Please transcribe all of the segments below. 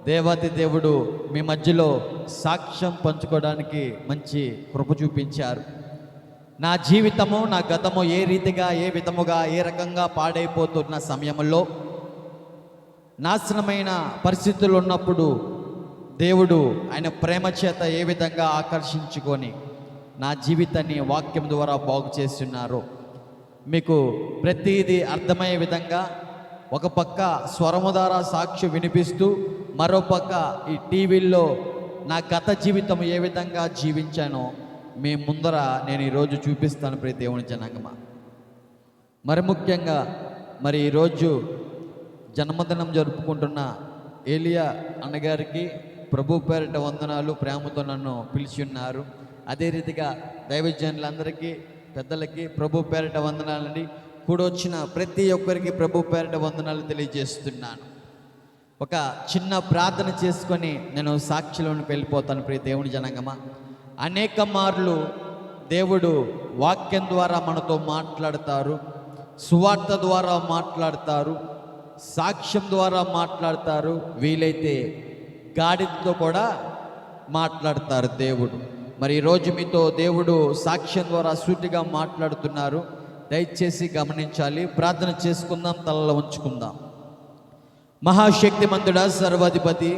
దేవాతి దేవుడు మీ మధ్యలో సాక్ష్యం పంచుకోవడానికి మంచి కృప చూపించారు. నా జీవితము, నా గతము ఏ రీతిగా, ఏ విధముగా, ఏ రకంగా పాడైపోతున్న సమయంలో, నాశనమైన పరిస్థితులు ఉన్నప్పుడు దేవుడు ఆయన ప్రేమ చేత ఏ విధంగా ఆకర్షించుకొని నా జీవితాన్ని వాక్యం ద్వారా బాగు చేస్తున్నారు. మీకు ప్రతిదీ అర్థమయ్యే విధంగా ఒక పక్క స్వరము ద్వారా సాక్షి వినిపిస్తూ, మరో పక్క ఈ టీవీల్లో నా గత జీవితం ఏ విధంగా జీవించానో మీ ముందర నేను ఈరోజు చూపిస్తాను. ప్రియ దేవుని జనాంగమా, మరి ముఖ్యంగా ఈరోజు జన్మదినం జరుపుకుంటున్న ఏలియా అన్నగారికి ప్రభు పేరిట వందనాలు. ప్రేమతో నన్ను పిలిచి ఉన్నారు. అదే రీతిగా దైవజనులందరికీ, పెద్దలకి ప్రభు పేరిట వందనాలండి. కూడొచ్చిన ప్రతి ఒక్కరికి ప్రభు పేరిట వందనాలు తెలియజేస్తున్నాను. ఒక చిన్న ప్రార్థన చేసుకొని నేను సాక్షిలోనికి వెళ్ళిపోతాను. ప్రియ దేవుని జనాంగమా, అనేక మార్లు దేవుడు వాక్యం ద్వారా మనతో మాట్లాడతారు, సువార్త ద్వారా మాట్లాడతారు, సాక్ష్యం ద్వారా మాట్లాడతారు, వీలైతే గాడితో కూడా మాట్లాడతారు దేవుడు. మరి ఈరోజు మీతో దేవుడు సాక్ష్యం ద్వారా సూటిగా మాట్లాడుతున్నారు. దయచేసి గమనించాలి. ప్రార్థన చేసుకుందాం, తలలో ఉంచుకుందాం. మహాశక్తిమంతుడా, సర్వాధిపతి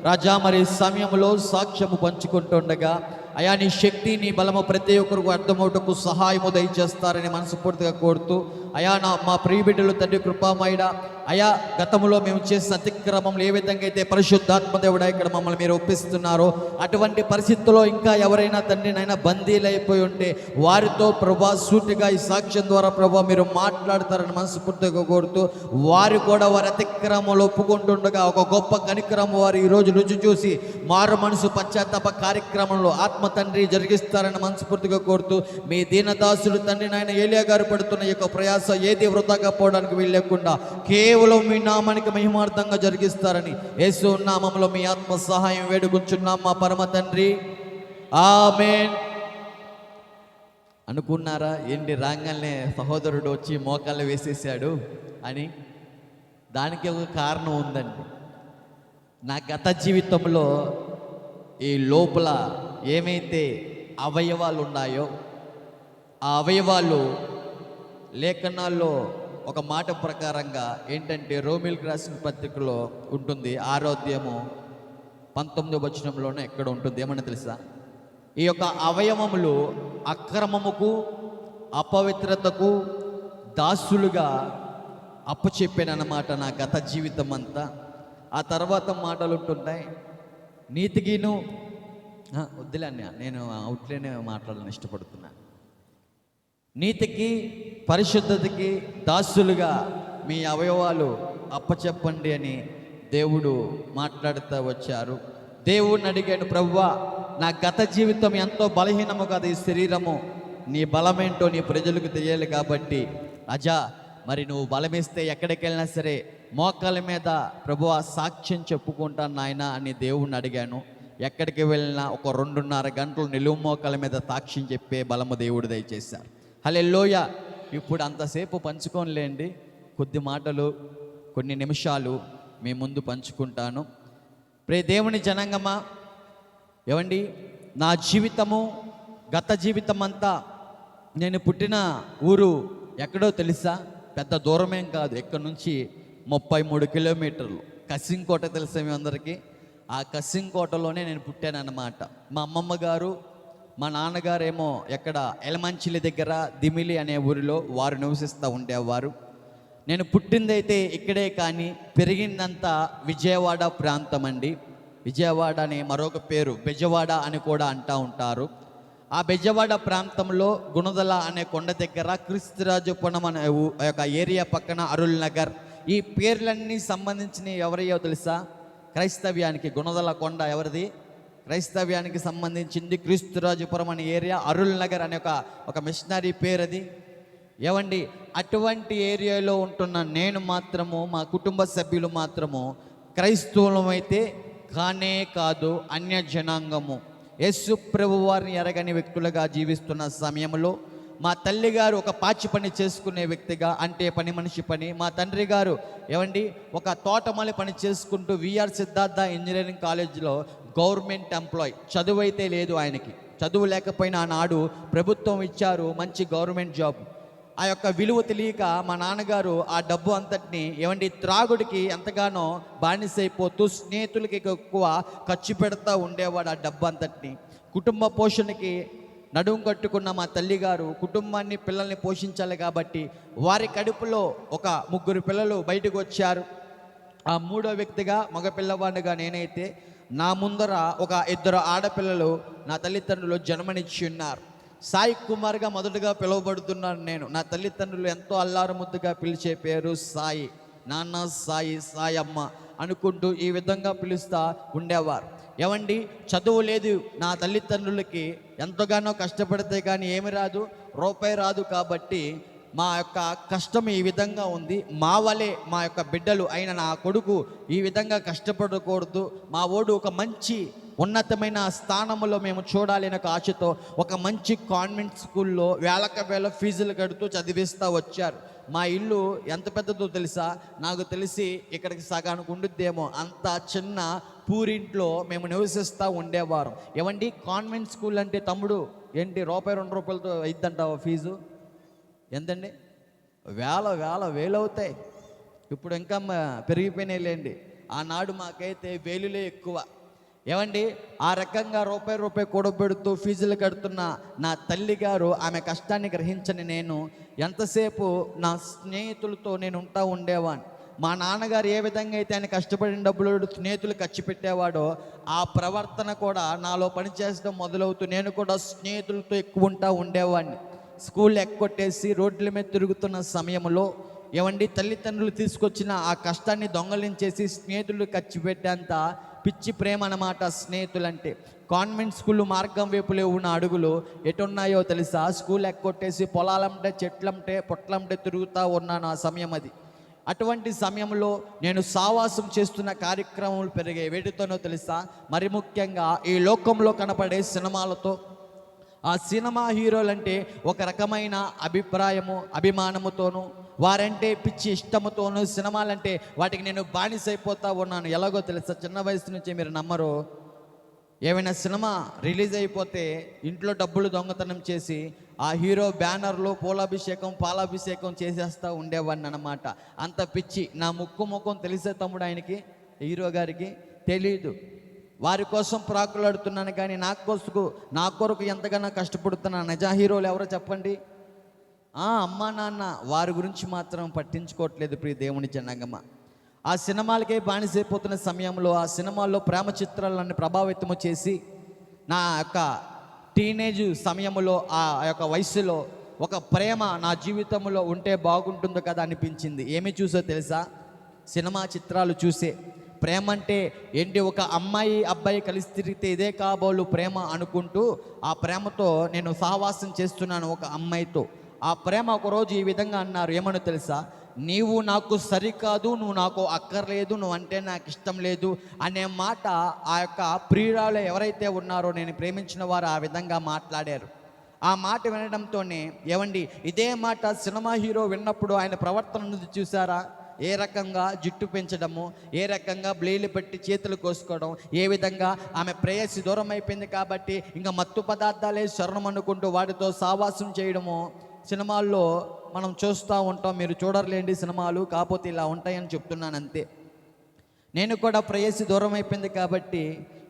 రాజా, మరి సమయంలో సాక్ష్యము పంచుకుంటుండగా అయా నీ శక్తి, నీ బలము ప్రతి ఒక్కరికి అర్థమవుటకు సహాయము దయచేస్తారని మనస్ఫూర్తిగా కోరుతూ, అయా మా ప్రియ బిడ్డలు తండ్రి కృపామయుడా, అయా గతంలో మేము చేసిన అతిక్రమంలో ఏ విధంగా అయితే పరిశుద్ధాత్మ దేవుడా ఇక్కడ మమ్మల్ని మీరు ఒప్పిస్తున్నారో, అటువంటి పరిస్థితుల్లో ఇంకా ఎవరైనా తండ్రి నైనా బందీలైపోయి ఉంటే వారితో ప్రభా సూటిగా ఈ సాక్ష్యం ద్వారా ప్రభా మీరు మాట్లాడతారని మనస్ఫూర్తిగా కోరుతూ, వారు కూడా వారి అతిక్రమంలో ఒప్పుకుంటుండగా ఒక గొప్ప కనికరం వారు ఈరోజు రుచి చూసి మారు మనసు పశ్చాత్తాప కార్యక్రమంలో ఆత్మ తండ్రి జరిగిస్తారని మనస్ఫూర్తిగా కోరుతూ, మీ దీనదాసుడు తండ్రి నాయన ఏలియా గారు పడుతున్న ఈ యొక్క ప్రయాస ఏది వృధాగా పోవడానికి వీల్లేకుండా కేవలం మీ నామానికి మహిమార్థంగా జరిగిస్తారని యేసు నామములో మీ ఆత్మ సహాయం వేడుకుంటున్నాం మా పరమ తండ్రి, ఆమేన్. అనుకున్నారా ఏంటి రాగానే సహోదరుడు వచ్చి మోకాళ్ళు వేసేసాడు అని? దానికి ఒక కారణం ఉందండి. నా గత జీవితంలో ఈ లోపల ఏమైతే అవయవాలు ఉన్నాయో ఆ అవయవాలు లేఖనాల్లో ఒక మాట ప్రకారంగా ఏంటంటే రోమిల్కి రాసిన పత్రికలో ఉంటుంది, 6వ అధ్యాయము 19వ వచనంలోనే ఎక్కడ ఉంటుంది. ఏమన్నా తెలుసా? ఈ యొక్క అవయవములు అక్రమముకు, అపవిత్రతకు దాసులుగా అప్పచెప్పానన్నమాట నా గత జీవితం అంతా. ఆ తర్వాత మాటలు ఉంటున్నాయి, నీతికిను వద్దులే అన్న, నేను అవుట్లోనే మాట్లాడాలని ఇష్టపడుతున్నాను. నీతికి, పరిశుద్ధతకి దాసులుగా మీ అవయవాలు అప్పచెప్పండి అని దేవుడు మాట్లాడుతూ వచ్చారు. దేవుడిని అడిగాడు, ప్రభువా నా గత జీవితం ఎంతో బలహీనము కదా ఈ శరీరము, నీ బలమేంటో నీ ప్రజలకు తెలియాలి కాబట్టి రాజా మరి నువ్వు బలమిస్తే ఎక్కడికి వెళ్ళినా సరే మోకాళ్ళ మీద ప్రభువా సాక్ష్యం చెప్పుకుంటాను నాయన అని దేవుడిని అడిగాను. ఎక్కడికి వెళ్ళినా ఒక 2.5 గంటలు నిలువు మోకాళ్ళ మీద సాక్ష్యం చెప్పే బలము దేవుడు దయచేశారు. హల్లెలూయా. ఇప్పుడు అంతసేపు పంచుకోనిలేండి, కొద్ది మాటలు, కొన్ని నిమిషాలు మీ ముందు పంచుకుంటాను. ప్రియ దేవుని జనాంగమా, ఏమండి నా జీవితము, గత జీవితం అంతా నేను పుట్టిన ఊరు ఎక్కడో తెలుసా? పెద్ద దూరమేం కాదు, ఇక్కడ నుంచి 33 కిలోమీటర్లు. కసింకోట తెలుసా మీ అందరికీ? ఆ కసింకోటలోనే నేను పుట్టానన్నమాట. మా అమ్మమ్మ గారు, మా నాన్నగారేమో ఎక్కడ ఎలమంచిలి దగ్గర దిమిలి అనే ఊరిలో వారు నివసిస్తూ ఉండేవారు. నేను పుట్టిందైతే ఇక్కడే, కానీ పెరిగిందంతా విజయవాడ ప్రాంతం అండి. విజయవాడ అనే మరొక పేరు బెజవాడ అని కూడా అంటూ ఉంటారు. ఆ బెజవాడ ప్రాంతంలో గుణదల అనే కొండ దగ్గర క్రీస్తురాజపురం అనే యొక్క ఏరియా పక్కన అరుల్ నగర్, ఈ పేర్లన్నీ సంబంధించిన ఎవరయ్యో తెలుసా? క్రైస్తవ్యానికి. గుణదల కొండ ఎవరిది? క్రైస్తవ్యానికి సంబంధించింది. క్రీస్తురాజపురం అనే ఏరియా, అరుల్ నగర్ అనే ఒక మిషనరీ పేరు అది. ఏవండి అటువంటి ఏరియాలో ఉంటున్న నేను మాత్రము, మా కుటుంబ సభ్యులు మాత్రము క్రైస్తవులమైతే కానే కాదు, అన్య జనాంగము. యేసు ప్రభు వారిని ఎరగని వ్యక్తులుగా జీవిస్తున్న సమయంలో మా తల్లి గారు ఒక పాచి పని చేసుకునే వ్యక్తిగా, అంటే పని మనిషి పని. మా తండ్రి గారు ఏమండి ఒక తోటమాలి పని చేసుకుంటూ విఆర్ సిద్ధార్థ ఇంజనీరింగ్ కాలేజీలో గవర్నమెంట్ ఎంప్లాయ్. చదువు అయితే లేదు ఆయనకి, చదువు లేకపోయినా ఆనాడు ప్రభుత్వం ఇచ్చారు మంచి గవర్నమెంట్ జాబ్. ఆ యొక్క విలువ తెలియక మా నాన్నగారు ఆ డబ్బు అంతటిని ఏమండి త్రాగుడికి ఎంతగానో బానిసైపోతూ స్నేహితులకి ఎక్కువ ఖర్చు పెడతా ఉండేవాడు ఆ డబ్బు అంతటిని. కుటుంబ పోషణకి నడుము కట్టుకున్న మా తల్లిగారు కుటుంబాన్ని పిల్లల్ని పోషించాలి కాబట్టి వారి కడుపులో ఒక 3 పిల్లలు బయటకు వచ్చారు. ఆ 3వ వ్యక్తిగా మగపిల్లవాడిగా నేనైతే, నా ముందర ఒక 2 ఆడపిల్లలు నా తల్లిదండ్రులు జన్మనిచ్చి ఉన్నారు. సాయి కుమార్గా మొదటగా పిలువబడుతున్నాను నేను. నా తల్లిదండ్రులు ఎంతో అల్లారు ముద్దుగా పిలిచే పేరు సాయి. నాన్న సాయి, సాయమ్మ అనుకుంటూ ఈ విధంగా పిలుస్తూ ఉండేవారు. ఏమండి చదువు లేదు నా తల్లిదండ్రులకి, ఎంతగానో కష్టపడితే కానీ ఏమి రాదు, రూపాయి రాదు. కాబట్టి మా యొక్క కష్టం ఈ విధంగా ఉంది. మా వలే మా యొక్క బిడ్డలు అయిన నా కొడుకు ఈ విధంగా కష్టపడకూడదు, మా ఓడు ఒక మంచి ఉన్నతమైన స్థానంలో మేము చూడాలి అనే ఒక ఆశతో ఒక మంచి కాన్వెంట్ స్కూల్లో వేల ఫీజులు కడుతూ చదివిస్తూ వచ్చారు. మా ఇల్లు ఎంత పెద్దదో తెలుసా? నాకు తెలిసి ఇక్కడికి సగానికి ఉండుద్దేమో, అంత చిన్న పూరింట్లో మేము నివసిస్తూ ఉండేవారం. ఏమండి కాన్వెంట్ స్కూల్ అంటే తమ్ముడు ఏంటి ₹2 అయిద్దంటావా ఫీజు? ఎంతండి? వేలు అవుతాయి. ఇప్పుడు ఇంకా పెరిగిపోయినాయి లేండి. ఆనాడు మాకైతే వేలులే ఎక్కువ. ఏమండి ఆ రకంగా రూపాయి కూడబెడుతూ ఫీజులు కడుతున్న నా తల్లి గారు ఆమె కష్టాన్ని గ్రహించని నేను ఎంతసేపు నా స్నేహితులతో నేను ఉంటా ఉండేవాడిని. మా నాన్నగారు ఏ విధంగా అయితే ఆయన కష్టపడిన డబ్బులు స్నేహితులు ఖర్చు పెట్టేవాడో ఆ ప్రవర్తన కూడా నాలో పనిచేయడం మొదలవుతూ నేను కూడా స్నేహితులతో ఎక్కువ ఉంటా ఉండేవాడిని. స్కూల్ ఎక్కొట్టేసి రోడ్ల మీద తిరుగుతున్న సమయంలో ఏమండి తల్లిదండ్రులు తీసుకొచ్చిన ఆ కష్టాన్ని దొంగలించేసి స్నేహితులు ఖర్చు పెట్టేంత పిచ్చి ప్రేమ అన్నమాట స్నేహితులంటే. కాన్వెంట్ స్కూల్ మార్గం వైపులే ఉన్న అడుగులు ఎటున్నాయో తెలుసా? స్కూల్ ఎక్కొట్టేసి పొలాలంటే చెట్లంటే పొట్లంటే తిరుగుతూ ఉన్నాను ఆ సమయం అది. అటువంటి సమయంలో నేను సావాసం చేస్తున్న కార్యక్రమాలు పెరిగాయి. వేటితోనో తెలుసా? మరి ముఖ్యంగా ఈ లోకంలో కనపడే సినిమాలతో. ఆ సినిమా హీరోలంటే ఒక రకమైన అభిప్రాయము అభిమానముతోనూ, వారంటే పిచ్చి ఇష్టముతోనూ సినిమాలంటే వాటికి నేను బానిసైపోతా ఉన్నాను. ఎలాగో తెలుసా? చిన్న వయసు నుంచి మీరు నమ్మరు, ఏమైనా సినిమా రిలీజ్ అయిపోతే ఇంట్లో డబ్బులు దొంగతనం చేసి ఆ హీరో బ్యానర్లో పూలాభిషేకం పాలాభిషేకం చేసేస్తూ ఉండేవాడిని అన్నమాట. అంత పిచ్చి. నా ముఖం తెలిసే తమ్ముడు ఆయనకి, హీరో గారికి తెలీదు. వారి కోసం ప్రాకులాడుతున్నాను కానీ నా కొరకు ఎంతగానో కష్టపడుతున్నాను. నిజా హీరోలు ఎవరో చెప్పండి? అమ్మా నాన్న వారి గురించి మాత్రం పట్టించుకోవట్లేదు ప్రియ దేవుని జనాంగమ. ఆ సినిమాలకే బానిసైపోతున్న సమయంలో ఆ సినిమాల్లో ప్రేమ చిత్రాలను ప్రభావితము చేసి నా యొక్క టీనేజ్ సమయంలో ఆ యొక్క వయసులో ఒక ప్రేమ నా జీవితంలో ఉంటే బాగుంటుందో కదా అనిపించింది. ఏమి చూసో తెలుసా? సినిమా చిత్రాలు చూసే. ప్రేమ అంటే ఏంటి? ఒక అమ్మాయి అబ్బాయి కలిసి తిరిగితే ఇదే కాబోలు ప్రేమ అనుకుంటూ ఆ ప్రేమతో నేను సహవాసం చేస్తున్నాను ఒక అమ్మాయితో. ఆ ప్రేమ ఒకరోజు ఈ విధంగా అన్నారు. ఏమనో తెలుసా? నీవు నాకు సరికాదు, నువ్వు నాకు అక్కర్లేదు, నువ్వు అంటే నాకు ఇష్టం లేదు అనే మాట ఆ యొక్క ప్రియురాలు ఎవరైతే ఉన్నారో నేను ప్రేమించిన వారు ఆ విధంగా మాట్లాడారు. ఆ మాట వినడంతోనే ఏమండి ఇదే మాట సినిమా హీరో విన్నప్పుడు ఆయన ప్రవర్తన చూసారా? ఏ రకంగా జుట్టు పెంచడము, ఏ రకంగా బ్లేలు పెట్టి చేతులు కోసుకోవడం, ఏ విధంగా ఆమె ప్రేయసి దూరం అయిపోయింది కాబట్టి ఇంకా మత్తు పదార్థాలే శరణం అనుకుంటూ వాటితో సావాసం చేయడము సినిమాల్లో మనం చూస్తూ ఉంటాం. మీరు చూడర్లేండి సినిమాలు, కాకపోతే ఇలా ఉంటాయని చెప్తున్నాను అంతే. నేను కూడా ప్రేయసి దూరం అయిపోయింది కాబట్టి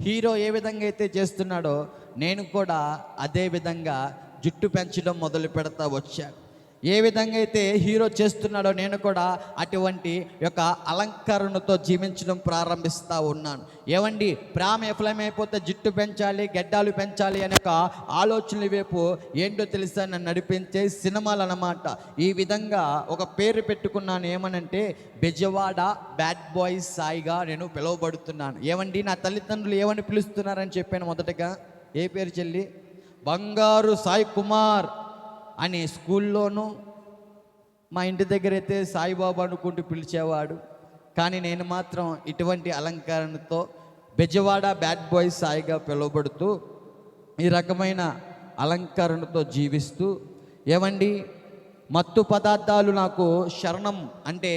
హీరో ఏ విధంగా అయితే చేస్తున్నాడో నేను కూడా అదే విధంగా జుట్టు పెంచడం మొదలు పెడతా వచ్చాను. ఏ విధంగా అయితే హీరో చేస్తున్నాడో నేను కూడా అటువంటి యొక్క అలంకరణతో జీవించడం ప్రారంభిస్తూ ఉన్నాను. ఏమండి ప్రేమ విఫలమైపోతే జుట్టు పెంచాలి, గెడ్డాలు పెంచాలి అనే ఒక ఆలోచనల వైపు ఏంటో తెలుసా నన్ను నడిపించే సినిమాలు అన్నమాట. ఈ విధంగా ఒక పేరు పెట్టుకున్నాను. ఏమనంటే బెజవాడ బ్యాడ్ బాయ్ సాయిగా నేను పిలువబడుతున్నాను. ఏమండి నా తల్లిదండ్రులు ఏమని పిలుస్తున్నారని చెప్పాను మొదటగా. ఏ పేరు చెల్లి? బంగారు సాయి కుమార్ అని స్కూల్లోనూ, మా ఇంటి దగ్గర అయితే సాయిబాబా అనుకుంటూ పిలిచేవాడు. కానీ నేను మాత్రం ఇటువంటి అలంకరణతో బెజవాడ బ్యాడ్ బాయ్ సాయిగా పిలువబడుతూ ఈ రకమైన అలంకరణతో జీవిస్తూ ఏమండి మత్తు పదార్థాలు నాకు శరణం అంటే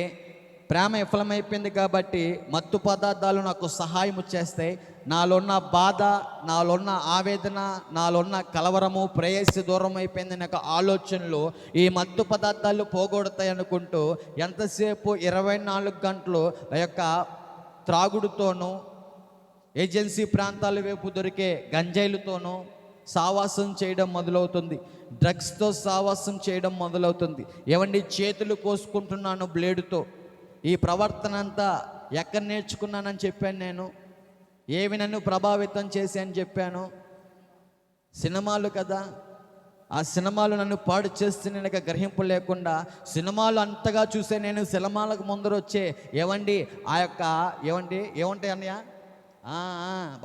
ప్రేమ విఫలమైపోయింది కాబట్టి మత్తు పదార్థాలు నాకు సహాయం చేస్తాయి. నాలో ఉన్న బాధ, నాలో ఉన్న ఆవేదన, నాలో ఉన్న కలవరము, ప్రేయసి దూరం అయిపోయింది నాకు ఆలోచనలు ఈ మత్తు పదార్థాలు పోగొడతాయి అనుకుంటూ ఎంతసేపు 24 గంటలు ఆ యొక్క త్రాగుడుతోనూ ఏజెన్సీ ప్రాంతాల వైపు దొరికే గంజాయిలతోనూ సావాసం చేయడం మొదలవుతుంది. డ్రగ్స్తో సావాసం చేయడం మొదలవుతుంది. ఏమండి చేతులు కోసుకుంటున్నాను బ్లేడుతో. ఈ ప్రవర్తన అంతా ఎక్కడ నేర్చుకున్నానని చెప్పాను నేను. ఏవి నన్ను ప్రభావితం చేసి అని చెప్పాను. సినిమాలు కదా, ఆ సినిమాలు నన్ను పాడు చేస్తున్న గ్రహింపు లేకుండా సినిమాలు అంతగా చూసే నేను సినిమాలకు ముందర వచ్చే ఏమండి ఆ యొక్క ఏమంటాయి అన్నయ్య,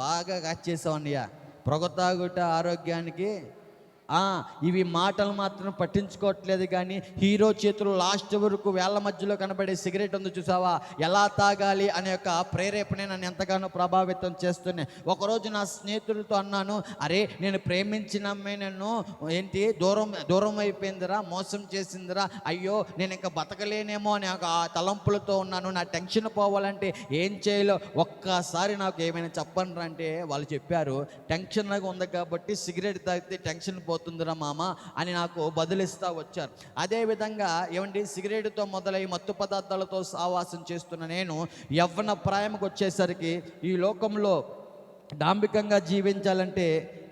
బాగా కాచేసావు అన్నయ్య, పొగ తాగుట ఆరోగ్యానికి, ఇవి మాటలు మాత్రం పట్టించుకోవట్లేదు. కానీ హీరో చేతులు లాస్ట్ వరకు వేళ్ల మధ్యలో కనబడే సిగరెట్ ఉంది చూసావా, ఎలా తాగాలి అనే యొక్క ప్రేరేపణ నన్ను ఎంతగానో ప్రభావితం చేస్తున్నాయి. ఒకరోజు నా స్నేహితులతో అన్నాను, అరే నేను ప్రేమించిన అమ్మాయి నన్ను దూరం అయిపోయిందిరా, మోసం చేసిందిరా, అయ్యో నేను ఇంకా బతకలేనేమో అని ఆ తలంపులతో ఉన్నాను. నా టెన్షన్ పోవాలంటే ఏం చేయాలో ఒక్కసారి నాకు ఏమైనా చెప్పండి అంటే వాళ్ళు చెప్పారు, టెన్షన్గా ఉంది కాబట్టి సిగరెట్ తాగితే టెన్షన్ పోతుందిరా మామ అని నాకు బదులిస్తూ వచ్చారు. అదేవిధంగా ఏమండి సిగరెట్తో మొదలై మత్తు పదార్థాలతో సావాసం చేస్తున్న నేను యవ్వన ప్రాయంకి వచ్చేసరికి ఈ లోకంలో డాంబికంగా జీవించాలంటే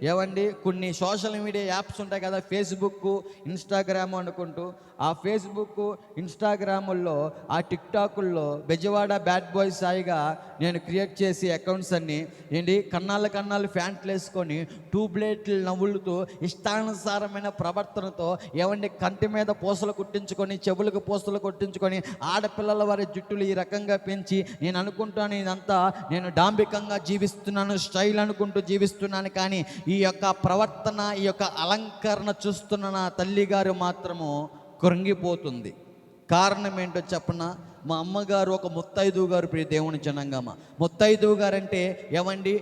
ఏమండి కొన్ని సోషల్ మీడియా యాప్స్ ఉంటాయి కదా, ఫేస్బుక్, ఇన్స్టాగ్రామ్ అనుకుంటూ ఆ ఫేస్బుక్, ఇన్స్టాగ్రాముల్లో, ఆ టిక్టాకుల్లో బెజవాడ బ్యాడ్ బాయ్ సాయిగా నేను క్రియేట్ చేసి అకౌంట్స్ అన్నీ కన్నాలు ఫ్యాంట్లు వేసుకొని ట్యూబ్లైట్లు నవ్వులుతూ ఇష్టానుసారమైన ప్రవర్తనతో ఏమండి కంటి మీద పూసలు కుట్టించుకొని చెవులకు పూసలు కుట్టించుకొని ఆడపిల్లల వారి జుట్టులు ఈ రకంగా పెంచి నేను అనుకుంటాను ఇదంతా నేను డాంబికంగా జీవిస్తున్నాను, స్టైల్ అనుకుంటూ జీవిస్తున్నాను. కానీ ఈ యొక్క ప్రవర్తన, ఈ యొక్క అలంకరణ చూస్తున్న నా తల్లిగారు మాత్రము కృంగిపోతుంది. కారణం ఏంటో చెప్పనా, మా అమ్మగారు ఒక ముత్తైదువు గారు. ప్రియ దేవుని జనాంగమా, ముత్తైదువు గారు అంటే ఏమండి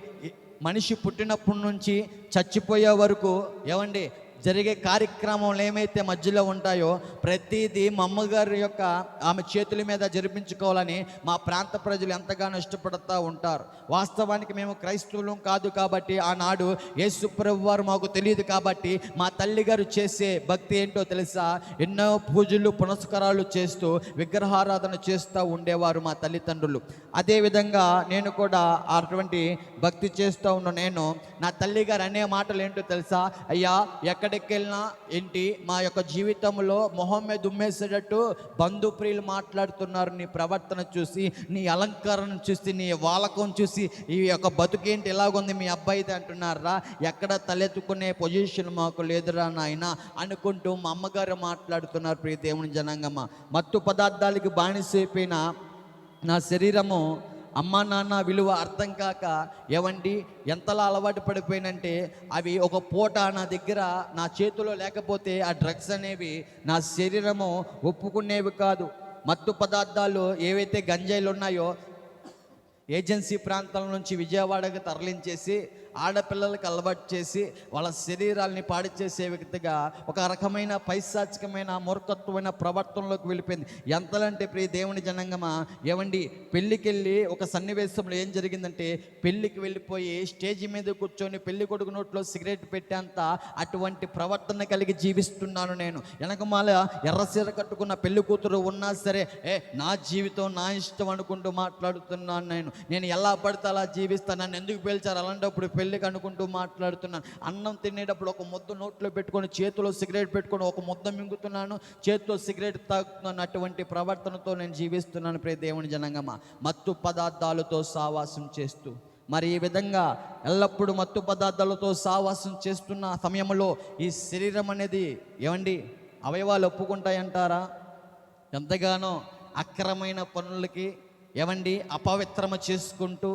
మనిషి పుట్టినప్పటి నుంచి చచ్చిపోయే వరకు ఏమండి జరిగే కార్యక్రమాలు ఏమైతే మధ్యలో ఉంటాయో ప్రతిదీ మా అమ్మగారి యొక్క ఆమె చేతుల మీద జరిపించుకోవాలని మా ప్రాంత ప్రజలు ఎంతగానో ఇష్టపడుతూ ఉంటారు. వాస్తవానికి మేము క్రైస్తవులం కాదు కాబట్టి ఆనాడు యేసు ప్రభువు వారు మాకు తెలియదు కాబట్టి మా తల్లిగారు చేసే భక్తి ఏంటో తెలుసా, ఎన్నో పూజలు పునస్కారాలు చేస్తూ విగ్రహారాధన చేస్తూ ఉండేవారు మా తల్లిదండ్రులు. అదేవిధంగా నేను కూడా అటువంటి భక్తి చేస్తూ ఉన్న నేను నా తల్లిగారు అనే మాటలు ఏంటో తెలుసా, అయ్యా ఎక్కడికి వెళ్ళినా ఏంటి మా యొక్క జీవితంలో మొహం మీద ఉమ్మేసేటట్టు బంధుప్రియులు మాట్లాడుతున్నారు, నీ ప్రవర్తన చూసి, నీ అలంకరణ చూసి, నీ వాలకం చూసి ఈ యొక్క బతుకేంటి ఎలాగుంది మీ అబ్బాయిది అంటున్నారా, ఎక్కడ తలెత్తుకునే పొజిషన్ మాకు లేదురా నాయన అనుకుంటూ మా అమ్మగారు మాట్లాడుతున్నారు. ప్రియ దేవుని జనాంగమా, మత్తు పదార్థాలకి బానిసైపోయిన నా శరీరము అమ్మా నాన్న విలువ అర్థం కాక ఏవండి ఎంతలా అలవాటు పడిపోయినంటే అవి ఒక పూట నా దగ్గర నా చేతిలో లేకపోతే ఆ డ్రగ్స్ అనేవి నా శరీరము ఒప్పుకునేవి కాదు. మత్తు పదార్థాలు ఏవైతే గంజాయిలు ఉన్నాయో ఏజెన్సీ ప్రాంతాల నుంచి విజయవాడకు తరలించేసి ఆడపిల్లలకు అలవాటు చేసి వాళ్ళ శరీరాల్ని పాడు చేసే వ్యక్తిగా ఒక రకమైన పైశాచికమైన మూర్ఖత్వమైన ప్రవర్తనలోకి వెళ్ళిపోయింది. ఎంతలంటే ప్రియ దేవుని జనాంగమా, ఏమండి పెళ్ళికి వెళ్ళి ఒక సన్నివేశంలో ఏం జరిగిందంటే పెళ్ళికి వెళ్ళిపోయి స్టేజ్ మీద కూర్చొని పెళ్లి కొడుకు నోట్లో సిగరెట్ పెట్టేంత అటువంటి ప్రవర్తన కలిగి జీవిస్తున్నాను నేను. వెనకమాల ఎర్రసీర కట్టుకున్న పెళ్లి కూతురు ఉన్నా సరే నా జీవితం నా ఇష్టం అనుకుంటూ మాట్లాడుతున్నాను. నేను ఎలా పడితే అలా జీవిస్తాను, నన్ను ఎందుకు పేల్చారు అలాంటప్పుడు పెళ్ళికి అనుకుంటూ మాట్లాడుతున్నాను. అన్నం తినేటప్పుడు ఒక ముద్ద నోట్లో పెట్టుకొని చేతిలో సిగరెట్ పెట్టుకొని ఒక ముద్ద మింగుతున్నాను, చేతిలో సిగరెట్ తాగుతున్నాను. అటువంటి ప్రవర్తనతో నేను జీవిస్తున్నాను. ప్రియ దేవుని జనాంగమా, మత్తు పదార్థాలతో సావాసం చేస్తూ మరి ఈ విధంగా ఎల్లప్పుడూ మత్తు పదార్థాలతో సావాసం చేస్తున్న సమయంలో ఈ శరీరం అనేది ఏమండి అవయవాలు ఒప్పుకుంటాయంటారా? ఎంతగానో అక్రమైన పనులకి ఏమండి అపవిత్రమ చేసుకుంటూ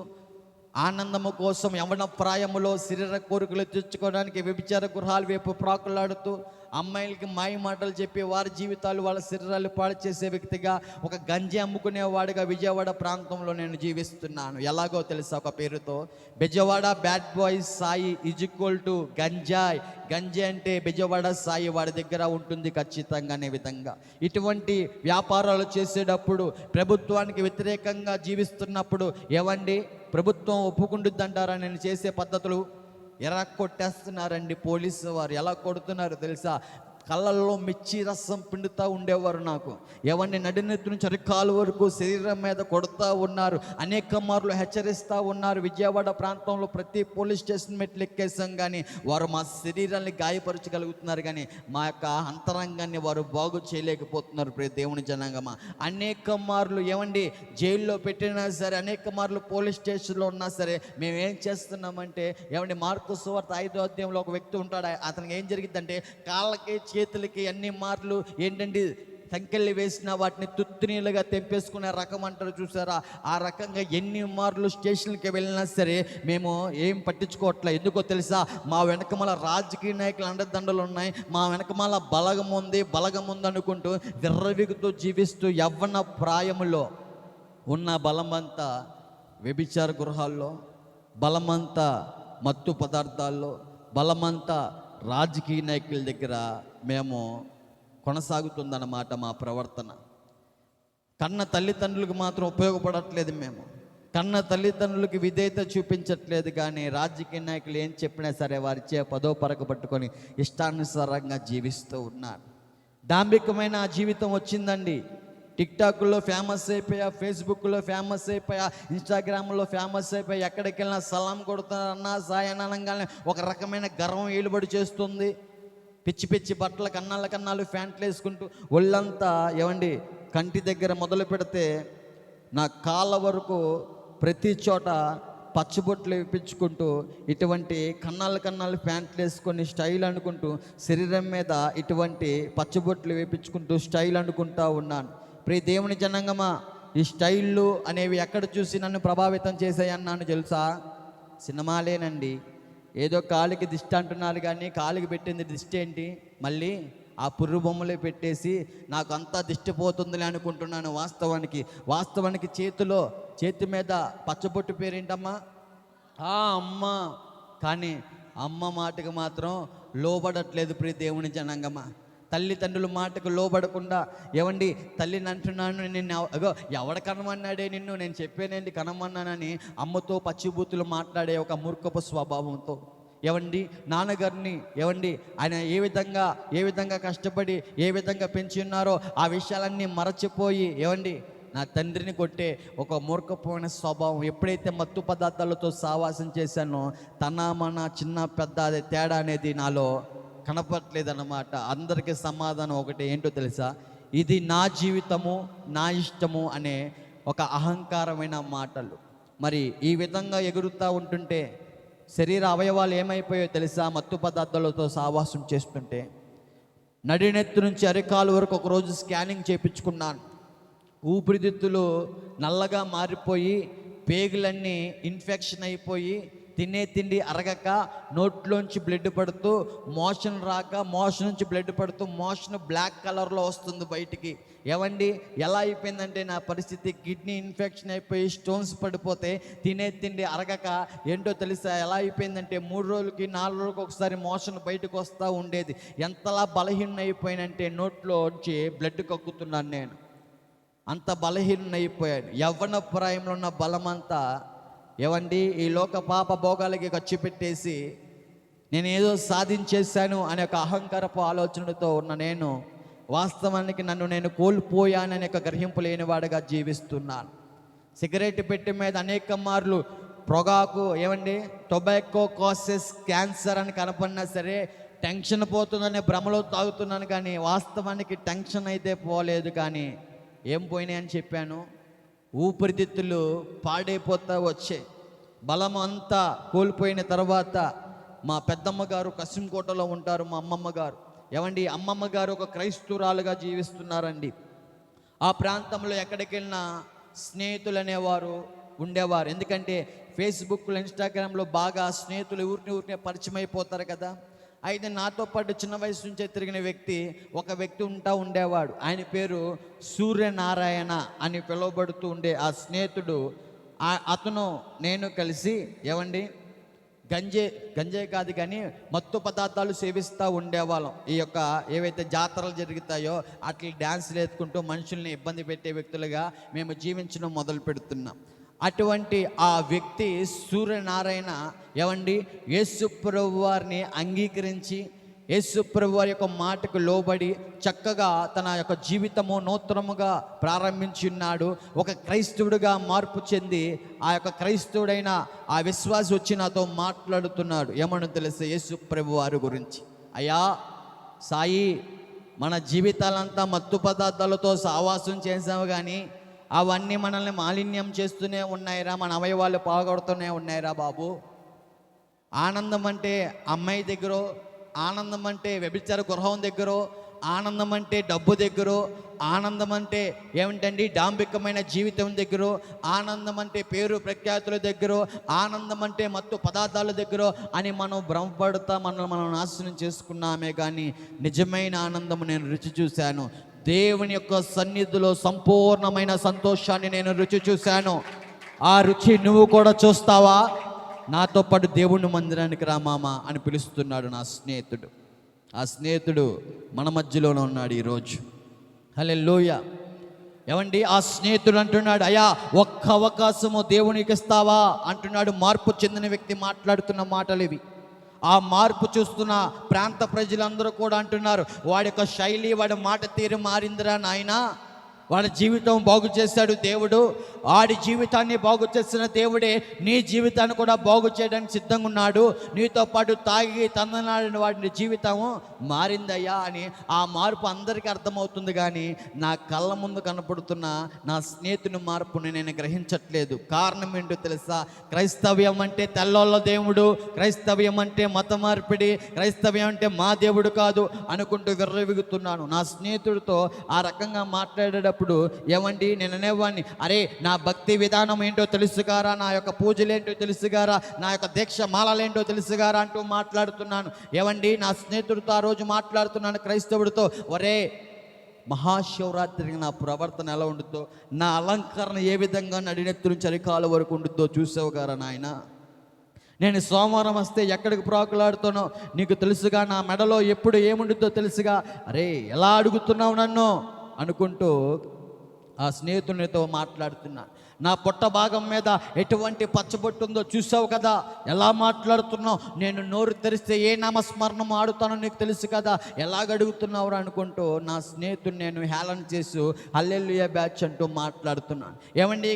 ఆనందము కోసం యవ్వన ప్రాయములో శరీర కోరికలు తెచ్చుకోవడానికి వ్యభిచార గృహాల వైపు ప్రాకులాడుతూ అమ్మాయిలకి మాయ మాటలు చెప్పి వారి జీవితాలు వాళ్ళ శరీరాలు పాడు చేసే వ్యక్తిగా, ఒక గంజి అమ్ముకునేవాడిగా విజయవాడ ప్రాంతంలో నేను జీవిస్తున్నాను. ఎలాగో తెలుసా? ఒక పేరుతో Bezawada bad boys Sai is equal to గంజాయ్. గంజాయి అంటే బెజవాడ సాయి వాడి దగ్గర ఉంటుంది ఖచ్చితంగా అనే విధంగా. ఇటువంటి వ్యాపారాలు చేసేటప్పుడు, ప్రభుత్వానికి వ్యతిరేకంగా జీవిస్తున్నప్పుడు ఏవండి ప్రభుత్వం ఒప్పుకుంటుందంటారా నేను చేసే పద్ధతులు? ఎలా కొట్టేస్తున్నారండి పోలీసు వారు, ఎలా కొడుతున్నారు తెలుసా? కళ్ళల్లో మిర్చి రసం పిండుతూ ఉండేవారు నాకు. ఎవరిని నడినెత్తి నుంచి అరికాలు వరకు శరీరం మీద కొడుతూ ఉన్నారు. అనేక మార్లు హెచ్చరిస్తూ ఉన్నారు. విజయవాడ ప్రాంతంలో ప్రతి పోలీస్ స్టేషన్ మెట్లు ఎక్కేసాం, కానీ వారు మా శరీరాన్ని గాయపరచగలుగుతున్నారు, కానీ మా యొక్క అంతరంగాన్ని వారు బాగు చేయలేకపోతున్నారు. ప్రియ దేవుని జనాంగమా, అనేక మార్లు ఏమండి జైల్లో పెట్టినా సరే, అనేక మార్లు పోలీస్ స్టేషన్లో ఉన్నా సరే, మేము ఏం చేస్తున్నామంటే ఏమండి, మార్కు సువార్త 5వ అధ్యాయంలో ఒక వ్యక్తి ఉంటాడు. అతనికి ఏం జరిగిందంటే కాళ్ళకి చేతులకి అన్ని మార్లు ఏంటండి సంకెళ్ళి వేసిన వాటిని తుత్తునీలుగా తెంపేసుకునే రకం అంటారు చూసారా? ఆ రకంగా ఎన్ని మార్లు స్టేషన్కి వెళ్ళినా సరే మేము ఏం పట్టించుకోవట్లే. ఎందుకో తెలుసా? మా వెనకమాల రాజకీయ నాయకులు అండదండలు ఉన్నాయి, మా వెనకమాల బలగం ఉంది అనుకుంటూ విర్రవిగుతూ జీవిస్తూ యవ్వన ప్రాయములో ఉన్న బలమంతా వ్యభిచార గృహాల్లో, బలమంతా మత్తు పదార్థాల్లో, బలమంతా రాజకీయ నాయకుల దగ్గర మేము కొనసాగుతుందన్నమాట మా ప్రవర్తన. కన్న తల్లిదండ్రులకు మాత్రం ఉపయోగపడట్లేదు. మేము కన్న తల్లిదండ్రులకి విధేయత చూపించట్లేదు, కానీ రాజకీయ నాయకులు ఏం చెప్పినా సరే వారిచే పదో పరకు పట్టుకొని ఇష్టానుసారంగా జీవిస్తూ ఉన్నారు. డాంబికమైన ఆ జీవితం వచ్చిందండి. టిక్టాక్లో ఫేమస్ అయిపోయా, ఫేస్బుక్లో ఫేమస్ అయిపోయా, ఇన్స్టాగ్రామ్లో ఫేమస్ అయిపోయా. ఎక్కడికి వెళ్ళినా సలాం కొడుతున్నా సాయన అనగానే ఒక రకమైన గర్వం ఏలుబడి చేస్తుంది. పిచ్చి పిచ్చి బట్టలు, కన్నాలు ఫ్యాంట్లు వేసుకుంటూ ఒళ్ళంతా ఏమండి కంటి దగ్గర మొదలు పెడితే నా కాళ్ళ వరకు ప్రతి చోట పచ్చబొట్లు వేయించుకుంటూ, ఇటువంటి కన్నాలు ప్యాంట్లు వేసుకొని స్టైల్ అనుకుంటూ, శరీరం మీద ఇటువంటి పచ్చబొట్లు వేయించుకుంటూ స్టైల్ అనుకుంటా ఉన్నాను. ప్రియ దేవుని జనాంగమా, ఈ స్టైళ్ళు అనేవి ఎక్కడ చూసి నన్ను ప్రభావితం చేశాయన్నాను తెలుసా? సినిమాలేనండి. ఏదో కాలికి దిష్టి అంటున్నారు, కానీ కాలికి పెట్టింది దిష్టి ఏంటి? మళ్ళీ ఆ పుర్రు బొమ్మలే పెట్టేసి నాకు అంతా దిష్టి పోతుందిలే అనుకుంటున్నాను. వాస్తవానికి చేతి మీద పచ్చబొట్టు పేరేంటమ్మా? అమ్మ. కానీ అమ్మ మాటకు మాత్రం లోబడట్లేదు. ప్రియ దేవుని జనాంగమా, తల్లిదండ్రుల మాటకు లోబడకుండా ఏవండి తల్లిని అంటున్నాను, నిన్ను ఎవడ కనమన్నాడే నిన్ను, నేను చెప్పానండి కనమన్నానని అమ్మతో పచ్చిబూతులు మాట్లాడే ఒక మూర్ఖపు స్వభావంతో ఏవండి నాన్నగారిని ఏవండి ఆయన ఏ విధంగా కష్టపడి ఏ విధంగా పెంచి ఉన్నారో ఆ విషయాలన్నీ మరచిపోయి ఏవండి నా తండ్రిని కొట్టే ఒక మూర్ఖమైన స్వభావం. ఎప్పుడైతే మత్తు పదార్థాలతో సావాసం చేశానో మన చిన్న పెద్ద అదే తేడా అనేది నాలో కనపట్లేదన్నమాట. అందరికీ సమాధానం ఒకటే, ఏంటో తెలుసా? ఇది నా జీవితము, నా ఇష్టము అనే ఒక అహంకారమైన మాటలు. మరి ఈ విధంగా ఎగురుతూ ఉంటుంటే శరీర అవయవాలు ఏమైపోయాయో తెలుసా? మత్తు పదార్థాలతో సావాసం చేస్తుంటే నడినెత్తు నుంచి అరికాలు వరకు ఒకరోజు స్కానింగ్ చేయించుకున్నాను. ఊపిరితిత్తులు నల్లగా మారిపోయి, పేగులన్నీ ఇన్ఫెక్షన్ అయిపోయి, తినే తిండి అరగక, నోట్లోంచి బ్లడ్ పడుతూ, మోషన్ రాక, మోషన్ నుంచి బ్లడ్ పడుతూ, మోషన్ బ్లాక్ కలర్లో వస్తుంది బయటికి. ఏవండి ఎలా అయిపోయిందంటే నా పరిస్థితి, కిడ్నీ ఇన్ఫెక్షన్ అయిపోయి స్టోన్స్ పడిపోతే, తినే తిండి అరగక ఏంటో తెలుసా ఎలా అయిపోయిందంటే 3 రోజులకి 4 రోజులకి ఒకసారి మోషన్ బయటకు వస్తూ ఉండేది. ఎంతలా బలహీన అయిపోయినంటే నోట్లోంచి బ్లడ్ కక్కుతున్నాను నేను. అంత బలహీన అయిపోయాను. యవ్వన ప్రాయంలో ఉన్న బలమంతా ఏవండి ఈ లోక పాప భోగాలకి ఖర్చు పెట్టేసి నేను ఏదో సాధించేశాను అనే ఒక అహంకారపు ఆలోచనతో ఉన్న నేను వాస్తవానికి నన్ను నేను కోల్పోయాననే ఒక గ్రహింపు లేనివాడుగా జీవిస్తున్నాను. సిగరెట్ పెట్టి మీద అనేక మార్లు పొగాకు ఏమండి టొబాకో కాసెస్ క్యాన్సర్ అని కనపడినా సరే టెన్షన్ పోతుందనే భ్రమలో తాగుతున్నాను, కానీ వాస్తవానికి టెన్షన్ అయితే పోలేదు. కానీ ఏం పోయినాయి అని చెప్పాను? ఊపిరితిత్తులు పాడైపోతా వచ్చే, బలం అంతా కోల్పోయిన తర్వాత మా పెద్దమ్మ గారు కసింకోటలో ఉంటారు. మా అమ్మమ్మ గారు ఏమండి అమ్మమ్మ గారు ఒక క్రైస్తవురాలుగా జీవిస్తున్నారండి. ఆ ప్రాంతంలో ఎక్కడికి వెళ్ళినా స్నేహితులు అనేవారు ఉండేవారు. ఎందుకంటే ఫేస్బుక్లో ఇన్స్టాగ్రామ్లో బాగా స్నేహితులు ఊరినే పరిచయం అయిపోతారు కదా. అయితే నాతో పాటు చిన్న వయసు నుంచే తిరిగిన ఒక వ్యక్తి ఉండేవాడు. ఆయన పేరు సూర్యనారాయణ అని పిలువబడుతూ ఉండే ఆ స్నేహితుడు, అతను నేను కలిసి గంజే కాదు కానీ మత్తు పదార్థాలు సేవిస్తూ ఉండేవాళ్ళం. ఈ యొక్క ఏవైతే జాతరలు జరుగుతాయో అట్లా డ్యాన్స్లు వేసుకుంటూ మనుషుల్ని ఇబ్బంది పెట్టే వ్యక్తులుగా మేము జీవించడం మొదలు పెడుతున్నాం. అటువంటి ఆ వ్యక్తి సూర్యనారాయణ యేసు ప్రభువు వారిని అంగీకరించి యేసు ప్రభువు వారి యొక్క మాటకు లోబడి చక్కగా తన యొక్క జీవితము నూతనముగా ప్రారంభించి ఉన్నాడు. ఒక క్రైస్తవుడిగా మార్పు చెంది ఆ యొక్క క్రైస్తవుడైన ఆ విశ్వాసి వచ్చి నాతో మాట్లాడుతున్నాడు. ఏమన్నా తెలుసు యేసు ప్రభువు వారి గురించి, అయ్యా సాయి, మన జీవితాలంతా మత్తు పదార్థాలతో సావాసం చేసాము కానీ అవన్నీ మనల్ని మాలిన్యం చేస్తూనే ఉన్నాయిరా, మన అవయవాలు పాల్గొడుతూనే ఉన్నాయిరా బాబు. ఆనందం అంటే అమ్మాయి దగ్గర, ఆనందం అంటే వ్యభిచార గృహం దగ్గర, ఆనందం అంటే డబ్బు దగ్గర, ఆనందం అంటే డాంబికమైన జీవితం దగ్గర, ఆనందం అంటే పేరు ప్రఖ్యాతుల దగ్గర, ఆనందం అంటే మత్తు పదార్థాల దగ్గర అని మనం భ్రమపడతా మనం నాశనం చేసుకున్నామే కానీ నిజమైన ఆనందం నేను రుచి చూశాను. దేవుని యొక్క సన్నిధిలో సంపూర్ణమైన సంతోషాన్ని నేను రుచి చూశాను. ఆ రుచి నువ్వు కూడా చూస్తావా? నాతో పాటు దేవుని మందిరానికి రా మామ అని పిలుస్తున్నాడు నా స్నేహితుడు. ఆ స్నేహితుడు మన మధ్యలోనే ఉన్నాడు ఈరోజు. హల్లెలూయా. ఆ స్నేహితుడు అంటున్నాడు, అయ్యా ఒక్క అవకాశము దేవునికి ఇస్తావా అంటున్నాడు. మార్పు చెందిన వ్యక్తి మాట్లాడుతున్న మాటలు ఇవి. ఆ మార్పు చూస్తున్న ప్రాంత ప్రజలందరూ కూడా అంటున్నారు, వాడి యొక్క శైలి, వాడి మాట తీరు మారిందిరా నాయనా, వాడి జీవితం బాగు చేశాడు దేవుడు. వాడి జీవితాన్ని బాగు చేసిన దేవుడే నీ జీవితాన్ని కూడా బాగు చేయడానికి సిద్ధంగా ఉన్నాడు. నీతో పాటు తాగి తందనాడిన వాడి జీవితము మారిందయ్యా అని ఆ మార్పు అందరికీ అర్థమవుతుంది. కానీ నా కళ్ళ ముందు కనపడుతున్న నా స్నేహితుని మార్పుని నేను గ్రహించట్లేదు. కారణం ఏంటో తెలుసా? క్రైస్తవ్యం అంటే తెల్లోళ్ళ దేవుడు, క్రైస్తవ్యం అంటే మత మార్పిడి, క్రైస్తవ్యం అంటే మా దేవుడు కాదు అనుకుంటూ విర్రవిగుతున్నాను. నా స్నేహితుడితో ఆ రకంగా మాట్లాడేటప్పుడు నేను అనేవాడిని, అరే నా భక్తి విధానం ఏంటో తెలుసుగారా, నా యొక్క పూజలు ఏంటో తెలుసుగారా, నా యొక్క దీక్ష మాలలేంటో తెలుసుగారా అంటూ మాట్లాడుతున్నాను. నా స్నేహితుడితో ఆ రోజు మాట్లాడుతున్నాను క్రైస్తవుడితో, ఒరే మహాశివరాత్రికి నా ప్రవర్తన ఎలా ఉంటుందో, నా అలంకరణ ఏ విధంగా నడినెత్తులు చలికాల వరకు ఉంటుందో చూసావు గారా నాయన. నేను సోమవారం వస్తే ఎక్కడికి ప్రాకులాడుతానో నీకు తెలుసుగా, నా మెడలో ఎప్పుడు ఏముంటుందో తెలుసుగా. అరే ఎలా అడుగుతున్నావు నన్ను అనుకుంటూ ఆ స్నేహితునితో మాట్లాడుతున్నా. నా పొట్ట భాగం మీద ఎటువంటి పచ్చబొట్టు ఉందో చూసావు కదా, ఎలా మాట్లాడుతున్నావు, నేను నోరు తెరిస్తే ఏ నామస్మరణం ఆడుతానో నీకు తెలుసు కదా, ఎలాగడుగుతున్నావు అనుకుంటూ నా స్నేహితుని నేను హేళన చేసి హల్లెలూయా బ్యాచ్ అంటూ మాట్లాడుతున్నాను.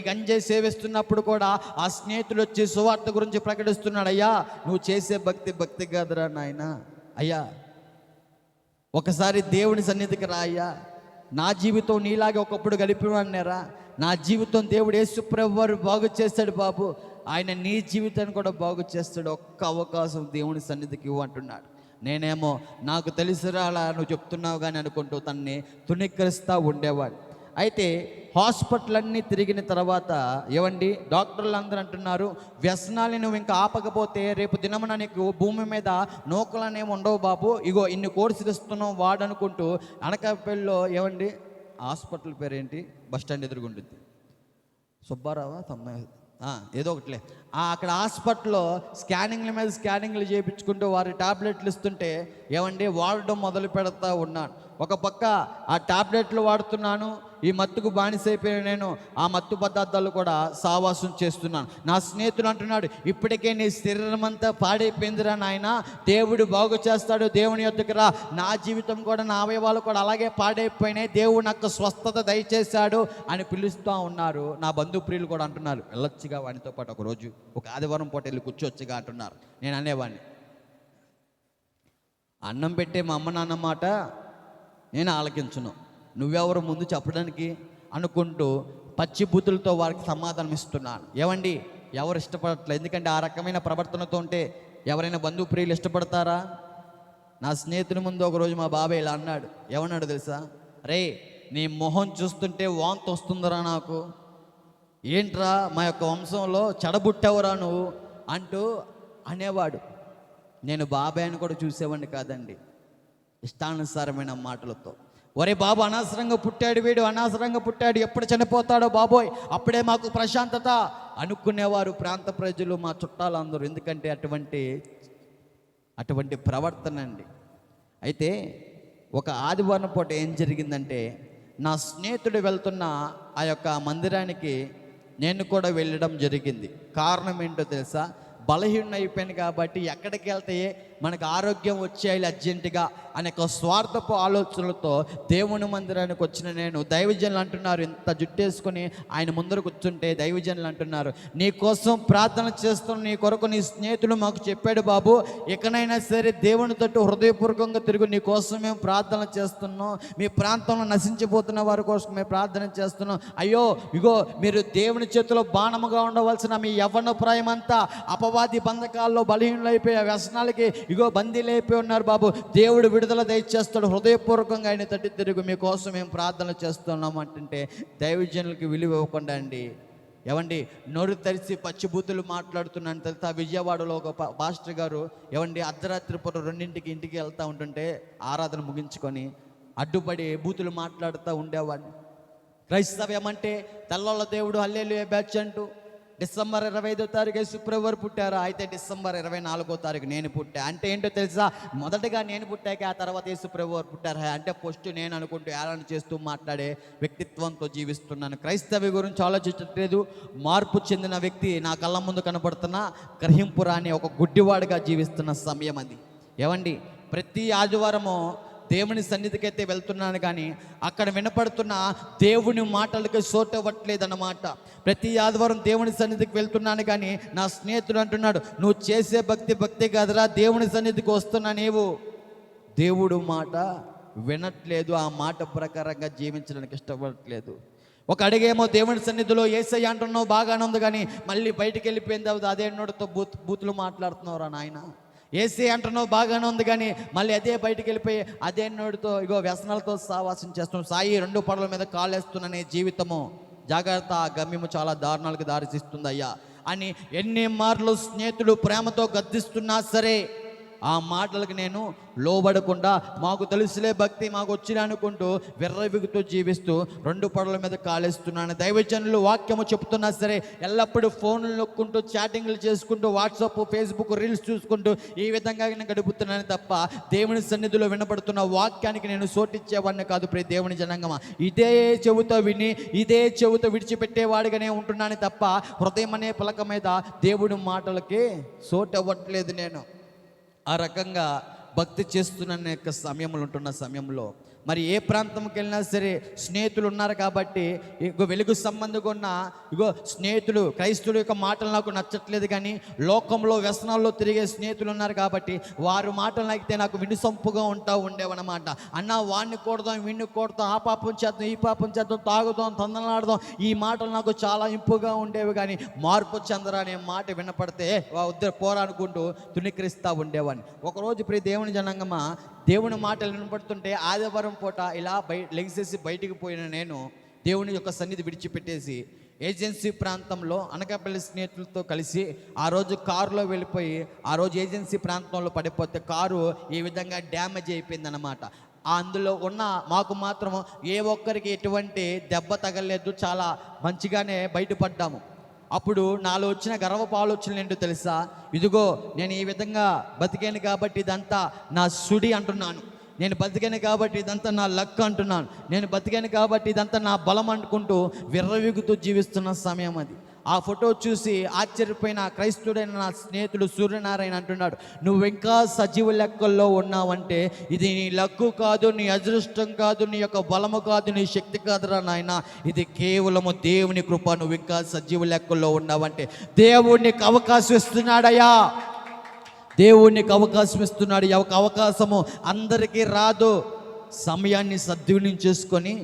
గంజాయి సేవిస్తున్నప్పుడు కూడా ఆ స్నేహితుడు వచ్చి సువార్త గురించి ప్రకటిస్తున్నాడు, అయ్యా నువ్వు చేసే భక్తి కాదురా నాయన, అయ్యా ఒకసారి దేవుని సన్నిధికి రా అయ్యా, నా జీవితం నీలాగే ఒకప్పుడు గడిపినారా, నా జీవితం దేవుడు యేసు ప్రభువు వారు బాగు చేస్తాడు బాబు, ఆయన నీ జీవితాన్ని కూడా బాగు చేస్తాడు, ఒక్క అవకాశం దేవుని సన్నిధికి ఇవ్వంటున్నాడు. నేనేమో నాకు తెలిసిరా అలా నువ్వు చెప్తున్నావు కానీ అనుకుంటూ తన్ని తుణీకరిస్తూ ఉండేవాడు. అయితే హాస్పిటల్ అన్నీ తిరిగిన తర్వాత డాక్టర్లు అందరూ అంటున్నారు, వ్యసనాన్ని నువ్వు ఇంకా ఆపకపోతే రేపు దినమున నీకు భూమి మీద నూకలనేవి ఉండవు బాబు, ఇగో ఇన్ని కోర్సులు ఇస్తున్నావు వాడనుకుంటూ. అనకాపల్లిలో హాస్పిటల్ పేరేంటి, బస్ స్టాండ్ ఎదురుగుంటుంది, సుబ్బారావా ఏదో ఒకటిలే, అక్కడ హాస్పిటల్లో స్కానింగ్ల మీద స్కానింగ్లు చేయించుకుంటూ వారి టాబ్లెట్లు ఇస్తుంటే వాడడం మొదలు పెడతా ఉన్నాను. ఒక పక్క ఆ టాబ్లెట్లు వాడుతున్నాను, ఈ మత్తుకు బానిసైపోయిన నేను ఆ మత్తు పదార్థాలు కూడా సావాసం చేస్తున్నాను. నా స్నేహితుడు అంటున్నాడు, ఇప్పటికే నీ శరీరం అంతా పాడైపోయిందిరా నాయన, దేవుడు బాగు చేస్తాడు, దేవుని యొద్దకు రా. నా జీవితం కూడా, నా అవయవాలు కూడా అలాగే పాడైపోయినాయి, దేవుడు నాకు స్వస్థత దయచేశాడు అని పిలుస్తూ ఉన్నారు. నా బంధుప్రియులు కూడా అంటున్నారు, వెళ్ళొచ్చుగా వాడితో పాటు ఒకరోజు, ఒక ఆదివారం పూట వెళ్ళి కూర్చోవచ్చుగా అంటున్నారు. నేను అనేవాడిని, అన్నం పెట్టే మా అమ్మ నాన్న మాట నేను ఆలకించును, నువ్వెవరు ముందు చెప్పడానికి అనుకుంటూ పచ్చి బూతులతో వారికి సమాధానం ఇస్తున్నాను. ఎవరు ఇష్టపడట్లేదు, ఎందుకంటే ఆ రకమైన ప్రవర్తనతో ఉంటే ఎవరైనా బంధుప్రియులు ఇష్టపడతారా? నా స్నేహితుని ముందు ఒకరోజు మా బాబాయ్ ఇలా అన్నాడు. ఏమన్నాడు తెలుసా? రే నీ మొహం చూస్తుంటే వాంతి వస్తుందిరా నాకు, ఏంట్రా మా యొక్క వంశంలో చెడబుట్టెవరా నువ్వు అంటూ అనేవాడు. నేను బాబాయ్ అని కూడా చూసేవాడిని కాదండి. ఇష్టానుసారమైన మాటలతో, ఒరే బాబు అనవసరంగా పుట్టాడు, వీడు అనవసరంగా పుట్టాడు, ఎప్పుడు చనిపోతాడో బాబోయ్, అప్పుడే మాకు ప్రశాంతత అనుకునేవారు ప్రాంత ప్రజలు, మా చుట్టాలందరూ. ఎందుకంటే అటువంటి ప్రవర్తన అండి. అయితే ఒక ఆదివారం పూట ఏం జరిగిందంటే, నా స్నేహితుడు వెళ్తున్న ఆ యొక్క మందిరానికి నేను కూడా వెళ్ళడం జరిగింది. కారణం ఏంటో తెలుసా? బలహీన అయిపోయాను కాబట్టి ఎక్కడికి వెళ్తే మనకు ఆరోగ్యం వచ్చేయాలి అర్జెంటుగా అనే ఒక స్వార్థపు ఆలోచనలతో దేవుని మందిరానికి వచ్చిన నేను, దైవజనులు అంటున్నారు, ఇంత జుట్టేసుకొని ఆయన ముందర కూర్చుంటే దైవజనులు అంటున్నారు, నీ కోసం ప్రార్థన చేస్తున్న, నీ కొరకు నీ స్నేహితుడు మాకు చెప్పాడు బాబు, ఇకనైనా సరే దేవుని తట్టు హృదయపూర్వకంగా తిరుగు, నీ కోసం మేము ప్రార్థన చేస్తున్నాం, మీ ప్రాంతంలో నశించిపోతున్న వారి కోసం మేము ప్రార్థన చేస్తున్నాం. అయ్యో ఇగో మీరు దేవుని చేతిలో బాణముగా ఉండవలసిన మీ యవ్వన ప్రాయమంతా అపవాది బంధకాల్లో బలహీనులైపోయే వ్యసనాలకి ఇగో బందీలైపోయి ఉన్నారు బాబు, దేవుడు విడుదల దయచేస్తాడు, హృదయపూర్వకంగా ఆయన తట్టి తిరుగు, మీకోసం మేము ప్రార్థన చేస్తున్నాం అంటుంటే దైవజనులకి విలువ ఇవ్వకుండా అండి, ఏవండి నోరు తెరిచి పచ్చిబూతులు మాట్లాడుతున్నాను తెలుసా. విజయవాడలో ఒక పాస్టర్ గారు ఏవండి అర్ధరాత్రి పూట 2ంటికి ఇంటికి వెళ్తూ ఉంటుంటే ఆరాధన ముగించుకొని అడ్డుపడి బూతులు మాట్లాడుతూ ఉండేవాడిని. క్రైస్తవ్యం అంటే తెల్లోళ్ళ దేవుడు హల్లెలూయా బ్యాచ్ అంటూ, డిసెంబర్ 25వ తారీఖు యేసుప్రభువు వారు పుట్టారు, అయితే డిసెంబర్ 24వ తారీఖు నేను పుట్టా. అంటే ఏంటో తెలుసా? మొదటగా నేను పుట్టాక ఆ తర్వాత యేసుప్రభువు వారు పుట్టారు అంటే ఫస్ట్ నేను అనుకుంటూ ఏళన చేస్తూ మాట్లాడే వ్యక్తిత్వంతో జీవిస్తున్నాను. క్రైస్తవ్య గురించి ఆలోచించట్లేదు. మార్పు చెందిన వ్యక్తి నా కళ్ళ ముందు కనబడుతున్న గ్రహింపు రాని ఒక గుడ్డివాడిగా జీవిస్తున్న సమయం అది. ఏవండి ప్రతి ఆదివారము దేవుని సన్నిధికి అయితే వెళ్తున్నాను, కానీ అక్కడ వినపడుతున్న దేవుని మాటలకి సోటవ్వట్లేదన్నమాట. ప్రతి ఆదివారం దేవుని సన్నిధికి వెళ్తున్నాను, కానీ నా స్నేహితుడు అంటున్నాడు, నువ్వు చేసే భక్తి కాదురా, దేవుని సన్నిధికి వస్తున్నా, నీవు దేవుడు మాట వినట్లేదు, ఆ మాట ప్రకారంగా జీవించడానికి ఇష్టపడట్లేదు. ఒక అడిగేమో దేవుని సన్నిధిలో యేసయ్య అంటున్నావు, బాగానే ఉంది, కానీ మళ్ళీ బయటికి వెళ్ళిపోయిన తర్వాత అదే నోటితో బూతులు మాట్లాడుతున్నావురా నాయన. ఏసీ అంటున్నావు బాగానే ఉంది, కానీ మళ్ళీ అదే బయటికి వెళ్ళిపోయి అదే నోటితో ఇగో వ్యసనాలతో సావాసం చేస్తున్నావు. సాయి 2 పడవల మీద కాలేస్తున్ననే జీవితము, జాగ్రత్త, గమ్యము చాలా దారుణాలకు దారితీస్తుంది అయ్యా అని ఎన్ని మార్లు స్నేహితులు ప్రేమతో గద్దిస్తున్నా సరే ఆ మాటలకు నేను లోబడకుండా, మాకు తెలుసులే భక్తి మాకు వచ్చిన అనుకుంటూ విర్రవిగుతూ జీవిస్తూ 2 పడవల మీద కాలేస్తున్నాను. దైవజనులు వాక్యము చెప్తున్నా సరే ఎల్లప్పుడూ ఫోన్లు నొక్కుంటూ, చాటింగ్లు చేసుకుంటూ, వాట్సాప్, ఫేస్బుక్ రీల్స్ చూసుకుంటూ ఈ విధంగా నేను గడుపుతున్నాను తప్ప దేవుని సన్నిధిలో వినపడుతున్న వాక్యానికి నేను సోటిచ్చేవాడిని కాదు. ప్రియ దేవుని జనాంగమా, ఇదే చెవుతో విని ఇదే చెవుతో విడిచిపెట్టేవాడిగానే ఉంటున్నాను తప్ప హృదయం అనే పలక మీద దేవుడి మాటలకి సోటవ్వట్లేదు నేను. ఆ రకంగా భక్తి చేస్తున్న సమయంలో ఉంటున్న సమయంలో మరి ఏ ప్రాంతంకి వెళ్ళినా సరే స్నేహితులు ఉన్నారు కాబట్టి, ఇగో వెలుగు సంబంధంగా ఉన్న ఇగో స్నేహితులు, క్రైస్తువుల యొక్క మాటలు నాకు నచ్చట్లేదు, కానీ లోకంలో వ్యసనాల్లో తిరిగే స్నేహితులు ఉన్నారు కాబట్టి వారి మాటలు నచ్చితే నాకు వినుసొంపుగా ఉండేవన్నమాట. అన్న వాడిని కొడదాం, వీడిని కొడతాం, ఆ పాపం చేద్దాం, ఈ పాపం చేద్దాం, తాగుదాం, తొందరలాడదాం, ఈ మాటలు నాకు చాలా ఇంపుగా ఉండేవి. కానీ మార్పు చెందరా అనే మాట వినపడితే ఉద్దరు పోరానుకుంటూ తుణికరిస్తూ ఉండేవాడిని. ఒకరోజు ప్రియ దేవుని జనాంగమా, దేవుని మాటలు వినపడుతుంటే ఆదివారం పూట ఇలా లెగిసేసి బయటికి పోయిన నేను దేవుని యొక్క సన్నిధి విడిచిపెట్టేసి ఏజెన్సీ ప్రాంతంలో అనకాపల్లి స్నేహితులతో కలిసి ఆ రోజు కారులో వెళ్ళిపోయి, ఆ రోజు ఏజెన్సీ ప్రాంతంలో పడిపోతే కారు ఈ విధంగా డ్యామేజ్ అయిపోయిందన్నమాట. అందులో ఉన్న మాకు మాత్రం ఏ ఒక్కరికి ఎటువంటి దెబ్బ తగలేదు, చాలా మంచిగానే బయటపడ్డాము. అప్పుడు నాలో వచ్చిన గర్వపు ఆలోచనలు ఏంటో తెలుసా? ఇదిగో నేను ఈ విధంగా బతికాను కాబట్టి ఇదంతా నా సుడి అంటున్నాను, నేను బతికాను కాబట్టి ఇదంతా నా లక్ అంటున్నాను, నేను బతికాను కాబట్టి ఇదంతా నా బలం అనుకుంటూ విర్రవీగుతూ జీవిస్తున్న సమయం అది. ఆ ఫోటో చూసి ఆశ్చర్యపోయిన క్రైస్తవుడైన నా స్నేహితుడు సూర్యనారాయణ అంటున్నాడు, నువ్వు ఇంకా సజీవ లెక్కల్లో ఉన్నావంటే ఇది నీ లక్కు కాదు, నీ అదృష్టం కాదు, నీ యొక్క బలము కాదు, నీ శక్తి కాదురా నాయన, ఇది కేవలము దేవుని కృప. నువ్వు ఇంకా సజీవ లెక్కల్లో ఉన్నావంటే దేవునికి అవకాశం ఇస్తున్నాడయ్యా, దేవునికి అవకాశం ఇస్తున్నాడు. ఈ అవకాశము అందరికీ రాదు. సమయాన్ని సద్వినియోగం చేసుకొని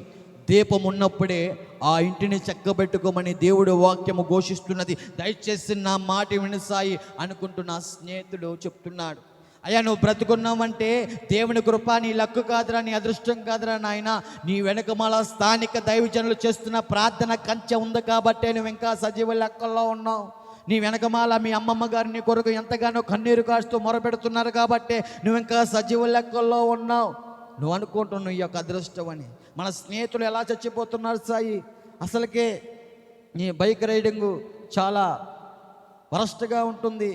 దీపం ఉన్నప్పుడే ఆ ఇంటిని చక్కబెట్టుకోమని దేవుడు వాక్యము ఘోషిస్తున్నది. దయచేసి నా మాట వినసాయి అనుకుంటూ నా స్నేహితుడు చెప్తున్నాడు. అయ్యా నువ్వు బ్రతుకున్నావంటే దేవుని కృప, నీ లక్కు కాదురా, నీ అదృష్టం కాదురా నాయన, నీ వెనకమాల స్థానిక దైవజనులు చేస్తున్న ప్రార్థన కంచె ఉంది కాబట్టే నువ్వు ఇంకా సజీవ లెక్కల్లో ఉన్నావు. నీ వెనకమాల మీ అమ్మమ్మ గారు నీ కొరకు ఎంతగానో కన్నీరు కాస్తూ మొరపెడుతున్నారు కాబట్టి నువ్వు ఇంకా సజీవ లెక్కల్లో ఉన్నావు. నువ్వు అనుకుంటున్నావు ఈ యొక్క అదృష్టం అని. మన స్నేహితులు ఎలా చచ్చిపోతున్నారు సాయి. అసలుకే నీ బైక్ రైడింగు చాలా వరస్ట్గా ఉంటుంది.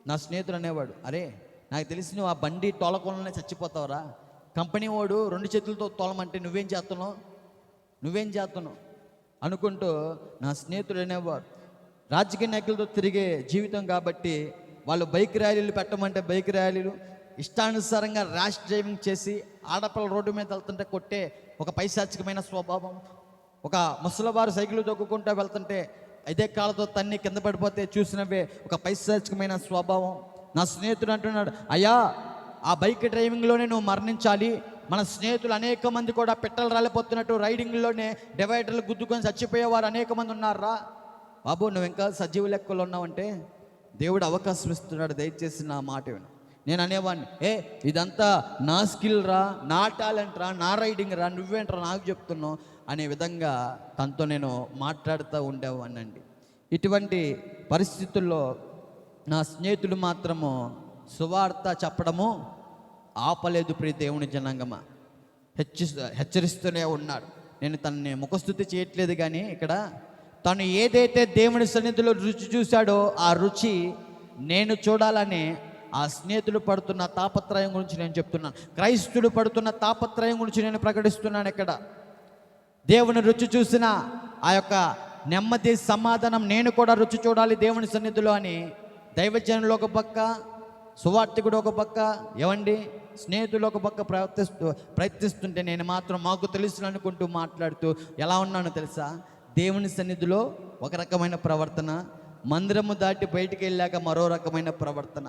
నా స్నేహితుడు అనేవాడు, అరే నాకు తెలిసి నువ్వు ఆ బండి తోలకోలనే చచ్చిపోతావురా, కంపెనీ వాడు 2 చేతులతో తోలమంటే నువ్వేం చేస్తున్నావు అనుకుంటూ నా స్నేహితుడు అనేవాడు. రాజకీయ నాయకులతో తిరిగే జీవితం కాబట్టి వాళ్ళు బైక్ ర్యాలీలు పెట్టమంటే బైక్ ర్యాలీలు, ఇష్టానుసారంగా ర్యాష్ డ్రైవింగ్ చేసి ఆడపిల్ల రోడ్డు మీద వెళ్తుంటే కొట్టే ఒక పైశాచికమైన స్వభావం, ఒక ముసలివారు సైకిల్ తొక్కుకుంటూ వెళ్తుంటే ఇదే కాళ్ళతో తన్ని కింద పడిపోతే చూసినవే ఒక పైశాచికమైన స్వభావం. నా స్నేహితుడు అంటున్నాడు, అయ్యా ఆ బైక్ డ్రైవింగ్లోనే నువ్వు మరణించాలి. మన స్నేహితులు అనేక మంది కూడా పిట్టలు రాలిపోతున్నట్టు రైడింగ్లోనే డివైడర్లు గుద్దుకొని చచ్చిపోయేవారు అనేక మంది ఉన్నారా బాబు. నువ్వు ఇంకా సజీవ లెక్కలు ఉన్నావంటే దేవుడు అవకాశం ఇస్తున్నాడు. దయచేసి నా మాట విను. నేను అనేవాడిని, ఇదంతా నా స్కిల్ రా, నా టాలెంట్ రా, నా రైడింగ్ రా, నువ్వేంట్రా నాకు చెప్తున్నావు అనే విధంగా తనతో నేను మాట్లాడుతూ ఉండేవాడినండి. ఇటువంటి పరిస్థితుల్లో నా స్నేహితుడు మాత్రము సువార్త చెప్పడము ఆపలేదు. ప్రియ దేవుని జనాంగమా, హెచ్చరిస్తూనే ఉన్నాడు. నేను తనని ముఖస్థుతి చేయట్లేదు, కానీ ఇక్కడ తను ఏదైతే దేవుని సన్నిధిలో రుచి చూశాడో ఆ రుచి నేను చూడాలని ఆ స్నేహితుడు పడుతున్న తాపత్రయం గురించి నేను చెప్తున్నాను. క్రైస్తుడు పడుతున్న తాపత్రయం గురించి నేను ప్రకటిస్తున్నాను. ఇక్కడ దేవుని రుచి చూసిన ఆ యొక్క నెమ్మది సమాధానం నేను కూడా రుచి చూడాలి దేవుని సన్నిధిలో అని దైవజనులు ఒక పక్క, సువార్తికుడు ఒక పక్క, స్నేహితులు ఒక పక్క ప్రయత్నిస్తుంటే నేను మాత్రం మాకు తెలుసు అనుకుంటూ మాట్లాడుతూ ఎలా ఉన్నానో తెలుసా? దేవుని సన్నిధిలో ఒక రకమైన ప్రవర్తన, మందిరము దాటి బయటికి వెళ్ళాక మరో రకమైన ప్రవర్తన.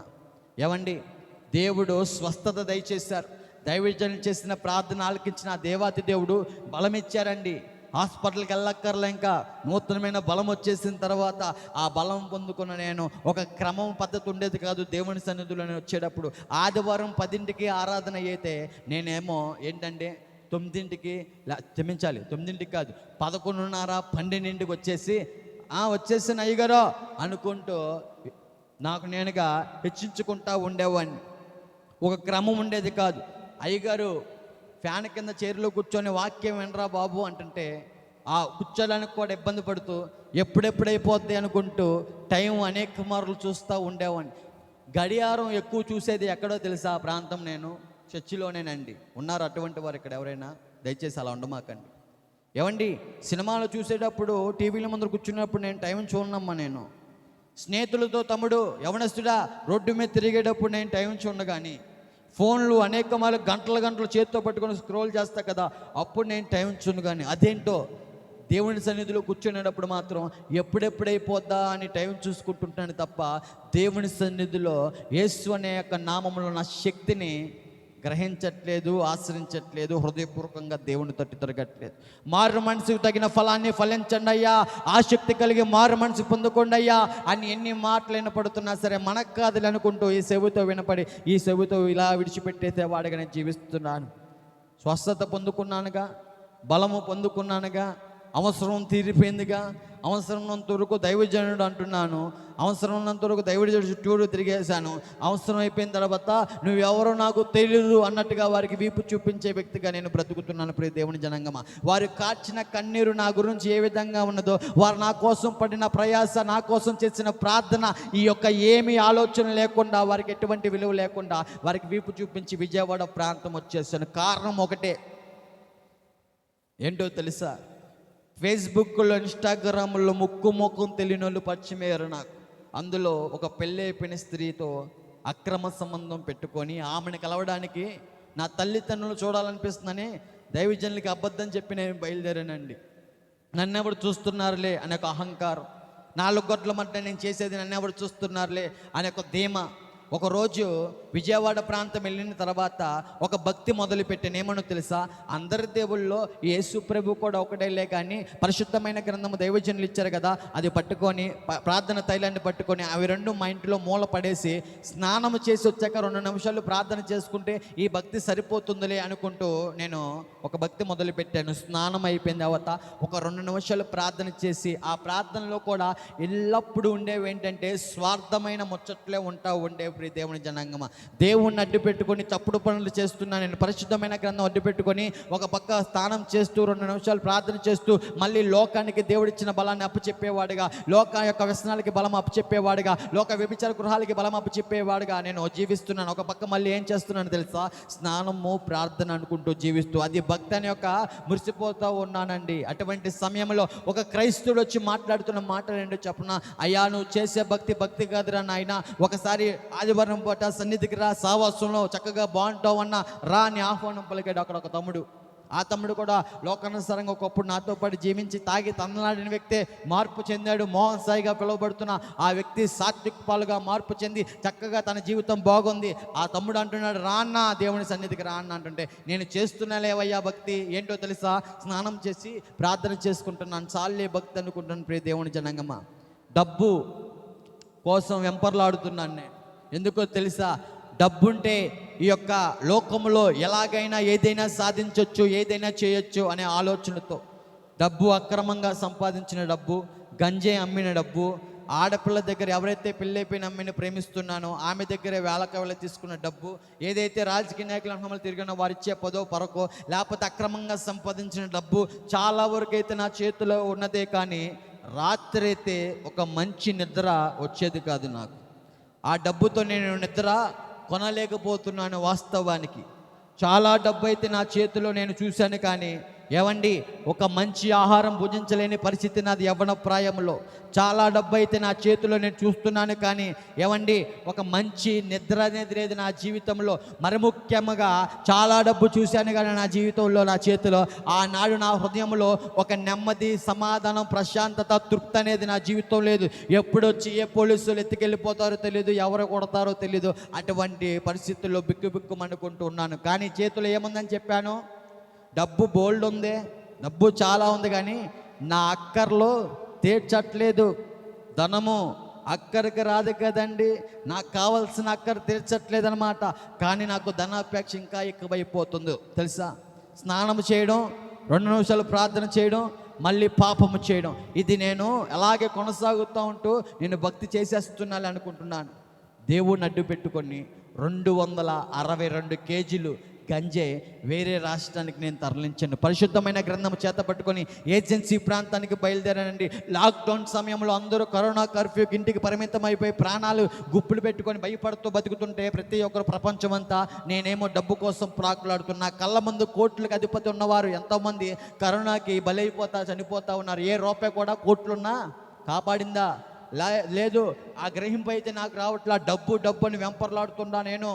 దేవుడు స్వస్థత దయచేశారు. దైవజనులు చేసిన ప్రార్థన ఆలకించిన దేవాతి దేవుడు బలం ఇచ్చారండి. హాస్పిటల్కి వెళ్ళక్కర్లే, ఇంకా నూతనమైన బలం వచ్చేసిన తర్వాత ఆ బలం పొందుకున్న నేను ఒక క్రమం పద్ధతి ఉండేది కాదు. దేవుని సన్నిధిలో వచ్చేటప్పుడు ఆదివారం 10ంటికి ఆరాధన అయితే నేనేమో 9ంటికి క్షమించాలి, 9ంటికి కాదు 11:30, 12ంటికి వచ్చేసిన అయ్యగారో అనుకుంటూ నాకు నేనుగా హెచ్చించుకుంటా ఉండేవాడిని. ఒక క్రమం ఉండేది కాదు. అయ్యగారు ఫ్యాన్ కింద చైర్లో కూర్చొని వాక్యం వినరా బాబు అంటుంటే ఆ కూర్చోడానికి కూడా ఇబ్బంది పడుతూ ఎప్పుడెప్పుడైపోద్ది అనుకుంటూ టైం అనేక మార్లు చూస్తూ ఉండేవాడిని. గడియారం ఎక్కువ చూసేది ఎక్కడో తెలుసా? ఆ ప్రాంతం నేను చర్చిలోనేనండి. ఉన్నారు అటువంటి వారు ఇక్కడ ఎవరైనా? దయచేసి అలా ఉండమాకండి. సినిమాలు చూసేటప్పుడు టీవీల ముందర కూర్చున్నప్పుడు నేను టైం చూడనమ్మా. నేను స్నేహితులతో తమ్ముడు యవనస్తుడా రోడ్డు మీద తిరిగేటప్పుడు నేను టైం చూడను, కానీ ఫోన్లు అనేక మార్లు గంటలు చేతితో పట్టుకొని స్క్రోల్ చేస్తా కదా, అప్పుడు నేను టైం చూడను. కానీ అదేంటో దేవుని సన్నిధిలో కూర్చునేటప్పుడు మాత్రం ఎప్పుడెప్పుడైపోద్దా అని టైం చూసుకుంటుంటాను తప్ప దేవుని సన్నిధిలో యేసు అనే యొక్క నామంలో నా శక్తిని గ్రహించట్లేదు, ఆశ్రయించట్లేదు, హృదయపూర్వకంగా దేవుని తట్టు తిరగట్లేదు. మారు మనసుకు తగిన ఫలాన్ని ఫలించండి అయ్యా, ఆసక్తి కలిగి మారు మనసు పొందుకోండి అయ్యా అని ఎన్ని మాటలు వినపడుతున్నా సరే మనకు కాదులు అనుకుంటూ ఈ చెవితో వినపడి ఈ చెవితో ఇలా విడిచిపెట్టేసే వాడిగా నేను జీవిస్తున్నాను. స్వస్థత పొందుకున్నానుగా, బలము పొందుకున్నానుగా, అవసరం తీరిపోయిందిగా. అవసరం ఉన్నంత వరకు దైవజనుడు అంటున్నాను, అవసరం ఉన్నంత వరకు దైవజనుడు చుట్టూరు తిరిగేశాను. అవసరం అయిపోయిన తర్వాత నువ్వెవరో నాకు తెలియదు అన్నట్టుగా వారికి వీపు చూపించే వ్యక్తిగా నేను బ్రతుకుతున్నాను. ప్రియ దేవుని జనాంగమా, వారు కార్చిన కన్నీరు నా గురించి ఏ విధంగా ఉన్నదో, వారు నా కోసం పడిన ప్రయాస, నా కోసం చేసిన ప్రార్థన, ఈ యొక్క ఏమీ ఆలోచన లేకుండా, వారికి ఎటువంటి విలువ లేకుండా వారికి వీపు చూపించి విజయవాడ ప్రాంతం వచ్చేసాను. కారణం ఒకటే, ఏంటో తెలుసా? ఫేస్బుక్లో, ఇన్స్టాగ్రామ్లో ముఖం తెలియని వాళ్ళు పరిచయమయ్యారు నాకు. అందులో ఒక పెళ్ళి అయిపోయిన స్త్రీతో అక్రమ సంబంధం పెట్టుకొని ఆమెను కలవడానికి నా తల్లిదండ్రులు చూడాలనిపిస్తుందని దైవజనులకి అబద్ధం చెప్పి నేను బయలుదేరానండి. నన్నెవరు చూస్తున్నారులే అనే ఒక అహంకారం, 4 గొడ్ల మధ్య నేను చేసేది నన్నెవరు చూస్తున్నారులే అనే ఒక ధీమా, ఒకరోజు విజయవాడ ప్రాంతం వెళ్ళిన తర్వాత ఒక భక్తి మొదలుపెట్టాను. ఏమనో తెలుసా? అందరి దేవుళ్ళలో యేసు ప్రభు కూడా ఒకటేలే, కానీ పరిశుద్ధమైన గ్రంథము దైవజనులు ఇచ్చారు కదా, అది పట్టుకొని ప్రార్థన తైలాన్ని పట్టుకొని అవి రెండు మా ఇంట్లో మూల పడేసి స్నానం చేసి వచ్చాక 2 నిమిషాలు ప్రార్థన చేసుకుంటే ఈ భక్తి సరిపోతుందిలే అనుకుంటూ నేను ఒక భక్తి మొదలుపెట్టాను. స్నానం అయిపోయిన తర్వాత ఒక 2 నిమిషాలు ప్రార్థన చేసి, ఆ ప్రార్థనలో కూడా ఎల్లప్పుడూ ఉండేవి ఏంటంటే స్వార్థమైన ముచ్చట్లే ఉండేవి. ప్రియ దేవుని జనాంగమా, దేవుణ్ణి అడ్డు పెట్టుకొని తప్పుడు పనులు చేస్తున్నాను నేను. పరిశుద్ధమైన గ్రంథం అడ్డు పెట్టుకొని ఒక పక్క స్నానం చేస్తూ 2 నిమిషాలు ప్రార్థన చేస్తూ మళ్ళీ లోకానికి దేవుడిచ్చిన బలాన్ని అప్పచెప్పేవాడుగా, లోక యొక్క వ్యసనాలకి బలం అప్పచెప్పేవాడుగా, లోక వ్యభిచార గృహాలకి బలం అప్పచెప్పేవాడుగా నేను జీవిస్తున్నాను. ఒక పక్క మళ్ళీ ఏం చేస్తున్నాను తెలుసా? స్నానము ప్రార్థన అనుకుంటూ జీవిస్తూ అది భక్తి అని యొక్క మురిసిపోతూ ఉన్నానండి. అటువంటి సమయంలో ఒక క్రైస్తవుడు వచ్చి మాట్లాడుతున్న మాటలు ఏంటో చెప్పనా? అయ్యా, నువ్వు చేసే భక్తి కాదురా నాయన, ఒకసారి ఆదివారం పూట సన్నిధికి రా, సావాసంలో చక్కగా బాగుంటావు అన్న రా అని ఆహ్వానం పలికాడు అక్కడ ఒక తమ్ముడు. ఆ తమ్ముడు కూడా లోకానుసారంగా ఒకప్పుడు నాతో పాటు జీవించి తాగి తన్నలాడిన వ్యక్తే మార్పు చెందాడు. మోహన్ సాయిగా పిలువబడుతున్న ఆ వ్యక్తి సాత్విక్ పాలుగా మార్పు చెంది చక్కగా తన జీవితం బాగుంది. ఆ తమ్ముడు అంటున్నాడు, రాన్న దేవుని సన్నిధికి రాన్న అంటుంటే, నేను చేస్తున్నాలేవయ్యా భక్తి ఏంటో తెలుసా? స్నానం చేసి ప్రార్థన చేసుకుంటున్నాను, చాలే భక్తి అనుకుంటున్నాను. ప్రియ దేవుని జనాంగమా, డబ్బు కోసం వెంపర్లాడుతున్నాను నేను. ఎందుకో తెలుసా? డబ్బుంటే ఈ యొక్క లోకంలో ఎలాగైనా ఏదైనా సాధించవచ్చు, ఏదైనా చేయొచ్చు అనే ఆలోచనతో, డబ్బు అక్రమంగా సంపాదించిన డబ్బు, గంజే అమ్మిన డబ్బు, ఆడపిల్ల దగ్గర ఎవరైతే పెళ్ళైపోయిన అమ్మిని ప్రేమిస్తున్నానో ఆమె దగ్గరే వేళకవేళ తీసుకున్న డబ్బు, ఏదైతే రాజకీయ నాయకుల హోమలు తిరిగిన వారిచ్చే పదో పరకో, లేకపోతే అక్రమంగా సంపాదించిన డబ్బు చాలా వరకు అయితే నా చేతిలో ఉన్నదే, కానీ రాత్రి అయితే ఒక మంచి నిద్ర వచ్చేది కాదు నాకు. ఆ డబ్బుతో నేను నిద్ర కొనలేకపోతున్నాను. వాస్తవానికి చాలా డబ్బు అయితే నా చేతిలో నేను చూశాను, కానీ ఏవండి ఒక మంచి ఆహారం భుజించలేని పరిస్థితి నాది యవ్వన ప్రాయంలో. చాలా డబ్బు అయితే నా చేతిలో నేను చూస్తున్నాను, కానీ ఏవండి ఒక మంచి నిద్ర అనేది లేదు నా జీవితంలో. మరి ముఖ్యంగా చాలా డబ్బు చూశాను కానీ నా జీవితంలో, నా చేతిలో ఆనాడు నా హృదయంలో ఒక నెమ్మది, సమాధానం, ప్రశాంతత, తృప్తి అనేది నా జీవితం లేదు. ఎప్పుడొచ్చి ఏ పోలీసులు ఎత్తుకెళ్ళిపోతారో తెలియదు, ఎవరు కొడతారో తెలియదు. అటువంటి పరిస్థితుల్లో బిక్కుబిక్కుమనుకుంటూ ఉన్నాను. కానీ చేతిలో ఏముందని చెప్పాను? డబ్బు బోల్డ్ ఉంది, డబ్బు చాలా ఉంది, కానీ నా అక్కర్లో తీర్చట్లేదు. ధనము అక్కడికి రాదు కదండి, నాకు కావాల్సిన అక్కర తీర్చట్లేదనమాట. కానీ నాకు ధనాపేక్ష ఇంకా ఎక్కువైపోతుంది తెలుసా? స్నానం చేయడం, 2 నిమిషాలు ప్రార్థన చేయడం, మళ్ళీ పాపము చేయడం, ఇది నేను అలాగే కొనసాగుతూ ఉంటూ నేను భక్తి చేసేస్తున్నాను అనుకుంటున్నాను. దేవుడిని అడ్డు పెట్టుకొని 262 కేజీలు గంజే వేరే రాష్ట్రానికి నేను తరలించాను. పరిశుద్ధమైన గ్రంథం చేత పట్టుకొని ఏజెన్సీ ప్రాంతానికి బయలుదేరానండి. లాక్డౌన్ సమయంలో అందరూ కరోనా కర్ఫ్యూకి ఇంటికి పరిమితం అయిపోయి ప్రాణాలు గుప్పులు పెట్టుకొని భయపడుతూ బతుకుతుంటే ప్రతి ఒక్కరు ప్రపంచమంతా నేనేమో డబ్బు కోసం ప్రాకులాడుతున్నా. కళ్ళ ముందు కోట్లకు అధిపతి ఉన్నవారు ఎంతోమంది కరోనాకి బలైపోతా చనిపోతా ఉన్నారు. ఏ రూపాయి కూడా కోట్లున్నా కాపాడిందా? లేదు. ఆ గ్రహింపు అయితే నాకు రావట్లా. డబ్బు అని వెంపర్లాడుతున్నా నేను.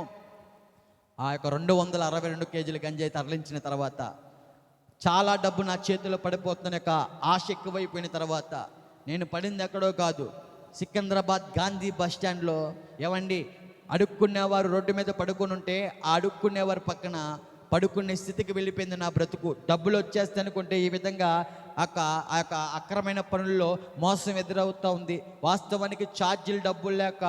ఆ యొక్క 262 కేజీల గంజాయి తరలించిన తర్వాత, చాలా డబ్బు నా చేతిలో పడిపోతున్న యొక్క ఆశ ఎక్కువైపోయిన తర్వాత, నేను పడింది ఎక్కడో కాదు, సికింద్రాబాద్ గాంధీ బస్ స్టాండ్లో. ఏవండి అడుక్కునేవారు రోడ్డు మీద పడుకొని ఉంటే ఆ అడుక్కునేవారు పక్కన పడుకునే స్థితికి వెళ్ళిపోయింది నా బ్రతుకు. డబ్బులు వచ్చేస్తే అనుకుంటే ఈ విధంగా ఆ యొక్క అక్రమైన పనుల్లో మోసం ఎదురవుతూ ఉంది. వాస్తవానికి ఛార్జీలు డబ్బులు లేక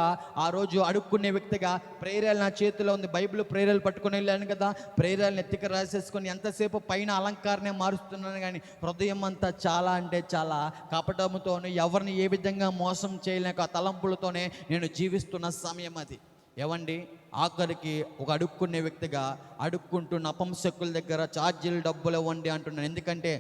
ఆ రోజు అడుక్కునే వ్యక్తిగా ప్రేరేలు నా చేతిలో ఉంది. బైబిల్ ప్రేరేలు పట్టుకొని వెళ్ళాను కదా, ప్రేరేలను ఎత్తిక రాసేసుకొని ఎంతసేపు పైన అలంకారనే మారుస్తున్నాను, కానీ హృదయం అంతా చాలా అంటే చాలా కపటముతోనే ఎవరిని ఏ విధంగా మోసం చేయలేక తలంపులతోనే నేను జీవిస్తున్న సమయం అది. ఏవండి ఆఖరికి ఒక అడుక్కునే వ్యక్తిగా అడుక్కుంటూ నపంసకుల దగ్గర ఛార్జీలు డబ్బులు ఇవ్వండి అంటున్నాను. ఎందుకంటే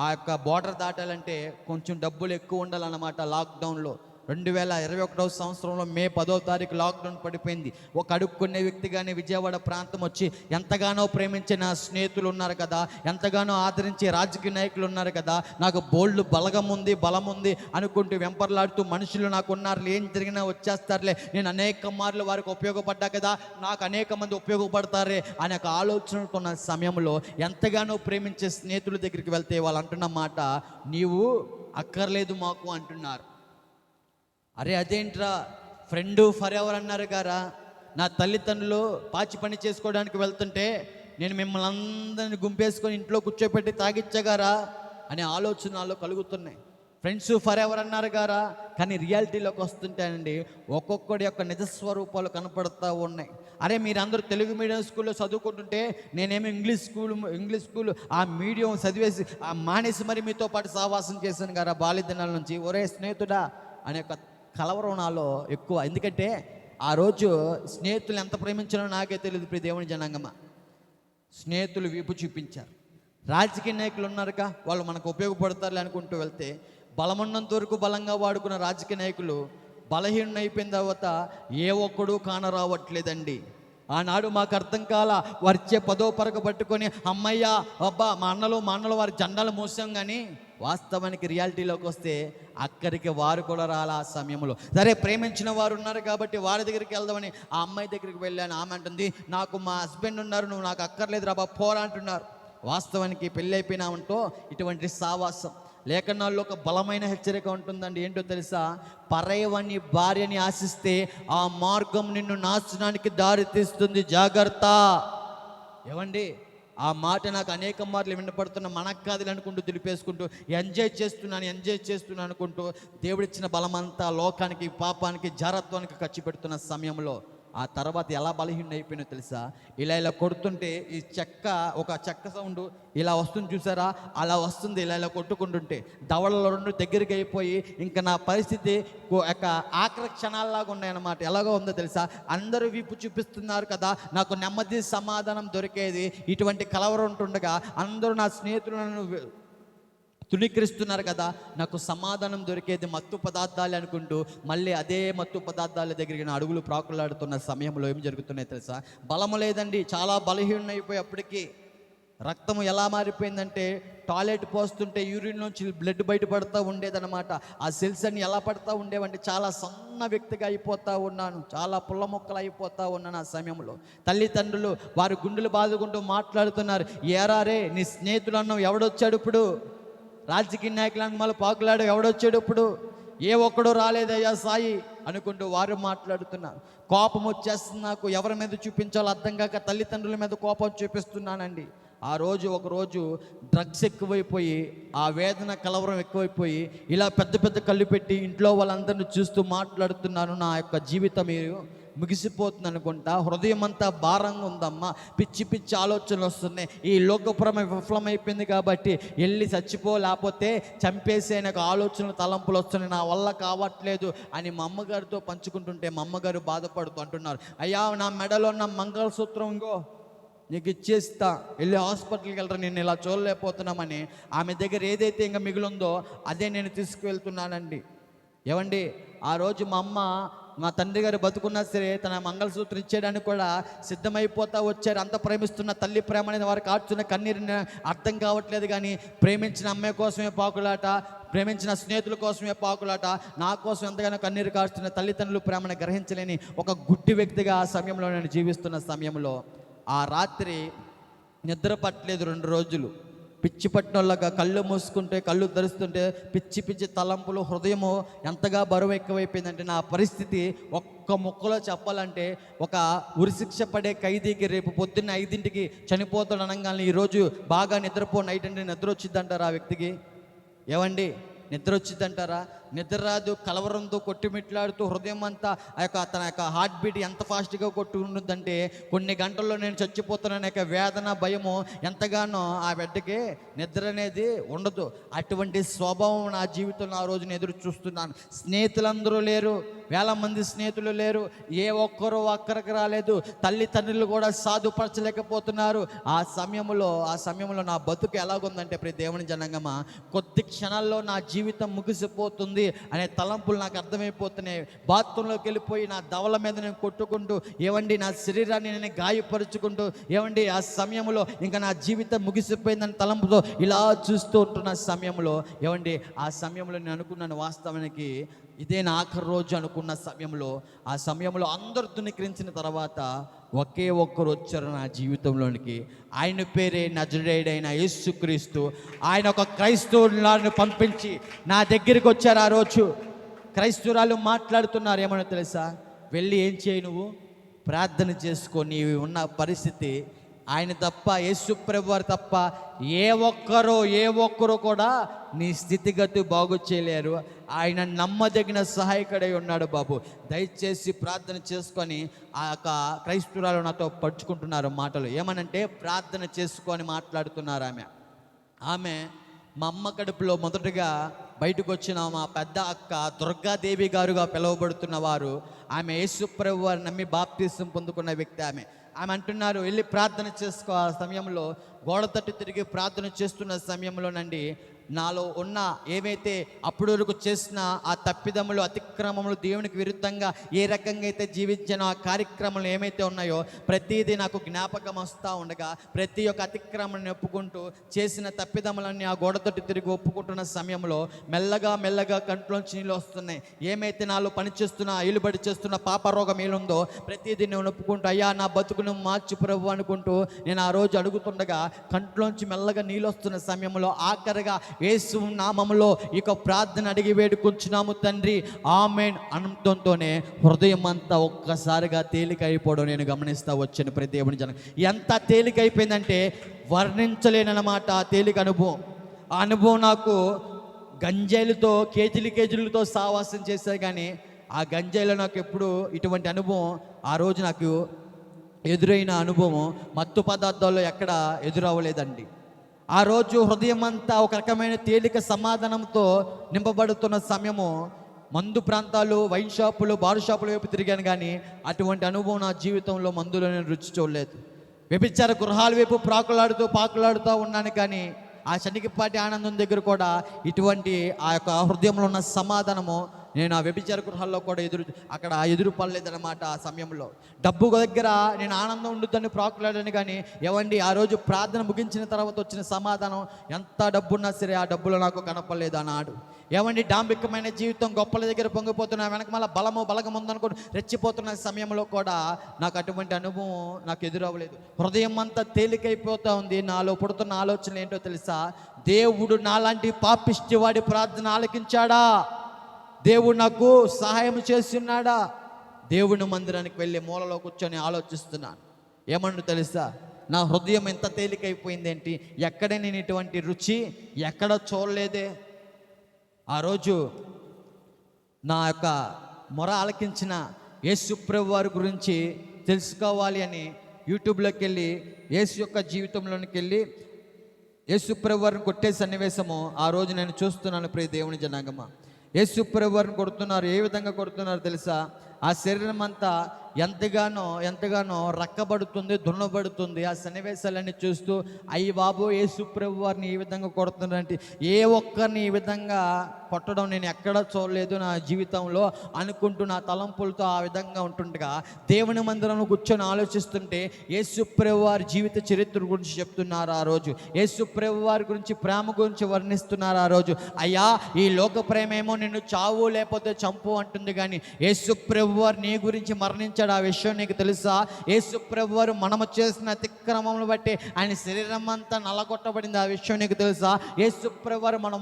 ఆ యొక్క బోర్డర్ దాటాలంటే కొంచెం డబ్బులు ఎక్కువ ఉండాలన్నమాట. లాక్డౌన్లో 2021 సంవత్సరంలో మే 10వ తారీఖు లాక్డౌన్ పడిపోయింది. ఒక అడుక్కునే వ్యక్తిగానే విజయవాడ ప్రాంతం వచ్చి ఎంతగానో ప్రేమించిన స్నేహితులు ఉన్నారు కదా, ఎంతగానో ఆదరించే రాజకీయ నాయకులు ఉన్నారు కదా, నాకు బోల్డ్ బలగం ఉంది, బలం ఉంది అనుకుంటూ వెంపర్లాడుతూ మనుషులు నాకు ఉన్నారు, ఏం జరిగినా వచ్చేస్తారులే, నేను అనేక మార్లు వారికి ఉపయోగపడ్డా కదా, నాకు అనేక మంది ఉపయోగపడతారే అనే ఒక ఆలోచనతో ఉన్న సమయంలో ఎంతగానో ప్రేమించే స్నేహితుల దగ్గరికి వెళ్తే వాళ్ళు అంటున్న మాట, నీవు అక్కర్లేదు మాకు అంటున్నారు. అరే అదేంట్రా, ఫ్రెండ్ ఫర్ ఎవర్ అన్నారు గారా, నా తల్లిదండ్రులు పాచి పని చేసుకోవడానికి వెళ్తుంటే నేను మిమ్మల్ని అందరిని గుంపేసుకొని ఇంట్లో కూర్చోపెట్టి తాగిచ్చగారా అనే ఆలోచనలు కలుగుతున్నాయి. ఫ్రెండ్స్ ఫర్ ఎవర్ అన్నారు గారా, కానీ రియాలిటీలోకి వస్తుంటానండి ఒక్కొక్కడి యొక్క నిజస్వరూపాలు కనపడుతూ ఉన్నాయి. అరే మీరందరూ తెలుగు మీడియం స్కూల్లో చదువుకుంటుంటే నేనేమో ఇంగ్లీష్ స్కూల్ ఆ మీడియం చదివేసి ఆ మానేసి మరి మీతో పాటు సహవాసం చేశాను గారా బాల్యదినాల నుంచి. ఒరే స్నేహితుడా అనే ఒక కలవరం నాలో ఎక్కువ. ఎందుకంటే ఆ రోజు స్నేహితులు ఎంత ప్రేమించానో నాకే తెలియదు. ప్రియ దేవుని జనాంగమా, స్నేహితులు వీపు చూపించారు. రాజకీయ నాయకులు ఉన్నారుగా, వాళ్ళు మనకు ఉపయోగపడతారులే అనుకుంటూ వెళ్తే బలమున్నంత వరకు బలంగా వాడుకున్న రాజకీయ నాయకులు బలహీనం అయిపోయిన తర్వాత ఏ ఒక్కడు కానరావట్లేదండి. ఆనాడు మాకు అర్థం కాల, వారిచ్చే పదో పరక పట్టుకొని అమ్మయ్య అబ్బా మా అన్నలు వారి జెండాలు మోసాం. కానీ వాస్తవానికి రియాలిటీలోకి వస్తే అక్కడికి వారు కూడా రాలా. ఆ సమయంలో సరే ప్రేమించిన వారు ఉన్నారు కాబట్టి వారి దగ్గరికి వెళ్దామని ఆ అమ్మాయి దగ్గరికి వెళ్ళాను. ఆమె అంటుంది, నాకు మా హస్బెండ్ ఉన్నారు, నువ్వు నాకు అక్కర్లేదు రాబా పోరా అంటున్నారు. వాస్తవానికి పెళ్ళి అయిపోయినామంటూ ఇటువంటి సావాసం లేఖనాల్లో ఒక బలమైన హెచ్చరిక ఉంటుందండి. ఏంటో తెలుసా? పరైవని భార్యని ఆశిస్తే ఆ మార్గం నిన్ను నాశనానికి దారి తీస్తుంది, జాగ్రత్త. ఏమండి ఆ మాట నాకు అనేక మార్లు వినపడుతున్న మనకు కాదులు అనుకుంటూ దులిపేసుకుంటూ ఎంజాయ్ చేస్తున్నాను అనుకుంటూ దేవుడిచ్చిన బలమంతా లోకానికి, పాపానికి, జారత్వానికి ఖర్చు పెడుతున్న సమయంలో ఆ తర్వాత ఎలా బలహీన అయిపోయినో తెలుసా? ఇలా కొడుతుంటే ఈ ఒక చెక్క సౌండ్ ఇలా వస్తుంది చూసారా, అలా వస్తుంది. ఇలా కొట్టుకుంటుంటే దవడలో రెండు దగ్గరికి అయిపోయి ఇంకా నా పరిస్థితి ఒక ఆఖరి క్షణాల్లాగా ఉన్నాయన్నమాట. ఎలాగో ఉందో తెలుసా? అందరూ వీపు చూపిస్తున్నారు కదా, నాకు నెమ్మది సమాధానం దొరికేది ఇటువంటి కలవరం ఉంటుండగా అందరూ నా స్నేహితులను తుణీకరిస్తున్నారు కదా, నాకు సమాధానం దొరికేది మత్తు పదార్థాలు అనుకుంటూ మళ్ళీ అదే మత్తు పదార్థాల దగ్గరికి నా అడుగులు ప్రాకులాడుతున్న సమయంలో ఏం జరుగుతున్నాయి తెలుసా? బలము లేదండి, చాలా బలహీనం అయిపోయి అప్పటికి రక్తం ఎలా మారిపోయిందంటే టాయిలెట్ పోస్తుంటే యూరిన్ నుంచి బ్లడ్ బయటపడుతూ ఉండేదన్నమాట. ఆ సెల్స్ అన్ని ఎలా పడుతూ ఉండేవంటే చాలా సన్న వ్యక్తిగా అయిపోతూ ఉన్నాను, చాలా పుల్ల మొక్కలు అయిపోతూ ఉన్నాను. ఆ సమయంలో తల్లిదండ్రులు వారి గుండెలు బాదుకుంటూ మాట్లాడుతున్నారు, ఏరారే నీ స్నేహితులు అన్నావు ఎవడొచ్చాడు ఇప్పుడు, రాజకీయ నాయకులను మళ్ళీ పాకులాడు ఎవడొచ్చాడు ఇప్పుడు, ఏ ఒక్కడో రాలేదయ్యా సాయి అనుకుంటూ వారు మాట్లాడుతున్నారు. కోపం వచ్చేస్తుంది నాకు, ఎవరి మీద చూపించాలో అర్థం కాక తల్లిదండ్రుల మీద కోపం చూపిస్తున్నానండి. ఒకరోజు డ్రగ్స్ ఎక్కువైపోయి ఆ వేదన కలవరం ఎక్కువైపోయి ఇలా పెద్ద పెద్ద కళ్ళు పెట్టి ఇంట్లో వాళ్ళందరినీ చూస్తూ మాట్లాడుతున్నాను, నా యొక్క జీవితం ముగిసిపోతుంది అనుకుంటా, హృదయం అంతా భారంగా ఉందమ్మా, పిచ్చి ఆలోచనలు వస్తున్నాయి, ఈ లోకపురం విఫలమైపోయింది కాబట్టి వెళ్ళి లేకపోతే చంపేసే నాకు ఆలోచనలు తలంపులు వస్తున్నాయి, నా వల్ల కావట్లేదు అని మా అమ్మగారితో పంచుకుంటుంటే మా అమ్మగారు బాధపడుతూ అంటున్నారు, అయ్యా నా మెడలో ఉన్న మంగళసూత్రం ఇంకో నీకు ఇచ్చేస్తా, వెళ్ళి హాస్పిటల్కి వెళ్ళరా, నేను ఇలా చూడలేకపోతున్నామని ఆమె దగ్గర ఏదైతే ఇంకా మిగిలిందో అదే నేను తీసుకువెళ్తున్నానండి. ఏమండి ఆ రోజు మా తండ్రి గారు బతుకున్నా సరే తన మంగళసూత్రం ఇచ్చేయడానికి కూడా సిద్ధమైపోతా వచ్చారు. అంత ప్రేమిస్తున్న తల్లి ప్రేమ అనేది వారికి ఆడుతున్న కన్నీరుని అర్థం కావట్లేదు. కానీ ప్రేమించిన అమ్మాయి కోసమే పాకులాట, ప్రేమించిన స్నేహితుల కోసమే పాకులాట, నా కోసం ఎంతగానో కన్నీరు కాడుతున్న తల్లిదండ్రులు ప్రేమను గ్రహించలేని ఒక గుడ్డి వ్యక్తిగా ఆ సమయంలో నేను జీవిస్తున్న సమయంలో ఆ రాత్రి నిద్ర పట్టలేదు. 2 రోజులు పిచ్చి పట్టినోళ్ళగా కళ్ళు మూసుకుంటే కళ్ళు తెరుస్తుంటే పిచ్చి తలంపులు, హృదయము ఎంతగా బరువు ఎక్కువైపోయిందంటే నా పరిస్థితి ఒక్క ముక్కలో చెప్పాలంటే ఒక ఉరిశిక్ష పడే ఖైదీకి రేపు పొద్దున్న 5ంటికి చనిపోతాడు అనగానే ఈరోజు బాగా నైట్ అంటే నిద్ర వచ్చిందంటారా ఆ వ్యక్తికి? ఏమండి నిద్ర వచ్చిందంటారా? నిద్ర రాదు, కలవరంతో కొట్టుమిట్లాడుతూ హృదయం అంతా తన యొక్క హార్ట్ బీట్ ఎంత ఫాస్ట్గా కొట్టుకుంటుందంటే కొన్ని గంటల్లో నేను చచ్చిపోతున్నాను యొక్క వేదన, భయము ఎంతగానో ఆ బిడ్డకి నిద్ర అనేది ఉండదు. అటువంటి స్వభావం నా జీవితంలో ఆ రోజున ఎదురు చూస్తున్నాను. స్నేహితులందరూ లేరు, వేల మంది స్నేహితులు లేరు, ఏ ఒక్కరూ అక్కడికి రాలేదు, తల్లిదండ్రులు కూడా సాధుపరచలేకపోతున్నారు. ఆ సమయంలో నా బతుకు ఎలాగుందంటే ప్రియ దేవుని జనాంగమా, కొద్ది క్షణాల్లో నా జీవితం ముగిసిపోతుంది అనే తలంపులు నాకు అర్థమైపోతున్నాయి. బాత్రూంలోకి వెళ్ళిపోయి నా దవల మీద నేను కొట్టుకుంటూ ఏవండి నా శరీరాన్ని నేను గాయపరుచుకుంటూ ఏవండి ఆ సమయంలో ఇంకా నా జీవితం ముగిసిపోయిందని తలంపుతో ఇలా చూస్తూ ఉంటున్న సమయంలో ఏవండి ఆ సమయంలో నేను అనుకున్నాను, వాస్తవానికి ఇదే నా ఆఖరి రోజు అనుకున్న సమయంలో అందరూ తుణీకరించిన తర్వాత ఒకే ఒక్కరు వచ్చారు నా జీవితంలోనికి. ఆయన పేరే నజరేయుడైన యేసుక్రీస్తు. ఆయన ఒక క్రైస్తవులను పంపించి నా దగ్గరికి వచ్చారు. ఆ రోజు క్రైస్తవురాలు మాట్లాడుతున్నారు, ఏమన్నా తెలుసా? వెళ్ళి ఏం చేయి, నువ్వు ప్రార్థన చేసుకొని ఉన్న పరిస్థితి ఆయన తప్ప, యేసు ప్రభు వారు తప్ప ఏ ఒక్కరు కూడా నీ స్థితిగతి బాగు చేయలేరు. ఆయన నమ్మదగిన సహాయకుడై ఉన్నాడు బాబు. దయచేసి ప్రార్థన చేసుకొని ఆ యొక్క క్రైస్తవురాలు నాతో పడుచుకుంటున్నారు మాటలు. ఏమనంటే ప్రార్థన చేసుకొని మాట్లాడుతున్నారు ఆమె మా అమ్మ కడుపులో మొదటగా బయటకు వచ్చిన మా పెద్ద అక్క దుర్గాదేవి గారుగా పిలువబడుతున్న వారు. ఆమె యేసు ప్రభు వారు నమ్మి బాప్తిసం పొందుకున్న వ్యక్తి. ఆమె అంటున్నారు, వెళ్ళి ప్రార్థన చేసుకో. ఆ సమయంలో గోడ తట్టు తిరిగి ప్రార్థన చేస్తున్న సమయంలోనండి నాలో ఉన్న ఏవైతే అప్పటి వరకు చేసిన ఆ తప్పిదములు, అతిక్రమములు, దేవునికి విరుద్ధంగా ఏ రకంగా అయితే జీవించానో ఆ కార్యక్రమాలు ఏమైతే ఉన్నాయో ప్రతిదీ నాకు జ్ఞాపకం వస్తూ ఉండగా ప్రతి ఒక్క అతిక్రమాన్ని ఒప్పుకుంటూ చేసిన తప్పిదములన్నీ ఆ గోడతోటి తిరిగి ఒప్పుకుంటున్న సమయంలో మెల్లగా కంట్లోంచి నీళ్ళు వస్తున్నాయి. ఏమైతే నాలో పనిచేస్తున్న ఇలుబడి చేస్తున్న పాపరోగం ఏలుందో ప్రతిదీ నేను ఒప్పుకుంటూ, అయ్యా నా బతుకును మార్చి ప్రభు అనుకుంటూ నేను ఆ రోజు అడుగుతుండగా కంట్లోంచి మెల్లగా నీళ్ళు వస్తున్న సమయంలో ఆఖరిగా యేసు నామములో ఇక ప్రార్థన అడిగి వేడుకుంటున్నాము తండ్రి, ఆమేన్ అనడంతోనే హృదయం అంతా ఒక్కసారిగా తేలికైపోవడం నేను గమనిస్తూ వచ్చాను. ప్రతి దేవుని జనం ఎంత తేలికైపోయిందంటే వర్ణించలేనమాట ఆ తేలిక అనుభవం. ఆ అనుభవం నాకు గంజాయిలతో కేజీలతో సావాసం చేశారు, కానీ ఆ గంజాయిలో నాకు ఎప్పుడు ఇటువంటి అనుభవం ఆ రోజు నాకు ఎదురైన అనుభవం మత్తు పదార్థాల్లో ఎక్కడ ఎదురవ్వలేదండి. ఆ రోజు హృదయం అంతా ఒక రకమైన తేలిక సమాధానంతో నింపబడుతున్న సమయము మందు ప్రాంతాలు, వైన్ షాపులు, బారు షాపుల వైపు తిరిగాను, కానీ అటువంటి అనుభవం నా జీవితంలో మందులో నేను రుచి చూడలేదు. వ్యభిచార గృహాల వైపు పాకులాడుతూ ఉన్నాను, కానీ ఆ శనికిపాటి ఆనందం దగ్గర కూడా ఇటువంటి ఆ యొక్క హృదయంలో ఉన్న సమాధానము నేను ఆ వ్యభిచార గృహాల్లో కూడా ఎదురు పడలేదన్నమాట. ఆ సమయంలో డబ్బు దగ్గర నేను ఆనందం ఉండుద్దని ప్రాకులాడాను, కానీ ఏవండి ఆ రోజు ప్రార్థన ముగించిన తర్వాత వచ్చిన సమాధానం ఎంత డబ్బున్నా సరే ఆ డబ్బులో నాకు కనపడలేదు అన్నాడు. ఏమండి డాంబికమైన జీవితం, గొప్పల దగ్గర పొంగిపోతున్నా, వెనక మళ్ళీ బలగం ఉందనుకోండి రెచ్చిపోతున్న సమయంలో కూడా నాకు అటువంటి అనుభవం నాకు ఎదురవ్వలేదు. హృదయం అంతా తేలికైపోతూ ఉంది. నాలో పుడుతున్న ఆలోచనలు ఏంటో తెలుసా? దేవుడు నాలాంటి పాపిష్టి వాడి ప్రార్థన ఆలకించాడా? దేవుడు నాకు సహాయం చేస్తున్నాడా? దేవుని మందిరానికి వెళ్ళి మూలలో కూర్చొని ఆలోచిస్తున్నాను. ఏమన్నా తెలుసా, నా హృదయం ఎంత తేలికైపోయింది ఏంటి, ఎక్కడ నేను ఇటువంటి రుచి ఎక్కడ చూడలేదే. ఆ రోజు నా యొక్క మొర ఆలకించిన యేసు ప్రభు వారి గురించి తెలుసుకోవాలి అని యూట్యూబ్లోకి వెళ్ళి యేసు యొక్క జీవితంలోనికి వెళ్ళి యేసు ప్రభు వారిని కొట్టే సన్నివేశము ఆ రోజు నేను చూస్తున్నాను. ప్రియ దేవుని జనాంగమా, యేసు ప్రభు వారిని కొడుతున్నారు. ఏ విధంగా కొడుతున్నారు తెలుసా? ఆ శరీరం అంతా ఎంతగానో రక్కబడుతుంది, దున్నబడుతుంది. ఆ సన్నివేశాలన్నీ చూస్తూ అయ్యి బాబు యేసు ప్రభు వారిని ఈ విధంగా కొడుతున్నారంటే ఏ ఒక్కరిని ఈ విధంగా కొట్టడం నేను ఎక్కడా చూడలేదు నా జీవితంలో అనుకుంటూ నా తలంపులతో ఆ విధంగా ఉంటుండగా దేవుని మందిరంలో కూర్చొని ఆలోచిస్తుంటే యేసు ప్రభు వారి జీవిత చరిత్ర గురించి చెప్తున్నారు. ఆ రోజు యేసు ప్రభు వారి గురించి, ప్రేమ గురించి వర్ణిస్తున్నారు. ఆ రోజు అయ్యా ఈ లోక ప్రేమ ఏమో నిన్ను చావు లేకపోతే చంపు అంటుంది, కానీ యేసు ప్రభు వారు నీ గురించి మరణించారు. ఆ విషయం నీకు తెలుసా? యేసు ప్రభు వారు మనము చేసిన అతిక్రమములను బట్టి ఆయన శరీరం అంతా నల్లగొట్టబడింది. ఆ విషయం నీకు తెలుసా? యేసు ప్రభు వారు మన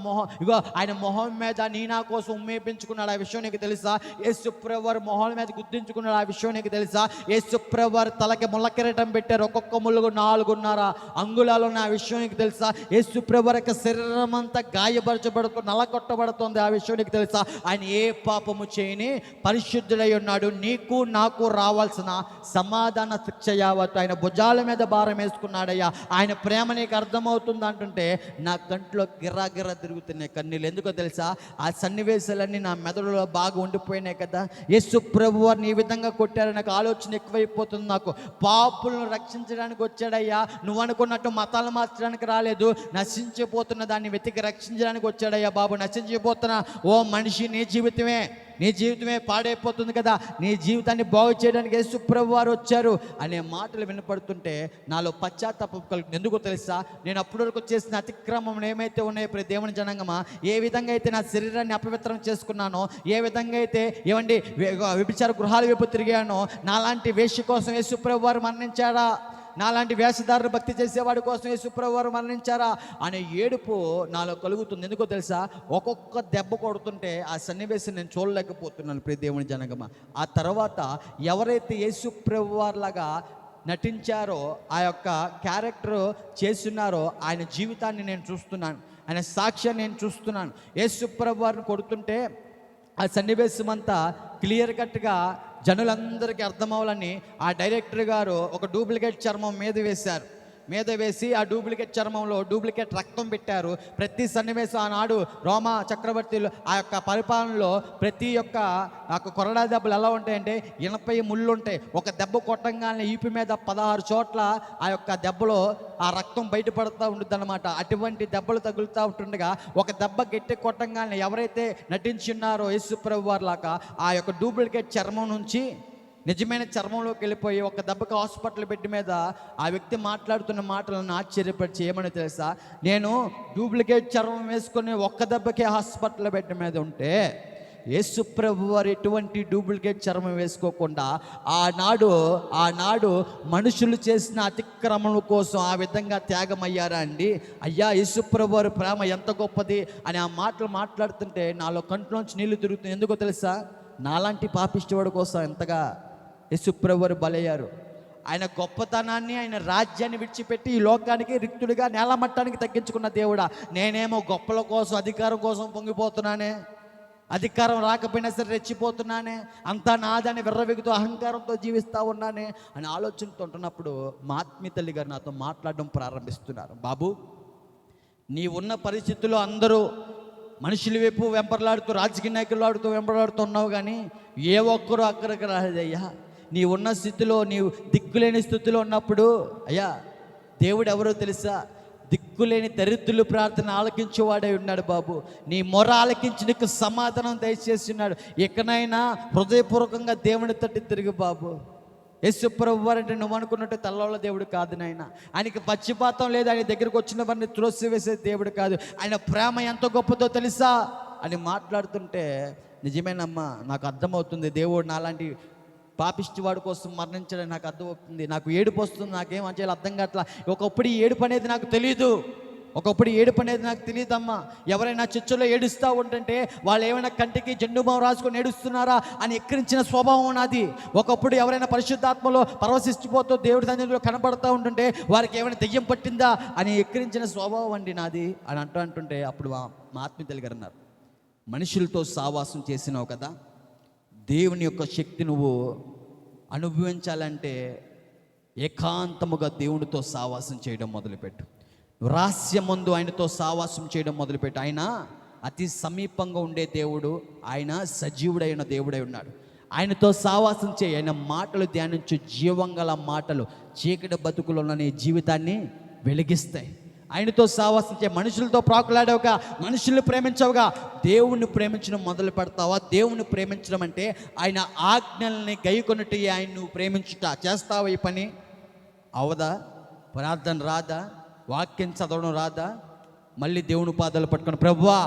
ఆయన మొహం మీద నీ నా కోసం ఉమ్మేపించుకున్నాడు. ఆ విషయం నీకు తెలుసా? యేసు ప్రభు వారు మొహం మీద గుద్దించుకున్నాడు. ఆ విషయం నీకు తెలుసా? యేసు ప్రభు వారు తలకి ముళ్ళ కిరీటం పెట్టారు. ఒక్కొక్క ముళ్ళకు 4.5 అంగుళాలు ఉన్న. ఆ విషయం నీకు తెలుసా? యేసు ప్రభు వారి యొక్క శరీరం అంతా గాయపరచబడుతూ నల్లగొట్టబడుతుంది. ఆ విషయం నీకు తెలుసా? ఆయన ఏ పాపము చేయని పరిశుద్ధుడై ఉన్నాడు. నీకు నాకు రావాల్సిన సమాధాన శిక్ష యావత్తు ఆయన భుజాల మీద భారం వేసుకున్నాడయ్యా. ఆయన ప్రేమ నీకు అర్థమవుతుంది అంటుంటే నా కంట్లో గిర్రా తిరుగుతున్నాయి కన్నీళ్ళు. ఎందుకో తెలుసా? ఆ సన్నివేశాలన్నీ నా మెదడులో బాగా ఉండిపోయినాయి కదా. యేసు ప్రభు వారిని ఈ విధంగా కొట్టారు. నాకు ఆలోచన ఎక్కువైపోతుంది. నాకు పాపులను రక్షించడానికి వచ్చాడయ్యా. నువ్వు అనుకున్నట్టు మతాలు మార్చడానికి రాలేదు. నశించిపోతున్న దాన్ని వెతికి రక్షించడానికి వచ్చాడయ్యా బాబు. నశించిపోతున్న ఓ మనిషి, నీ జీవితమే పాడైపోతుంది కదా, నీ జీవితాన్ని బాగు చేయడానికి యేసు ప్రభు వారు వచ్చారు అనే మాటలు వినపడుతుంటే నాలో పశ్చాత్తాపం కలుగుతుంది. ఎందుకో తెలుసా? నేను అప్పటి వరకు చేసిన అతిక్రమం ఏమైతే ఉన్నాయో ప్రతి దేవుని జనాంగమా, ఏ విధంగా అయితే నా శరీరాన్ని అపవిత్రం చేసుకున్నానో, ఏ విధంగా అయితే వ్యభిచార గృహాల వైపు తిరిగానో, నాలాంటి వేష్య కోసం యేసు ప్రభు వారు మరణించాడా? నాలాంటి వేషధారులు భక్తి చేసేవాడి కోసం యేసుప్రభు వారు మరణించారా అనే ఏడుపు నాలో కలుగుతుంది. ఎందుకో తెలుసా? ఒక్కొక్క దెబ్బ కొడుతుంటే ఆ సన్నివేశం నేను చూడలేకపోతున్నాను ప్రియ దేవుని జనగమ. ఆ తర్వాత ఎవరైతే యేసుప్రభు వారిలాగా నటించారో, ఆ యొక్క క్యారెక్టర్ చేస్తున్నారో, ఆయన జీవితాన్ని నేను చూస్తున్నాను, ఆయన సాక్ష్యాన్ని నేను చూస్తున్నాను. యేసుప్రభు వారిని కొడుతుంటే ఆ సన్నివేశం అంతా క్లియర్ కట్గా జనులందరికీ అర్థమవ్వాలని ఆ డైరెక్టర్ గారు ఒక డూప్లికేట్ చర్మం మీద వేసి ఆ డూప్లికేట్ చర్మంలో డూప్లికేట్ రక్తం పెట్టారు. ప్రతి సన్నివేశం ఆనాడు రోమా చక్రవర్తులు ఆ యొక్క పరిపాలనలో ప్రతి ఒక్క కొరడా దెబ్బలు ఎలా ఉంటాయంటే ఇనపై ముళ్ళు ఉంటాయి. ఒక దెబ్బ కొట్టంగానే ఈపి మీద 16 చోట్ల ఆ యొక్క దెబ్బలో ఆ రక్తం బయటపడుతూ ఉంటుంది అన్నమాట. అటువంటి దెబ్బలు తగులుతూ ఉంటుండగా ఒక దెబ్బ గట్టి కొట్టంగానే ఎవరైతే నటించున్నారో యేసుప్రభు వారిలాగా ఆ యొక్క డూప్లికేట్ చర్మం నుంచి నిజమైన చర్మంలోకి వెళ్ళిపోయి ఒక దెబ్బకి హాస్పిటల్ బెడ్ మీద ఆ వ్యక్తి మాట్లాడుతున్న మాటలను ఆశ్చర్యపరిచి ఏమని తెలుసా? నేను డూప్లికేట్ చర్మం వేసుకొని ఒక్క దెబ్బకే హాస్పిటల్ బెడ్ మీద ఉంటే యేసుప్రభు వారు ఎటువంటి డూప్లికేట్ చర్మం వేసుకోకుండా ఆనాడు మనుషులు చేసిన అతిక్రమణ కోసం ఆ విధంగా త్యాగమయ్యారా అండి? అయ్యా, యేసుప్రభు వారి ప్రేమ ఎంత గొప్పది అని ఆ మాటలు మాట్లాడుతుంటే నాలో కంట్లోంచి నీళ్లు తిరుగుతుంది. ఎందుకో తెలుసా? నాలాంటి పాపిష్టివాడి కోసం ఎంతగా యేసుప్రభు వారు బలయ్యారు. ఆయన గొప్పతనాన్ని, ఆయన రాజ్యాన్ని విడిచిపెట్టి ఈ లోకానికి రిక్తుడిగా నేలమట్టానికి తగ్గించుకున్న దేవుడా, నేనేమో గొప్పల కోసం, అధికారం కోసం పొంగిపోతున్నానే, అధికారం రాకపోయినా సరే రెచ్చిపోతున్నానే, అంతా నాదని విర్రవెగుతూ అహంకారంతో జీవిస్తూ ఉన్నానే అని ఆలోచనతో ఉంటున్నప్పుడు మా ఆత్మీయ తల్లి గారు నాతో మాట్లాడడం ప్రారంభిస్తున్నారు. బాబు, నీ ఉన్న పరిస్థితుల్లో అందరూ మనుషుల వైపు వెంపర్లాడుతూ, రాజకీయ నాయకులాడుతూ వెంపర్లాడుతూ ఉన్నావు, కానీ ఏ ఒక్కరూ అక్కడికి రాలేదయ్యా. నీ ఉన్న స్థితిలో, నీవు దిక్కులేని స్థితిలో ఉన్నప్పుడు అయ్యా, దేవుడు ఎవరో తెలుసా? దిక్కులేని దరిద్రుల ప్రార్థన ఆలకించేవాడై ఉన్నాడు బాబు. నీ మొర ఆలకించి నీకు సమాధానం దయచేసి ఉన్నాడు. ఎక్కడైనా హృదయపూర్వకంగా దేవుని తట్టి తిరిగి బాబు. యేసుప్రభు వారంటే నువ్వు అనుకున్నట్టు తెల్లవాళ్ళ దేవుడు కాదు నాయన. ఆయనకి పక్షపాతం లేదు. ఆయన దగ్గరికి వచ్చిన వారిని త్రోసివేసే దేవుడు కాదు. ఆయన ప్రేమ ఎంత గొప్పదో తెలుసా అని మాట్లాడుతుంటే నిజమేనమ్మా, నాకు అర్థమవుతుంది. దేవుడు నాలాంటి పాపిష్టివాడి కోసం మరణించడం నాకు అర్థమవుతుంది. నాకు ఏడుపు వస్తుంది, నాకేం చేయాలి అర్థం కావట్లా. ఒకప్పుడు ఈ ఏడుపు అనేది నాకు తెలియదమ్మా. ఎవరైనా చర్చలో ఏడుస్తూ ఉంటుంటే వాళ్ళు ఏమైనా కంటికి జెండుబాం రాసుకొని ఏడుస్తున్నారా అని ఎక్కిరించిన స్వభావం నాది. ఒకప్పుడు ఎవరైనా పరిశుద్ధాత్మలో పరవశిష్టిపోతూ దేవుడి సన్నిధిలో కనబడుతూ ఉంటుంటే వారికి ఏమైనా దెయ్యం పట్టిందా అని ఎక్కిరించిన స్వభావం అండి నాది అని అంటుంటే అప్పుడు మా ఆత్మీయ తల్లి గారు అన్నారు, మనుషులతో సావాసం చేసినావు కదా, దేవుని యొక్క శక్తి నువ్వు అనుభవించాలంటే ఏకాంతముగా దేవునితో సావాసం చేయడం మొదలుపెట్టు. రహస్యమందు ఆయనతో సావాసం చేయడం మొదలుపెట్టు. ఆయన అతి సమీపంగా ఉండే దేవుడు, ఆయన సజీవుడైన దేవుడై ఉన్నాడు. ఆయనతో సావాసం చేయి. ఆయన మాటలు ధ్యానించు. జీవంగల మాటలు చీకటి బతుకులో నీ జీవితాన్ని వెలిగిస్తాయి. ఆయనతో సావాసం చేయి. మనుషులతో ప్రాకులాడవుగా, మనుషుల్ని ప్రేమించవుగా, దేవుణ్ణి ప్రేమించడం మొదలు పెడతావా? దేవుణ్ణి ప్రేమించడం అంటే ఆయన ఆజ్ఞల్ని గైకొన్నట్టు ఆయన నువ్వు ప్రేమించుట చేస్తావా? ఈ పని అవదా? ప్రార్థన రాదా? వాక్యం చదవడం రాదా? మళ్ళీ దేవుని పాదాలు పట్టుకొని ప్రభువా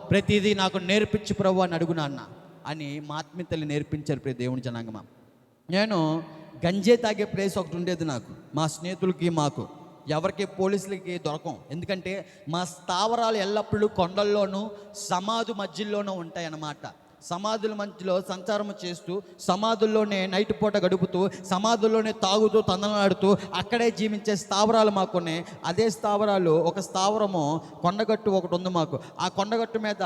ప్రతిదీ నాకు నేర్పించు ప్రభువా అని అడుగు నాన్న అని మా ఆత్మీయ తల్లి నేర్పించారు. ప్రియ దేవుని జనాంగమా, నేను గంజే తాగే ప్లేస్ ఒకటి ఉండేది నాకు, మా స్నేహితులకి మాకు. ఎవరికి పోలీసులకి దొరకం. ఎందుకంటే మా స్థావరాలు ఎల్లప్పుడూ కొండల్లోనూ సమాధి మధ్యలోనూ ఉంటాయన్నమాట. సమాధుల మధ్యలో సంచారం చేస్తూ, సమాధుల్లోనే నైట్ పూట గడుపుతూ, సమాధుల్లోనే తాగుతూ తందనాడుతూ అక్కడే జీవించే స్థావరాలు మాకున్నాయి. అదే స్థావరాలు, ఒక స్థావరము కొండగట్టు ఒకటి ఉంది మాకు. ఆ కొండగట్టు మీద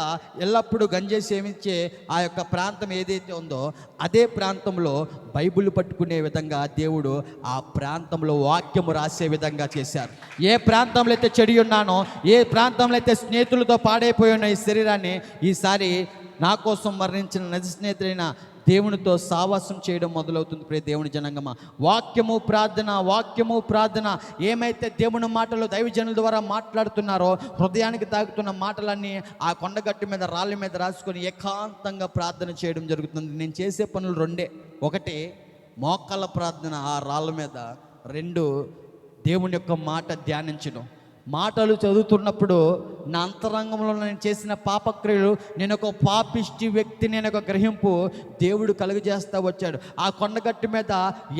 ఎల్లప్పుడూ గంజే సేవించే ఆ యొక్క ప్రాంతం ఏదైతే ఉందో అదే ప్రాంతంలో బైబిల్ పట్టుకునే విధంగా దేవుడు ఆ ప్రాంతంలో వాక్యము రాసే విధంగా చేశారు. ఏ ప్రాంతంలో అయితే చెడి ఉన్నానో, ఏ ప్రాంతంలో అయితే స్నేహితులతో పాడైపోయి ఉన్న ఈ శరీరాన్ని ఈసారి నా కోసం మరణించిన నిజ స్నేహితుడైన దేవునితో సావాసం చేయడం మొదలవుతుంది. ప్రియ దేవుని జనాంగమా, వాక్యము ప్రార్థన ఏమైతే దేవుని మాటలు దైవజనుల ద్వారా మాట్లాడుతున్నారో, హృదయానికి తాగుతున్న మాటలన్నీ ఆ కొండగట్టు మీద, రాళ్ళ మీద రాసుకొని ఏకాంతంగా ప్రార్థన చేయడం జరుగుతుంది. నేను చేసే పనులు రెండే. ఒకటి మోకాళ్ళ ప్రార్థన ఆ రాళ్ళ మీద, రెండు దేవుని యొక్క మాట ధ్యానించడం. మాటలు చదువుతున్నప్పుడు నా అంతరంగంలో నేను చేసిన పాపక్రియలు, నేను ఒక పాపిష్టి వ్యక్తి, నేను ఒక గ్రహింపు దేవుడు కలుగజేస్తూ వచ్చాడు. ఆ కొండగట్టు మీద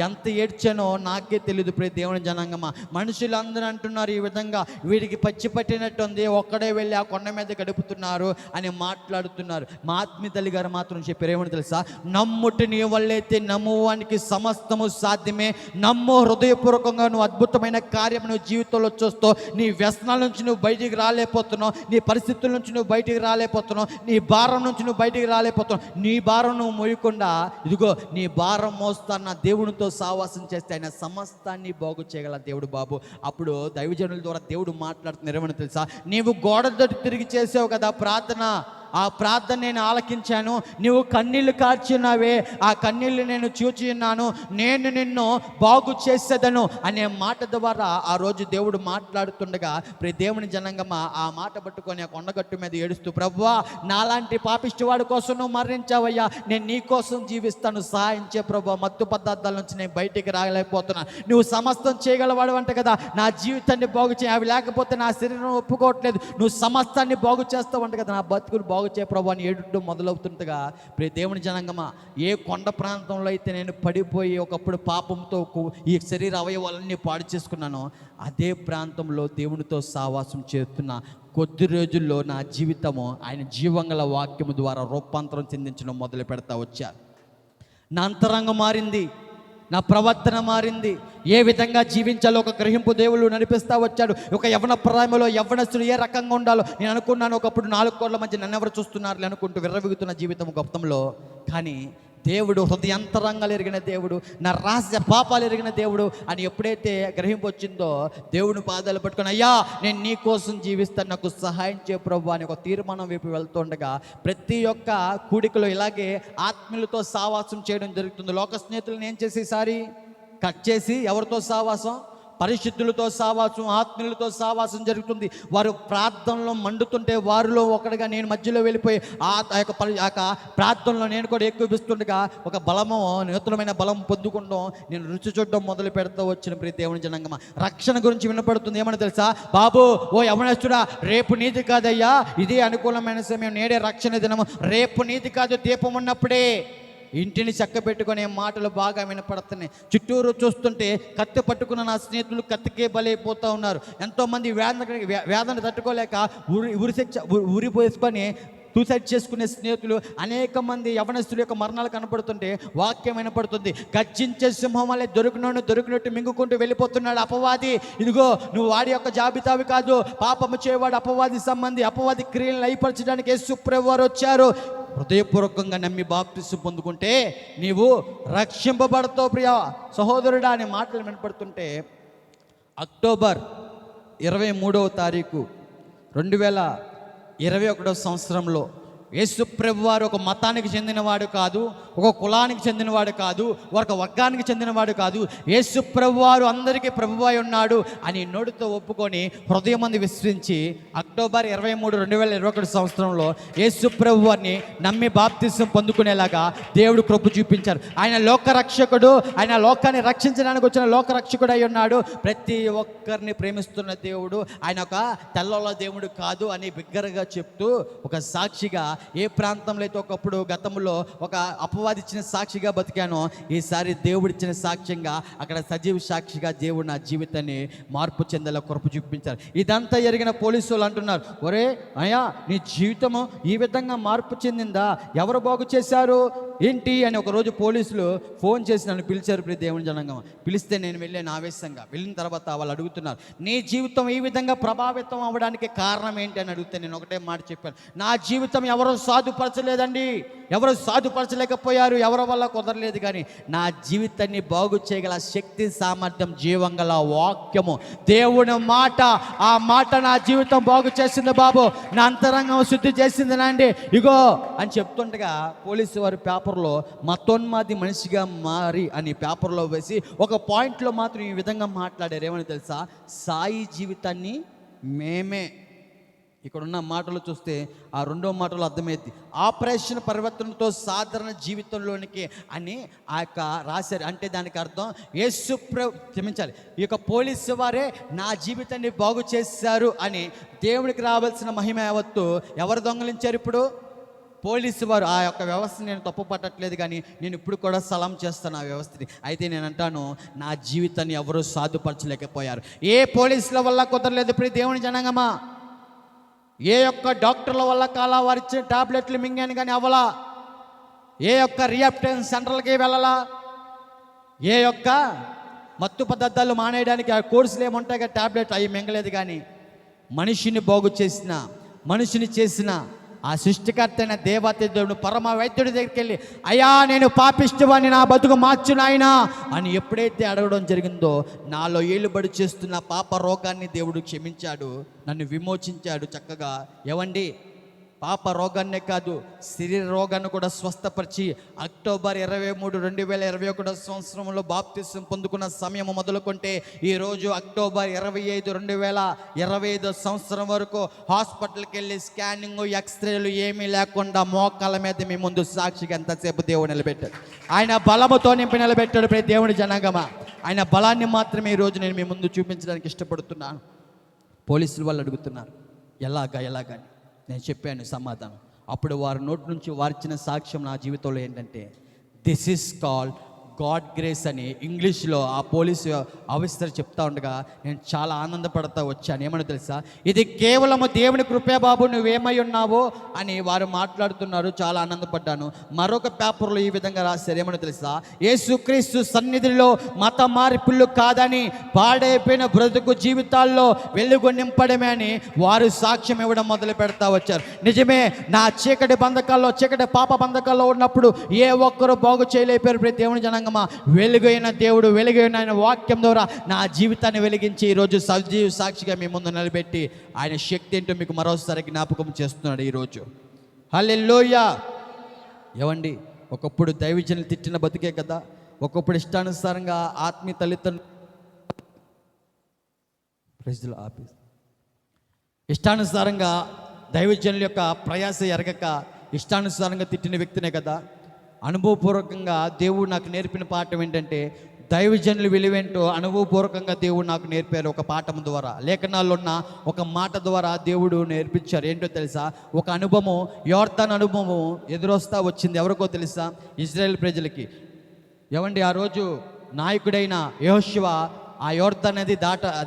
ఎంత ఏడ్చానో నాకే తెలియదు. ప్రియ దేవుని జనాంగమా, మనుషులందరూ అంటున్నారు ఈ విధంగా, వీడికి పచ్చి పట్టినట్టుంది, ఒక్కడే వెళ్ళి ఆ కొండ మీద గడుపుతున్నారు అని మాట్లాడుతున్నారు. మా ఆత్మీయ తల్లి గారు మాత్రం చెప్పారు, ఏమని తెలుసా? నమ్ముటి నీ వల్లైతే నమ్మువానికి సమస్తము సాధ్యమే. నమ్ము, హృదయపూర్వకంగా నువ్వు అద్భుతమైన కార్యం నువ్వు జీవితంలో చూస్తావు. నీ వ్యసనాల నుంచి నువ్వు బయటికి రాలేకపోతున్నావు, నీ పరిస్థితుల నుంచి నువ్వు బయటికి రాలేకపోతున్నావు, నీ భారం నుంచి నువ్వు బయటికి రాలేకపోతున్నావు. నీ భారం నువ్వు మోయకుండా, ఇదిగో నీ భారం మోస్తాన్న దేవునితో సావాసం చేస్తే ఆయన సమస్తాన్ని బాగు చేయగల దేవుడు బాబు. అప్పుడు దైవజనుల ద్వారా దేవుడు మాట్లాడుతున్నారు, ఏమని తెలుసా? నీవు గోడ దొరికి తిరిగి చేసావు కదా ప్రార్థన, ఆ ప్రార్థన నేను ఆలకించాను. నీవు కన్నీళ్లు కార్చున్నావే, ఆ కన్నీళ్లు నేను చూచి ఉన్నాను. నేను నిన్ను బాగు చేసేదను అనే మాట ద్వారా ఆ రోజు దేవుడు మాట్లాడుతుండగా, ప్రియ దేవుని జనాంగమా, ఆ మాట పట్టుకొని ఆ కొండగట్టు మీద ఏడుస్తూ, ప్రభువా నాలాంటి పాపిష్టివాడి కోసం నువ్వు మరణించావయ్యా, నేను నీ కోసం జీవిస్తాను, సహాయించే ప్రభువా. మత్తు పదార్థాల నుంచి నేను బయటికి రాలేకపోతున్నాను, నువ్వు సమస్తం చేయగలవాడు అంట కదా, నా జీవితాన్ని బాగు చేయి, అవి లేకపోతే నా శరీరం ఒప్పుకోవట్లేదు, నువ్వు సమస్తాన్ని బాగు చేస్తావు అంట కదా, నా బతుకులు బాగు చే ప్రభు అని ఏడుటం మొదలవుతుండగా, ప్రియ దేవుని జనాంగమా, ఏ కొండ ప్రాంతంలో అయితే నేను పడిపోయి ఒకప్పుడు పాపంతో ఈ శరీర అవయవాలన్నీ పాడు చేసుకున్నానో, అదే ప్రాంతంలో దేవునితో సావాసం చేస్తున్న కొద్ది రోజుల్లో నా జీవితము ఆయన జీవంగల వాక్యము ద్వారా రూపాంతరం చెందించడం మొదలు పెడతా వచ్చారు. నా అంతరంగం మారింది, నా ప్రవర్తన మారింది, ఏ విధంగా జీవించాలో ఒక గ్రహింపు దేవుడు నడిపిస్తూ వచ్చాడు. ఒక యవ్వన ప్రాయంలో యవ్వనస్తుడు ఏ రకంగా ఉండాలో నేను అనుకున్నాను. ఒకప్పుడు 4 కోట్ల మధ్య నన్ను ఎవరు చూస్తున్నారు అనుకుంటూ విర్రవిగుతున్న జీవితం గొప్పంలో, కానీ దేవుడు హృదయాంతరంగాలు ఎరిగిన దేవుడు, నా రహస్య పాపాలు ఎరిగిన దేవుడు అని ఎప్పుడైతే గ్రహింపు వచ్చిందో, దేవుని పాదాలు పట్టుకొని, అయ్యా నేను నీ కోసం జీవిస్తాను, నాకు సహాయం చే ప్రభు అని ఒక తీర్మానం వైపు వెళ్తుండగా, ప్రతి ఒక్క కూడికలో ఇలాగే ఆత్మీయులతో సావాసం చేయడం జరుగుతుంది. లోక స్నేహితులను ఏం చేసి ఈసారి కట్ చేసి ఎవరితో సావాసం? పరిశుద్ధులతో సావాసం, ఆత్మీయులతో సావాసం జరుగుతుంది. వారు ప్రార్థనలో మండుతుంటే వారిలో ఒకటిగా నేను మధ్యలో వెళ్ళిపోయి ఆ యొక్క ప్రార్థనలో నేను కూడా ఎక్కువిస్తుండగా ఒక బలము, నూతనమైన బలం పొందుకుంటాం, నేను రుచి చూడడం మొదలు పెడతా వచ్చిన ప్రియ దేవుని జనాంగమా, రక్షణ గురించి వినపడుతుంది. ఏమని తెలుసా? బాబు ఓ యవనస్తుడా, రేపు నీతి కాదయ్యా, ఇదే అనుకూలమైన సమయం, నేడే రక్షణ దినము, రేపు నీతి కాదు, దీపం ఉన్నప్పుడే. ఇంటిని చక్క పెట్టుకునే మాటలు బాగా వినపడుతున్నాయి. చుట్టూరు చూస్తుంటే కత్తి పట్టుకున్న నా స్నేహితులు కత్తికే బలైపోతూ ఉన్నారు. ఎంతోమంది వేదన తట్టుకోలేక ఉరిపోసుకొని సూసైడ్ చేసుకునే స్నేహితులు, అనేక మంది యవనస్తుల యొక్క మరణాలు కనపడుతుంటే వాక్యం వినపడుతుంది. గర్జించే సింహం వల్లే దొరికినట్టు మింగుకుంటూ వెళ్ళిపోతున్నాడు అపవాది. ఇదిగో నువ్వు వాడి యొక్క జాబితావి కాదు, పాపము చేయవాడు అపవాది సంబంధి. అపవాది క్రియలను లయపరచడానికి యేసు ప్రభువు వారు వచ్చారు. హృదయపూర్వకంగా నమ్మి బాప్తిస్మం పొందుకుంటే నీవు రక్షింపబడతావు ప్రియ సహోదరుడా అనే మాటలు వినపడుతుంటే, అక్టోబర్ 23వ తారీఖు 2021 సంవత్సరంలో యేసు ప్రభువారు ఒక మతానికి చెందినవాడు కాదు, ఒక కులానికి చెందినవాడు కాదు, ఒక వర్గానికి చెందినవాడు కాదు. యేసు ప్రభువారు అందరికీ ప్రభువై ఉన్నాడు అని నోటితో ఒప్పుకొని హృదయమందు విశ్వసించి అక్టోబర్ 23, 2021 సంవత్సరంలో యేసు ప్రభువారిని నమ్మి బాప్తిసం పొందుకునేలాగా దేవుడు కృప చూపించారు. ఆయన లోకరక్షకుడు, ఆయన లోకాన్ని రక్షించడానికి వచ్చిన లోకరక్షకుడు అయి ఉన్నాడు. ప్రతి ఒక్కరిని ప్రేమిస్తున్న దేవుడు, ఆయన ఒక తెల్లల దేవుడు కాదు అని బిగ్గరగా చెప్తూ ఒక సాక్షిగా, ఏ ప్రాంతంలో అయితే ఒకప్పుడు గతంలో ఒక అపవాది ఇచ్చిన సాక్షిగా బతికానో, ఈసారి దేవుడిచ్చిన సాక్ష్యంగా అక్కడ సజీవ సాక్షిగా దేవుడు నా జీవితాన్ని మార్పు చెందేలా కృప చూపించారు. ఇదంతా ఎరిగిన పోలీసు వాళ్ళు అంటున్నారు, ఒరే అయ్యా నీ జీవితము ఈ విధంగా మార్పు చెందిందా, ఎవరు బాగు చేశారు ఏంటి అని ఒకరోజు పోలీసులు ఫోన్ చేసి నన్ను పిలిచారు. ప్రియ దేవుని జనాంగం పిలిస్తే నేను వెళ్ళాను ఆవేశంగా. వెళ్ళిన తర్వాత వాళ్ళు అడుగుతున్నారు, నీ జీవితం ఈ విధంగా ప్రభావితం అవ్వడానికి కారణం ఏంటి అని అడిగితే నేను ఒకటే మాట చెప్పాను, నా జీవితం ఎవరు సాధుపరచలేదండి, ఎవరు సాధుపరచలేకపోయారు, ఎవరి వల్ల కుదరలేదు, కానీ నా జీవితాన్ని బాగు చేయగల శక్తి సామర్థ్యం జీవంగల వాక్యము, దేవుని మాట, ఆ మాట నా జీవితం బాగు చేసింది బాబు, నా అంతరంగం శుద్ధి చేసింది నండి ఇగో అని చెప్తుండగా పోలీసు వారి పేపర్లో మతోన్మాది మనిషిగా మారి అని పేపర్లో వేసి ఒక పాయింట్లో మాత్రం ఈ విధంగా మాట్లాడారు. ఏమని తెలుసా? సాయి జీవితాన్ని మేమే ఇక్కడ ఉన్న మాటలు చూస్తే ఆ రెండో మాటలు అర్థమైంది. ఆపరేషన్ పరివర్తనతో సాధారణ జీవితంలోనికి అని ఆ యొక్క రాశారు. అంటే దానికి అర్థం క్షమించాలి, ఈ యొక్క పోలీసు వారే నా జీవితాన్ని బాగు చేశారు అని. దేవునికి రావాల్సిన మహిమ యావత్తు ఎవరు దొంగలించారు? ఇప్పుడు పోలీసు వారు. ఆ యొక్క వ్యవస్థ నేను తప్పు పట్టట్లేదు, కానీ నేను ఇప్పుడు కూడా సలాం చేస్తాను ఆ వ్యవస్థని. అయితే నేను అంటాను, నా జీవితాన్ని ఎవరూ సాధుపరచలేకపోయారు. ఏ పోలీసుల వల్ల కుదరలేదు ఇప్పుడు దేవుని జనాంగమా. ఏ యొక్క డాక్టర్ల వల్ల కాలా వారు ఇచ్చిన టాబ్లెట్లు మింగాను కానీ అవ్వలా. ఏ యొక్క రియాప్టెన్ సెంటర్లకి వెళ్ళాలా. ఏ యొక్క మత్తు పదార్థాలు మానేయడానికి ఆ కోర్సులు ఏముంటాయి కదా, టాబ్లెట్ అవి మింగలేదు. కానీ మనిషిని బాగు చేసిన, మనిషిని చేసిన ఆ సృష్టికర్త అయిన దేవత దేవుడు పరమ వైద్యుడి దగ్గరికి వెళ్ళి, అయ్యా నేను పాపిష్టివాణ్ణి, నా బతుకు మార్చు నాయనా అని ఎప్పుడైతే అడగడం జరిగిందో, నాలో ఏలుబడి చేస్తున్న పాప రోగాన్ని దేవుడు క్షమించాడు, నన్ను విమోచించాడు చక్కగా. ఏవండి, పాప రోగాన్నే కాదు, శరీర రోగాన్ని కూడా స్వస్థపరిచి అక్టోబర్ 23, 2021 సంవత్సరంలో బాప్తిసం పొందుకున్న సమయం మొదలుకుంటే ఈరోజు అక్టోబర్ 25, 2025 సంవత్సరం వరకు హాస్పిటల్కి వెళ్ళి స్కానింగ్, ఎక్స్రేలు ఏమీ లేకుండా మోకాళ్ళ మీద మీ ముందు సాక్షిగా ఎంతసేపు దేవుడు నిలబెట్టాడు. ఆయన బలముతో నింపి నిలబెట్టాడు. ప్రతి దేవుని జనాంగమా, ఆయన బలాన్ని మాత్రమే ఈరోజు నేను మీ ముందు చూపించడానికి ఇష్టపడుతున్నాను. పోలీసులు వాళ్ళు అడుగుతున్నారు, ఎలాగని నేను చెప్పాను సమాధానం. అప్పుడు వారి నోటి నుంచి వారిచ్చిన సాక్ష్యం నా జీవితంలో ఏంటంటే, this is called God grace అని ఇంగ్లీష్లో ఆ పోలీసు ఆఫీసర్ చెప్తా ఉండగా నేను చాలా ఆనందపడతా వచ్చాను. ఏమని తెలుసా, ఇది కేవలము దేవుని కృపే బాబు, నువ్వేమై ఉన్నావో అని వారు మాట్లాడుతున్నారు. చాలా ఆనందపడ్డాను. మరొక పేపర్లో ఈ విధంగా రాశారు. ఏమని తెలుసా, యేసుక్రీస్తు సన్నిధిలో మత మార్పులు కాదని, పాడైపోయిన బ్రతుకు జీవితాల్లో వెలుగు నింపడమే అని వారు సాక్ష్యం ఇవ్వడం మొదలు పెడతా వచ్చారు. నిజమే, నా చీకటి పాప బంధకాల్లో ఉన్నప్పుడు ఏ ఒక్కరూ బాగు చేయలేపారు. ప్రతి దేవుని జనాంగమా, వెలుగైన దేవుడు, వెలుగైన ఆయన వాక్యం ద్వారా నా జీవితాన్ని వెలిగించి ఈరోజు సజీవ సాక్షిగా మీ ముందు నిలబెట్టి ఆయన శక్తి ఏంటో మీకు మరోసారి జ్ఞాపకం చేస్తున్నాడు ఈరోజు. హల్లెలూయా. ఏవండి, ఒకప్పుడు దైవజనులు తిట్టిన బతికే కదా, ఒకప్పుడు ఇష్టానుసారంగా ఆత్మీయ తల్లిదండ్రులు ఇష్టానుసారంగా దైవజనుల యొక్క ప్రయాస ఎరగక ఇష్టానుసారంగా తిట్టిన వ్యక్తినే కదా. అనుభవపూర్వకంగా దేవుడు నాకు నేర్పిన పాఠం ఏంటంటే, దైవజనులు విలువేంటో అనుభవపూర్వకంగా దేవుడు నాకు నేర్పారు. ఒక పాఠం ద్వారా, లేఖనాల్లో ఉన్న ఒక మాట ద్వారా దేవుడు నేర్పించారు. ఏంటో తెలుసా, ఒక అనుభవం, యోర్దాను అనుభవం ఎదురొస్తా వచ్చింది. ఎవరికో తెలుసా, ఇజ్రాయేల్ ప్రజలకి. ఏవండి, ఆ రోజు నాయకుడైన యెహోషువ ఆ యోర్దాను నది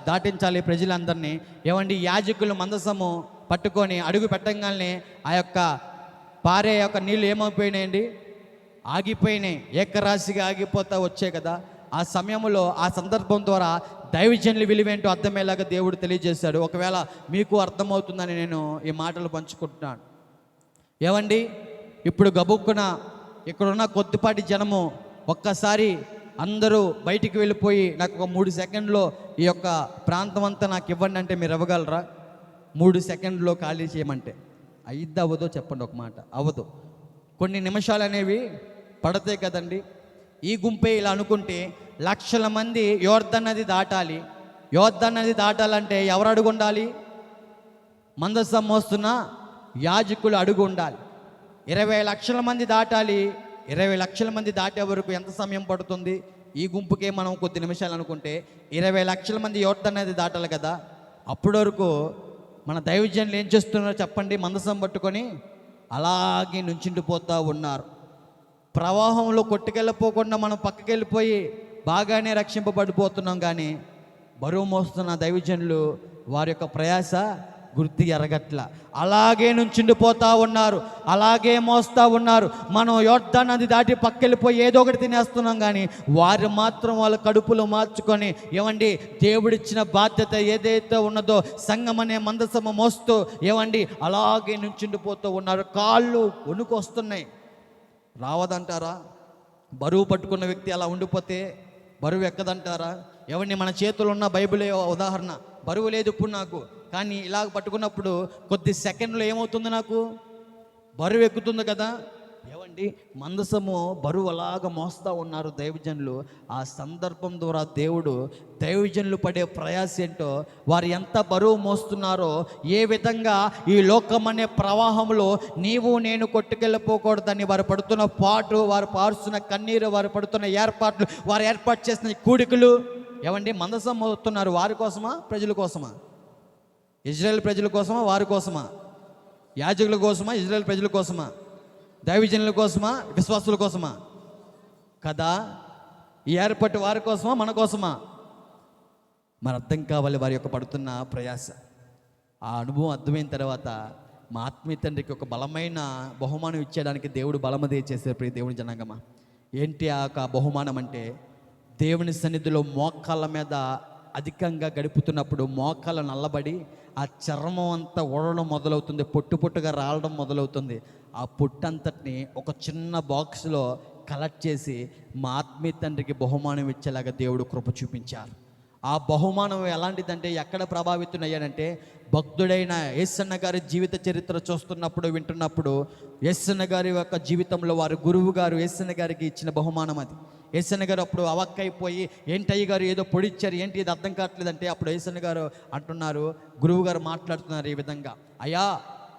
దాటించాలి ప్రజలందరినీ. ఏవండి, యాజకులు మందసము పట్టుకొని అడుగు పెట్టగానే ఆ యొక్క పారే యొక్క నీళ్ళు ఏమైపోయినాయండి, ఆగిపోయినాయి. ఏకరాశిగా ఆగిపోతా వచ్చాయి కదా. ఆ సమయంలో, ఆ సందర్భం ద్వారా దైవజనుల విలువేంటో అర్థమయ్యేలాగా దేవుడు తెలియజేశాడు. ఒకవేళ మీకు అర్థమవుతుందని నేను ఈ మాటలు పంచుకుంటున్నాను. ఏవండి, ఇప్పుడు గబుక్కున ఇక్కడున్న కొద్దిపాటి జనము ఒక్కసారి అందరూ బయటికి వెళ్ళిపోయి నాకు ఒక 3 సెకండ్లో ఈ యొక్క ప్రాంతం అంతా నాకు ఇవ్వండి అంటే మీరు ఇవ్వగలరా? 3 సెకండ్లో ఖాళీ చేయమంటే అయిద్దా అవ్వదో చెప్పండి ఒక మాట. అవ్వదు. కొన్ని నిమిషాలు అనేవి పడతాయి కదండి. ఈ గుంపే ఇలా అనుకుంటే లక్షల మంది యోర్దాను నది దాటాలి. యోర్దాను నది దాటాలంటే ఎవరు అడుగు ఉండాలి? మందసం మోస్తున్న యాజకులు అడుగు ఉండాలి. 20 లక్షల మంది దాటాలి. 20 లక్షల మంది దాటే వరకు ఎంత సమయం పడుతుంది? ఈ గుంపుకే మనం కొద్ది నిమిషాలు అనుకుంటే 20 లక్షల మంది యోర్దాను నది దాటాలి కదా. అప్పటి వరకు మన దైవజనులు ఏం చేస్తున్నారో చెప్పండి? మందసం పట్టుకొని అలాగే నుంచుండిపోతూ ఉన్నారు. ప్రవాహంలో కొట్టుకెళ్ళిపోకుండా మనం పక్కకి వెళ్ళిపోయి బాగానే రక్షింపబడిపోతున్నాం. కానీ బరువు మోస్తున్న దైవజనులు వారి యొక్క ప్రయాస గుర్తు ఎరగట్ల అలాగే నుంచుండిపోతూ ఉన్నారు, అలాగే మోస్తూ ఉన్నారు. మనం యోర్దాను నది దాటి పక్కెళ్ళిపోయి ఏదో ఒకటి తినేస్తున్నాం. కానీ వారు మాత్రం వాళ్ళ కడుపులు మార్చుకొని, ఏమండి, దేవుడిచ్చిన బాధ్యత ఏదైతే ఉన్నదో సంఘం అనే మందసము మోస్తూ ఏమండి అలాగే నుంచుండిపోతూ ఉన్నారు. కాళ్ళు వణుకు వస్తున్నాయి. రావదంటారా? బరువు పట్టుకున్న వ్యక్తి అలా ఉండిపోతే బరువు ఎక్కదంటారా? ఏమండి, మన చేతులు ఉన్న బైబిలే ఉదాహరణ. బరువు లేదు ఇప్పుడు నాకు, కానీ ఇలాగ పట్టుకున్నప్పుడు కొద్ది సెకండ్లో ఏమవుతుంది? నాకు బరువు ఎక్కుతుంది కదా. ఏమండి, మందసము బరువు అలాగా మోస్తూ ఉన్నారు దైవజనులు. ఆ సందర్భం ద్వారా దేవుడు దైవజనులు పడే ప్రయాస ఏంటో, వారు ఎంత బరువు మోస్తున్నారో, ఏ విధంగా ఈ లోకం అనే ప్రవాహంలో నీవు నేను కొట్టుకెళ్ళిపోకూడదని వారు పడుతున్న పాటు, వారు పారుస్తున్న కన్నీరు, వారు పడుతున్న ఏర్పాట్లు, వారు ఏర్పాటు చేసిన కూడికలు. ఏమండి, మందసం మోస్తున్నారు వారి కోసమా, ప్రజల కోసమా? ఇజ్రాయెల్ ప్రజల కోసమా, వారి కోసమా? యాజకుల కోసమా, ఇజ్రాయెల్ ప్రజల కోసమా? దైవజనుల కోసమా, విశ్వాసుల కోసమా? కదా, ఈ ఏర్పాటు వారి కోసమా, మన కోసమా? మరి అర్థం కావాలి వారి యొక్క పడుతున్న ప్రయాస. ఆ అనుభవం అర్థమైన తర్వాత మా ఆత్మీయ తండ్రికి ఒక బలమైన బహుమానం ఇచ్చేయడానికి దేవుడు బలమదే చేశారు. ప్రియ దేవుని జనాంగమా, ఏంటి ఆ యొక్క బహుమానం అంటే, దేవుని సన్నిధిలో మోకాళ్ళ మీద అధికంగా గడుపుతున్నప్పుడు మోకాళ్ళ నల్లబడి ఆ చర్మం అంతా ఓడడం మొదలవుతుంది, పొట్టు పొట్టుగా రాలడం మొదలవుతుంది. ఆ పొట్టంతటిని ఒక చిన్న బాక్స్లో కలెక్ట్ చేసి మా ఆత్మీయ తండ్రికి బహుమానం ఇచ్చేలాగా దేవుడు కృప చూపించారు. ఆ బహుమానం ఎలాంటిదంటే, ఎక్కడ ప్రభావితం అయ్యానంటే, భక్తుడైన యేసన్న గారి జీవిత చరిత్ర చూస్తున్నప్పుడు, వింటున్నప్పుడు, యేసన్న గారి యొక్క జీవితంలో వారి గురువు గారు యేసన్న గారికి ఇచ్చిన బహుమానం అది. యేసన్న గారు అప్పుడు అవక్కైపోయి, ఏంటయ్య గారు ఏదో పొడిచ్చారు, ఏంటి ఇది అర్థం కావట్లేదంటే, అప్పుడు యేసన్న గారు అంటున్నారు, గురువు గారు మాట్లాడుతున్నారు ఈ విధంగా, అయ్యా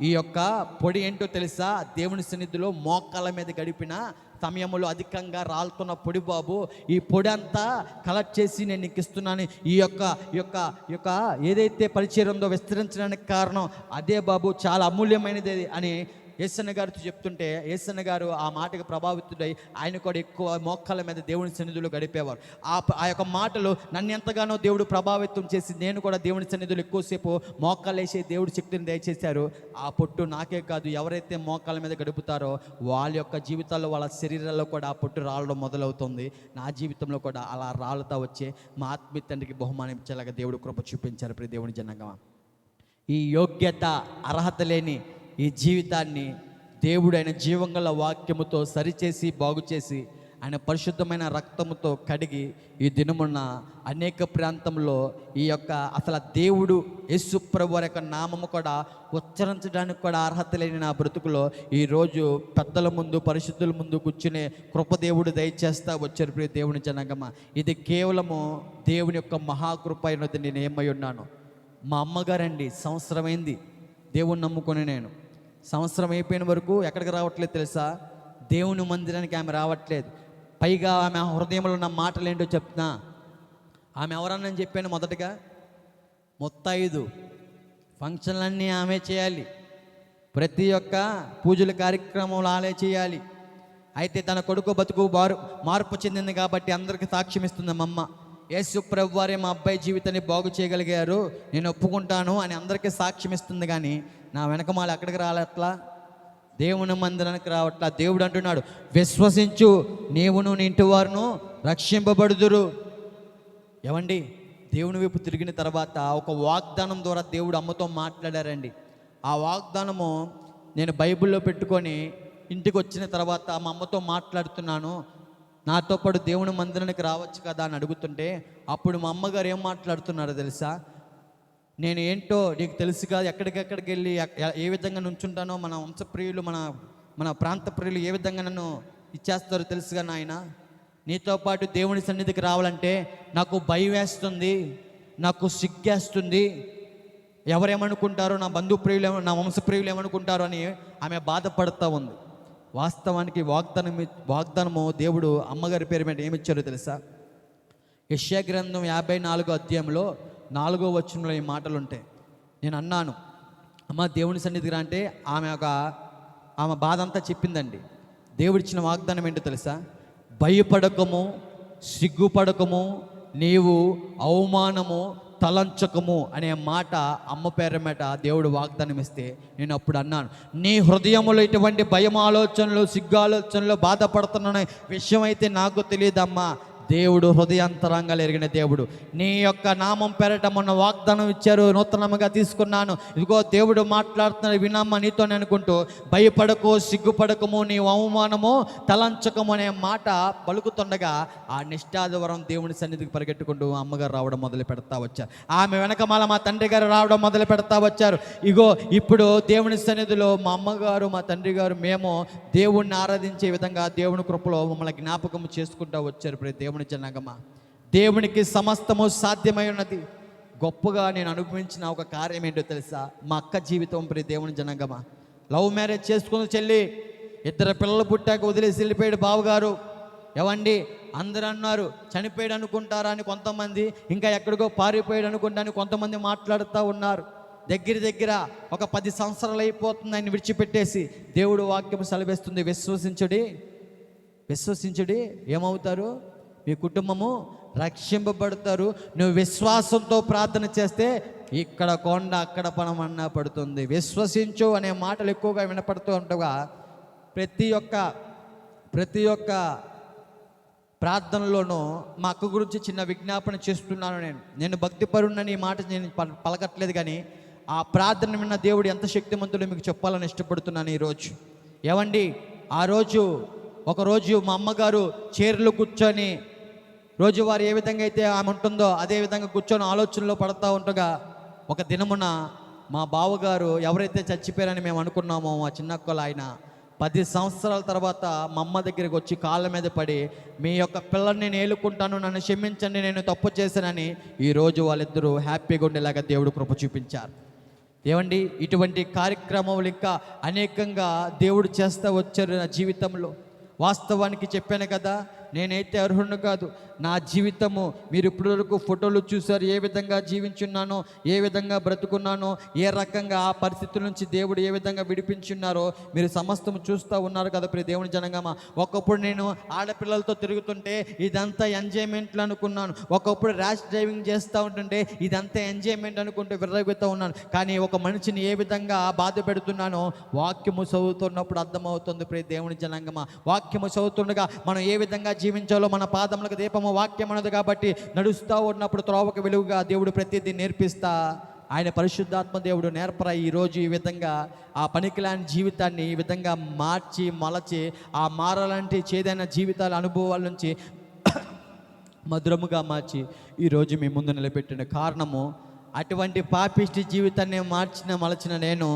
ఈ యొక్క పొడి ఏంటో తెలుసా, దేవుని సన్నిధిలో మోకాళ్ళ మీద గడిపిన సమయంలో అధికంగా రాలుతున్న పొడి బాబు, ఈ పొడి అంతా కలెక్ట్ చేసి నేను నీకు ఇస్తున్నాను. ఈ యొక్క ఏదైతే పరిచయం ఉందో విస్తరించడానికి కారణం అదే బాబు, చాలా అమూల్యమైనది అని యేసన్న గారితో చెప్తుంటే, యేసన్న గారు ఆ మాటకు ప్రభావితుడై ఆయన కూడా ఎక్కువ మోకాళ్ళ మీద దేవుని సన్నిధిలో గడిపేవారు. ఆ యొక్క మాటలు నన్ను ఎంతగానో దేవుడు ప్రభావితం చేసి, నేను కూడా దేవుని సన్నిధిలో ఎక్కువసేపు మోకాళ్ళు వేసి దేవుడి శక్తిని దయచేశారు. ఆ పొట్టు నాకే కాదు, ఎవరైతే మోకాళ్ళ మీద గడుపుతారో వాళ్ళ యొక్క జీవితాల్లో, వాళ్ళ శరీరాల్లో కూడా ఆ పొట్టు రాలడం మొదలవుతుంది. నా జీవితంలో కూడా అలా రాలుతా వచ్చే మా ఆత్మీయ తండ్రికి బహుమానం ఇచ్చేలాగా దేవుడు కృప చూపించారు. ప్రియ దేవుని జనాంగమా, ఈ యోగ్యత అర్హత లేని ఈ జీవితాన్ని దేవుడు ఆయన జీవంగల వాక్యముతో సరిచేసి బాగు చేసి ఆయన పరిశుద్ధమైన రక్తముతో కడిగి ఈ దినమున్న అనేక ప్రాంతంలో ఈ యొక్క అసలు దేవుడు యేసు ప్రభువు వారి యొక్క నామము కూడా ఉచ్చరించడానికి కూడా అర్హత లేని నా బ్రతుకులో ఈరోజు పెద్దల ముందు, పరిశుద్ధుల ముందు కూర్చునే కృప దేవుడు దయచేస్తా వచ్చారు. ప్రియ దేవుని జనాంగమా, ఇది కేవలము దేవుని యొక్క మహాకృప అయినది. నేను ఏమై ఉన్నాను, మా అమ్మగారండి సంవత్సరమైంది దేవుని నమ్ముకొని, నేను సంవత్సరం అయిపోయిన వరకు ఎక్కడికి రావట్లేదు తెలుసా, దేవుని మందిరానికి ఆమె రావట్లేదు. పైగా ఆమె హృదయంలో ఉన్న మాటలు ఏంటో చెప్తున్నా. ఆమె ఎవరన్నా చెప్పాను, మొదటగా ముత్తైదు, ఫంక్షన్లన్నీ ఆమె చేయాలి, ప్రతి ఒక్క పూజల కార్యక్రమంలో ఆలే చేయాలి. అయితే తన కొడుకు బతుకు మార్పు చెందింది కాబట్టి అందరికీ సాక్ష్యం ఇస్తుంది మా అమ్మ. యేసు ప్రభు వారే మా అబ్బాయి జీవితాన్ని బాగు చేయగలిగారు, నేను ఒప్పుకుంటాను అని అందరికీ సాక్ష్యం ఇస్తుంది. కానీ నా వెనకమాల ఎక్కడికి రావట్లా, దేవుని మందిరానికి రావట్లా. దేవుడు అంటున్నాడు, విశ్వసించు నీవును నీ ఇంటి వారును రక్షింపబడుదురు. ఏమండి, దేవుని వైపు తిరిగిన తర్వాత ఒక వాగ్దానం ద్వారా దేవుడు అమ్మతో మాట్లాడారండి. ఆ వాగ్దానము నేను బైబిల్లో పెట్టుకొని ఇంటికి వచ్చిన తర్వాత మా అమ్మతో మాట్లాడుతున్నాను, నాతో పాటు దేవుని మందిరానికి రావచ్చు కదా అని అడుగుతుంటే, అప్పుడు మా అమ్మగారు ఏం మాట్లాడుతున్నారో తెలుసా, నేను ఏంటో నీకు తెలుసు కాదు, ఎక్కడికెక్కడికి వెళ్ళి ఏ విధంగా నుంచుంటానో, మన వంశప్రియులు, మన ప్రాంత ప్రియులు ఏ విధంగా నన్ను ఇచ్చేస్తారో తెలుసుగా నాయన, నీతో పాటు దేవుని సన్నిధికి రావాలంటే నాకు భయం వేస్తుంది, నాకు సిగ్గేస్తుంది, ఎవరేమనుకుంటారో, నా బంధుప్రియులు, నా వంశప్రియులు ఏమనుకుంటారో అని ఆమె బాధపడుతూ ఉంది. వాస్తవానికి వాగ్దానము దేవుడు అమ్మగారి పేరు మీద ఏమిచ్చారో తెలుసా, యెషయా గ్రంథం 54వ అధ్యాయంలో 4వ వచనంలో ఈ మాటలు ఉంటాయి. నేను అన్నాను, అమ్మ దేవుని సన్నిధికి రా అంటే ఆమె బాధ అంతా చెప్పిందండి. దేవుడిచ్చిన వాగ్దానం ఏంటో తెలుసా, భయపడకము, సిగ్గుపడకము, నీవు అవమానము తలంచకము అనే మాట అమ్మ పేరు మీద దేవుడు వాగ్దానం ఇస్తే, నేను అప్పుడు అన్నాను, నీ హృదయంలో ఇటువంటి భయం ఆలోచనలు, సిగ్గు ఆలోచనలు బాధపడుతున్న విషయం అయితే నాకు తెలియదమ్మా, దేవుడు హృదయాంతరంగాలు ఎరిగిన దేవుడు. నీ యొక్క నామం పేరట మొన్న వాగ్దానం ఇచ్చారు, నూతనంగా తీసుకున్నాను, ఇదిగో దేవుడు మాట్లాడుతున్నాడు వినమ్మా నీతోనే అనుకుంటూ భయపడకు, సిగ్గుపడకము, నీ అవమానము తలంచకము అనే మాట పలుకుతుండగా ఆ నిష్ఠాదివరం దేవుని సన్నిధికి పరిగెట్టుకుంటూ అమ్మగారు రావడం మొదలు పెడతా వచ్చారు. ఆమె వెనకమాల మా తండ్రి గారు రావడం మొదలు పెడతా వచ్చారు. ఇగో ఇప్పుడు దేవుని సన్నిధిలో మా అమ్మగారు, మా తండ్రి గారు, మేము దేవుణ్ణి ఆరాధించే విధంగా దేవుని కృపలో మమ్మల్ని జ్ఞాపకం చేసుకుంటూ వచ్చారు. ప్రతి దేవుని జనాంగమా, దేవునికి సమస్తము సాధ్యమై ఉన్నది. గొప్పగా నేను అనుభవించిన ఒక కార్యం ఏంటో తెలుసా? మా అక్క జీవితం. ప్రతి దేవుని జనాంగమా, లవ్ మ్యారేజ్ చేసుకున్న చెల్లి, 2 పిల్లలు పుట్టాక వదిలేసి వెళ్ళిపోయాడు బావగారు. ఏవండి, అందరూ అన్నారు చనిపోయాడు అనుకుంటారా అని కొంతమంది, ఇంకా ఎక్కడికో పారిపోయాడు అనుకుంటారని కొంతమంది మాట్లాడుతూ ఉన్నారు. దగ్గర ఒక 10 సంవత్సరాలు అయిపోతుంది ఆయన విడిచిపెట్టేసి. దేవుడు వాక్యం సెలవిస్తుంది, విశ్వసించుడి ఏమవుతారు? మీ కుటుంబము రక్షింపబడతారు. నువ్వు విశ్వాసంతో ప్రార్థన చేస్తే ఇక్కడ కొండ అక్కడ పనమన్నా పడుతుంది. విశ్వసించు అనే మాటలు ఎక్కువగా వినపడుతూ ఉండగా ప్రతి ఒక్క ప్రార్థనలోనూ మా అక్క గురించి చిన్న విజ్ఞాపన చేస్తున్నాను. నేను భక్తిపరుణ్ణని ఈ మాట నేను పలకట్లేదు, కానీ ఆ ప్రార్థన విన్న దేవుడు ఎంత శక్తిమంతుడో మీకు చెప్పాలని ఇష్టపడుతున్నాను ఈరోజు. ఏవండి, ఒకరోజు మా అమ్మగారు చైర్లో కూర్చొని రోజువారు ఏ విధంగా అయితే ఆమె ఉంటుందో అదే విధంగా కూర్చొని ఆలోచనలో పడుతూ ఉండగా, ఒక దినమున మా బావగారు ఎవరైతే చచ్చిపోయారని మేము అనుకున్నామో మా చిన్నక్కలు, ఆయన 10 సంవత్సరాల తర్వాత మా అమ్మ దగ్గరికి వచ్చి కాళ్ళ మీద పడి, మీ యొక్క పిల్లల్ని నేను ఏలుకుంటాను, నన్ను క్షమించండి, నేను తప్పు చేశానని ఈరోజు వాళ్ళిద్దరూ హ్యాపీగా ఉండేలాగా దేవుడు కృప చూపించారు. ఏమండి, ఇటువంటి కార్యక్రమాలు ఇంకా అనేకంగా దేవుడు చేస్తూ వచ్చారు నా జీవితంలో. వాస్తవానికి చెప్పాను కదా, నేనైతే అర్హుడు కాదు. నా జీవితము మీరు ఇప్పటివరకు ఫోటోలు చూశారు, ఏ విధంగా జీవించున్నానో, ఏ విధంగా బ్రతుకున్నానో, ఏ రకంగా ఆ పరిస్థితుల నుంచి దేవుడు ఏ విధంగా విడిపించున్నారో మీరు సమస్తము చూస్తూ ఉన్నారు కదా ప్రియ దేవుని జనంగమా. ఒకప్పుడు నేను ఆడపిల్లలతో తిరుగుతుంటే ఇదంతా ఎంజాయ్మెంట్లు అనుకున్నాను. ఒకప్పుడు ర్యాష్ డ్రైవింగ్ చేస్తూ ఉంటుంటే ఇదంతా ఎంజాయ్మెంట్ అనుకుంటూ విర్రగుతూ ఉన్నాను. కానీ ఒక మనిషిని ఏ విధంగా బాధ పెడుతున్నానో వాక్యము చదువుతున్నప్పుడు అర్థమవుతుంది ప్రియ దేవుని జనాంగమా. వాక్యము చదువుతుండగా మనం ఏ విధంగా జీవించాలో, మన పాదములకు దీపము వాక్యం అన్నది కాబట్టి నడుస్తూ ఉన్నప్పుడు త్రోవకు వెలుగుగా దేవుడు ప్రతిదీ నేర్పిస్తా ఆయన పరిశుద్ధాత్మ దేవుడు నేర్పరా ఈరోజు ఈ విధంగా ఆ పనికిలాంటి జీవితాన్ని ఈ విధంగా మార్చి మలచి ఆ మారాలంటే చేదైన జీవితాల అనుభవాల నుంచి మధురముగా మార్చి ఈరోజు మీ ముందు నిలబెట్టిన కారణము, అటువంటి పాపిష్టి జీవితాన్ని మలచిన నేను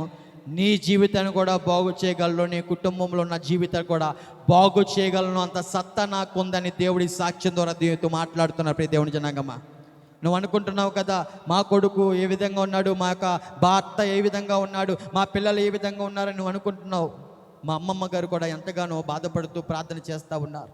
నీ జీవితాన్ని కూడా బాగు చేయగలను, నీ కుటుంబంలో ఉన్న జీవితాన్ని కూడా బాగు చేయగలను, అంత సత్తా నాకు ఉందని దేవుడి సాక్ష్యం ద్వారా దేవుడితో మాట్లాడుతున్నారు ప్రియ దేవుని జనాంగమా. నువ్వు అనుకుంటున్నావు కదా, మా కొడుకు ఏ విధంగా ఉన్నాడు, మా యొక్క భర్త ఏ విధంగా ఉన్నాడు, మా పిల్లలు ఏ విధంగా ఉన్నారని నువ్వు అనుకుంటున్నావు. మా అమ్మమ్మ గారు కూడా ఎంతగానో బాధపడుతూ ప్రార్థన చేస్తూ ఉన్నారు.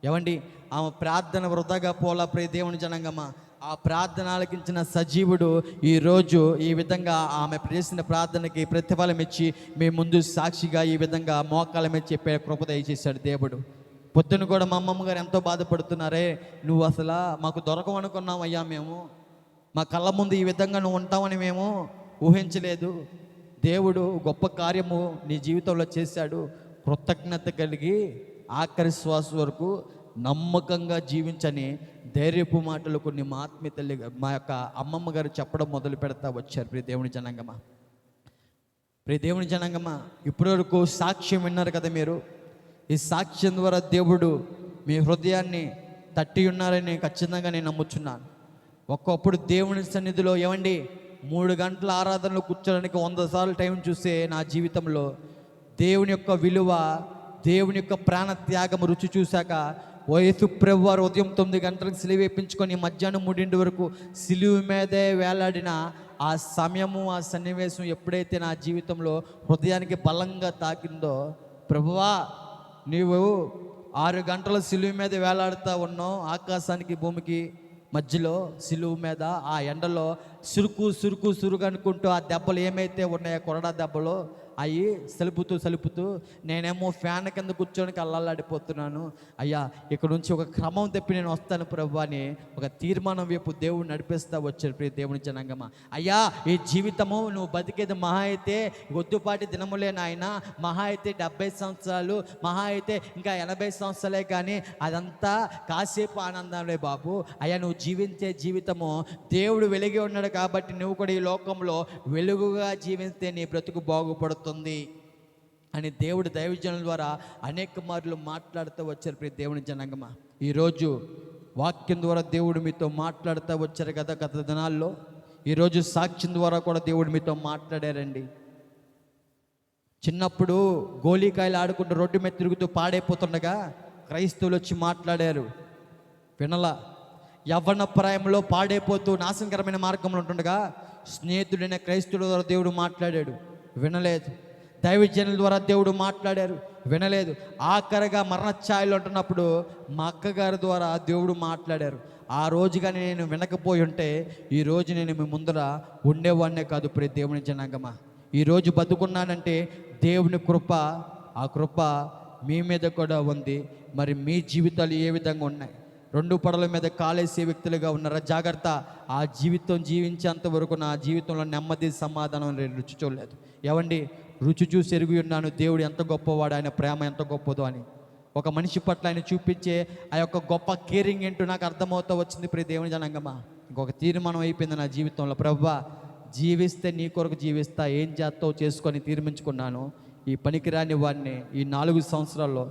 ఏమండి, ఆమె ప్రార్థన వృధాగా పోలా ప్రియ దేవుని జనాంగమా. ఆ ప్రార్థన ఆలకించిన సజీవుడు ఈరోజు ఈ విధంగా ఆమె చేసిన ప్రార్థనకి ప్రతిఫలం ఇచ్చి మీ ముందు సాక్షిగా ఈ విధంగా మోకాల మీద చెప్పే కృప దయచేశాడు దేవుడు. పొద్దున కూడా మా అమ్మమ్మ గారు ఎంతో బాధపడుతున్నారే, నువ్వు అసలు మాకు దొరకవు అనుకున్నాం అయ్యా, మేము మా కళ్ళ ముందు ఈ విధంగా నువ్వు ఉంటావని మేము ఊహించలేదు. దేవుడు గొప్ప కార్యము నీ జీవితంలో చేశాడు. కృతజ్ఞత కలిగి ఆఖరి శ్వాస వరకు నమ్మకంగా జీవించని ధైర్యపు మాటలు కొన్ని మా ఆత్మీయ తల్లి మా యొక్క అమ్మమ్మ గారు చెప్పడం మొదలు పెడతా వచ్చారు. ప్రియ దేవుని జనాంగమా, ఇప్పటివరకు సాక్ష్యం విన్నారు కదా మీరు. ఈ సాక్ష్యం ద్వారా దేవుడు మీ హృదయాన్ని తట్టి ఉన్నారని ఖచ్చితంగా నేను నమ్ముచున్నాను. ఒక్కొప్పుడు దేవుని సన్నిధిలో ఏమండి 3 గంటల ఆరాధనలో కూర్చోడానికి 100 సార్లు టైం చూసే నా జీవితంలో దేవుని యొక్క విలువ, దేవుని యొక్క ప్రాణ త్యాగం రుచి చూశాక యేసు ప్రభువారు ఉదయం 9 గంటలకు సిలువ వేయించుకొని మధ్యాహ్నం 3 వరకు సిలువ మీదే వేలాడిన ఆ సమయము, ఆ సన్నివేశం ఎప్పుడైతే నా జీవితంలో హృదయానికి బలంగా తాకిందో, ప్రభువా నీవు 6 గంటల సిలువ మీద వేలాడుతూ ఉన్నావు, ఆకాశానికి భూమికి మధ్యలో సిలువ మీద ఆ ఎండలో సురుకు అనుకుంటూ ఆ దెబ్బలు ఏమైతే ఉన్నాయో కొరడా దెబ్బలు, ఆ అవి సలుపుతూ నేనేమో ఫ్యాన్ కింద కూర్చొని కళ్ళాడిపోతున్నాను. అయ్యా ఇక్కడ నుంచి ఒక క్రమం తప్పి నేను వస్తాను ప్రభు అని ఒక తీర్మానం వైపు దేవుడు నడిపిస్తా వచ్చాడు. ప్రియ దేవుని జనాంగమా, అయ్యా ఈ జీవితము నువ్వు బతికేది మహా అయితే గొద్దుపాటి దినములే నాయన, మహా అయితే 70 సంవత్సరాలు, మహా అయితే ఇంకా 80 సంవత్సరాలే, కానీ అదంతా కాసేపు ఆనందంలే బాబు. అయ్యా నువ్వు జీవించే జీవితము దేవుడు వెలిగి ఉన్నాడు కాబట్టి నువ్వు కూడా ఈ లోకంలో వెలుగుగా జీవిస్తే నీ బ్రతుకు బాగుపడుతుంది అని దేవుడు దైవజనుల ద్వారా అనేక మార్లు మాట్లాడుతూ వచ్చారు. ప్రియ దేవుని జనాంగమా, ఈరోజు వాక్యం ద్వారా దేవుడు మీతో మాట్లాడుతూ వచ్చారు కదా గత దినాల్లో. ఈరోజు సాక్ష్యం ద్వారా కూడా దేవుడు మీతో మాట్లాడారండి. చిన్నప్పుడు గోళీకాయలు ఆడుకుంటూ రోడ్డు మీద తిరుగుతూ పాడైపోతుండగా క్రైస్తవులు వచ్చి మాట్లాడారు, వినలా. యవ్వన ప్రాయంలో పాడైపోతూ నాశనకరమైన మార్గంలో ఉంటుండగా స్నేహితుడైన క్రైస్తవుల ద్వారా దేవుడు మాట్లాడాడు, వినలేదు. దైవజనుల ద్వారా దేవుడు మాట్లాడారు, వినలేదు. ఆఖరిగా మరణఛాయలో ఉంటున్నప్పుడు మా అక్కగారి ద్వారా దేవుడు మాట్లాడారు. ఆ రోజుగా నేను వినకపోయి ఉంటే ఈరోజు నేను మీ ముందర ఉండేవాడినే కాదు. ప్రియ దేవుని జనాంగమా, ఈరోజు బతుకున్నానంటే దేవుని కృప, ఆ కృప మీ మీద కూడా ఉంది. మరి మీ జీవితాలు ఏ విధంగా ఉన్నాయి? 2 పడవల మీద కాలేసే వ్యక్తులుగా ఉన్నారా? జాగ్రత్త. ఆ జీవితం జీవించేంత వరకు నా జీవితంలో నెమ్మది సమాధానం నేను రుచి చూడలేదు. ఏవండి, రుచి చూసి ఎరిగి ఉన్నాను దేవుడు ఎంత గొప్పవాడు, ఆయన ప్రేమ ఎంత గొప్పదో అని. ఒక మనిషి పట్ల ఆయన చూపించే ఆ యొక్క గొప్ప కేరింగ్ ఏంటో నాకు అర్థమవుతూ వచ్చింది. ప్రియ దేవుని జనాంగమా, ఇంకొక తీర్మానం అయిపోయింది నా జీవితంలో. ప్రభువా, జీవిస్తే నీ కొరకు జీవిస్తా, ఏం చేస్తావు చేసుకొని తీర్మించుకున్నాను. ఈ పనికిరాని వాడిని ఈ 4 సంవత్సరాల్లో,